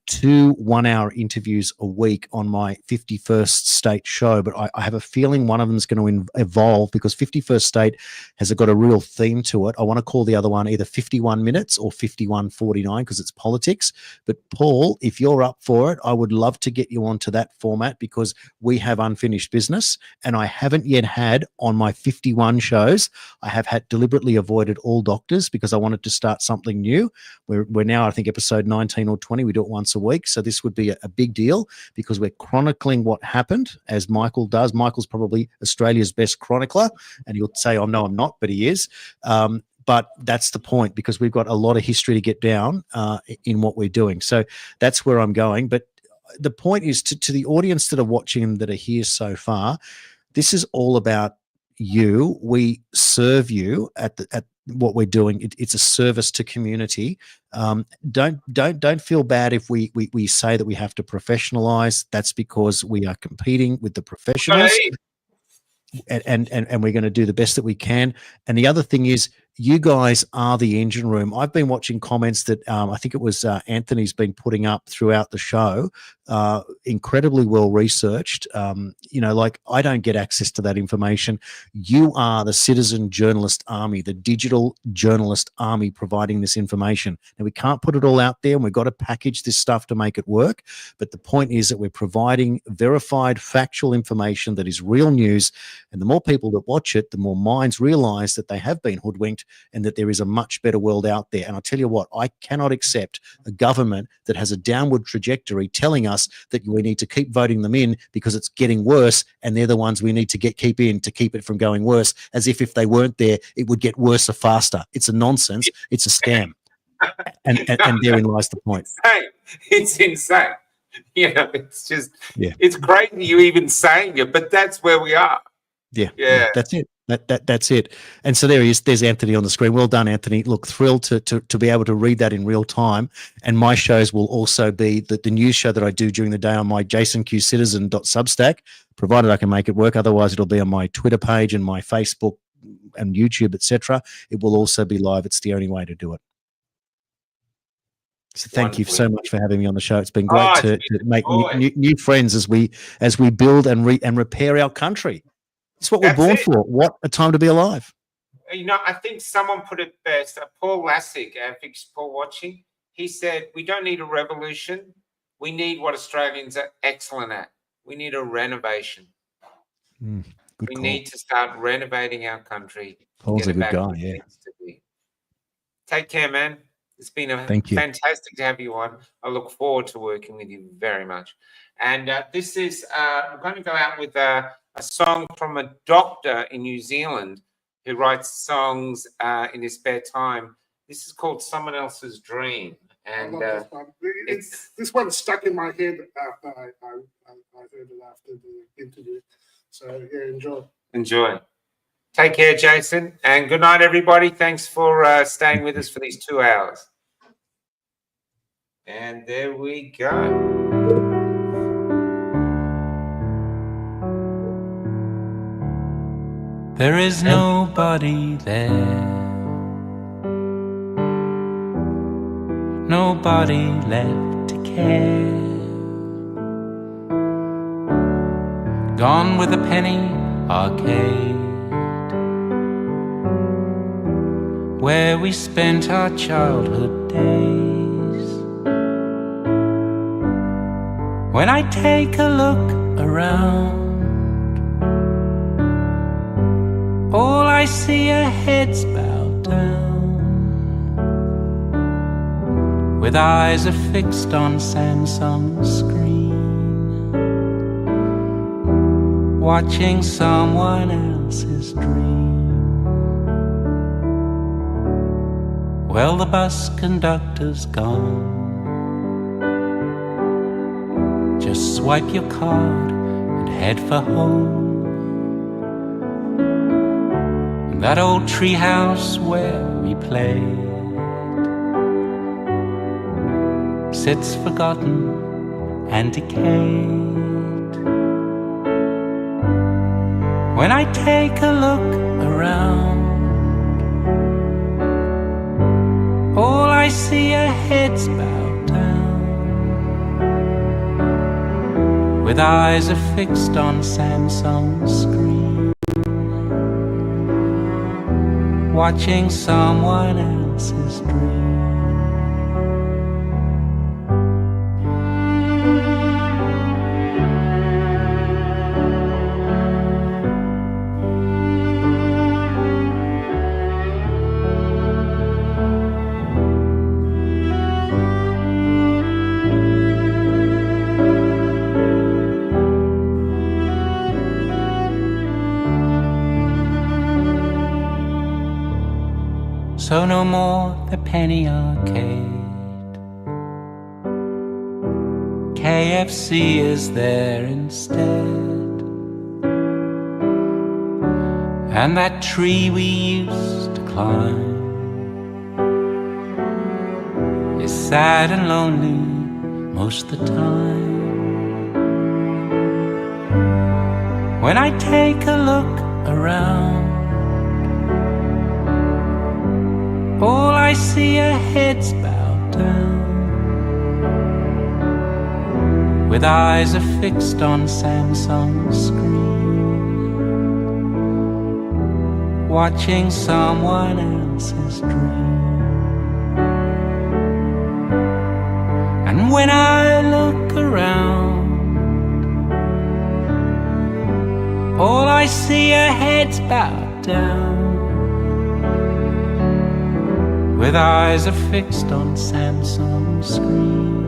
2 1-hour interviews a week on my 51st State show, but I have a feeling one of them is going to evolve because 51st State has got a real theme to it. I want to call the other one either 51 minutes or 51:49 because it's politics. But Paul, if you're up for it, I would love to get you onto that format because we have unfinished business, and I haven't yet had on my 51 shows. I have had deliberately avoided all doctors because I wanted to start something new. We're now, I think, episode 19 or 20. We do it once a week. So this would be a big deal because we're chronicling what happened, as Michael does. Michael's probably Australia's best chronicler, and he'll say, oh, no, I'm not, but he is. But that's the point because we've got a lot of history to get down in what we're doing. So that's where I'm going. But the point is to the audience that are watching that are here so far, this is all about you. We serve you at what we're doing. It's a service to community. Don't feel bad if we say that we have to professionalize. That's because we are competing with the professionals, and we're going to do the best that we can. And the other thing is, you guys are the engine room. I've been watching comments that I think it was Anthony's been putting up throughout the show, incredibly well researched. Like I don't get access to that information. You are the citizen journalist army, the digital journalist army providing this information. Now, we can't put it all out there, and we've got to package this stuff to make it work. But the point is that we're providing verified, factual information that is real news. And the more people that watch it, the more minds realize that they have been hoodwinked and that there is a much better world out there. And I'll tell you what, I cannot accept a government that has a downward trajectory telling us that we need to keep voting them in because it's getting worse, and they're the ones we need to keep in to keep it from going worse, as if they weren't there, it would get worse or faster. It's a nonsense. It's a scam. And therein lies the point. It's insane. It's just, it's crazy you even saying it, but that's where we are. Yeah. That's it. That's it. And so there he is. There's Anthony on the screen. Well done, Anthony. Look, thrilled to be able to read that in real time. And my shows will also be the news show that I do during the day on my jasonqcitizen.substack, provided I can make it work. Otherwise, it'll be on my Twitter page and my Facebook and YouTube, etc. It will also be live. It's the only way to do it. So thank you so much for having me on the show. It's been great to make new friends as we build and repair our country. It's what we're born for. What a time to be alive. I think someone put it best. Paul Lassick, Vic's Paul watching, he said, we don't need a revolution. We need what Australians are excellent at. We need a renovation. We need to start renovating our country. Paul's a good guy, yeah. Take care, man. It's been fantastic to have you on. I look forward to working with you very much. And this is, I'm going to go out with a song from a doctor in New Zealand who writes songs in his spare time. This is called Someone Else's Dream. And this one stuck in my head after I heard it after the interview. So, yeah, enjoy. Take care, Jason. And good night, everybody. Thanks for staying with us for these 2 hours. And there we go. There is nobody there, nobody left to care. Gone with the penny arcade, where we spent our childhood days. When I take a look around, all I see are heads bowed down, with eyes affixed on Samsung's screen, watching someone else's dream. Well, the bus conductor's gone. Just swipe your card and head for home. That old treehouse where we played sits forgotten and decayed. When I take a look around, all I see are heads bowed down, with eyes affixed on Samsung's screen, watching someone else's dream. So no more the penny arcade, KFC is there instead, and that tree we used to climb is sad and lonely most of the time. When I take a look around, all I see are heads bowed down, with eyes affixed on Samsung's screen, watching someone else's dream. And when I look around, all I see are heads bowed down, with eyes affixed on Samsung's screen,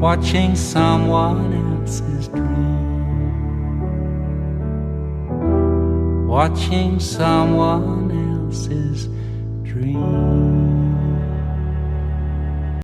watching someone else's dream, watching someone else's dream.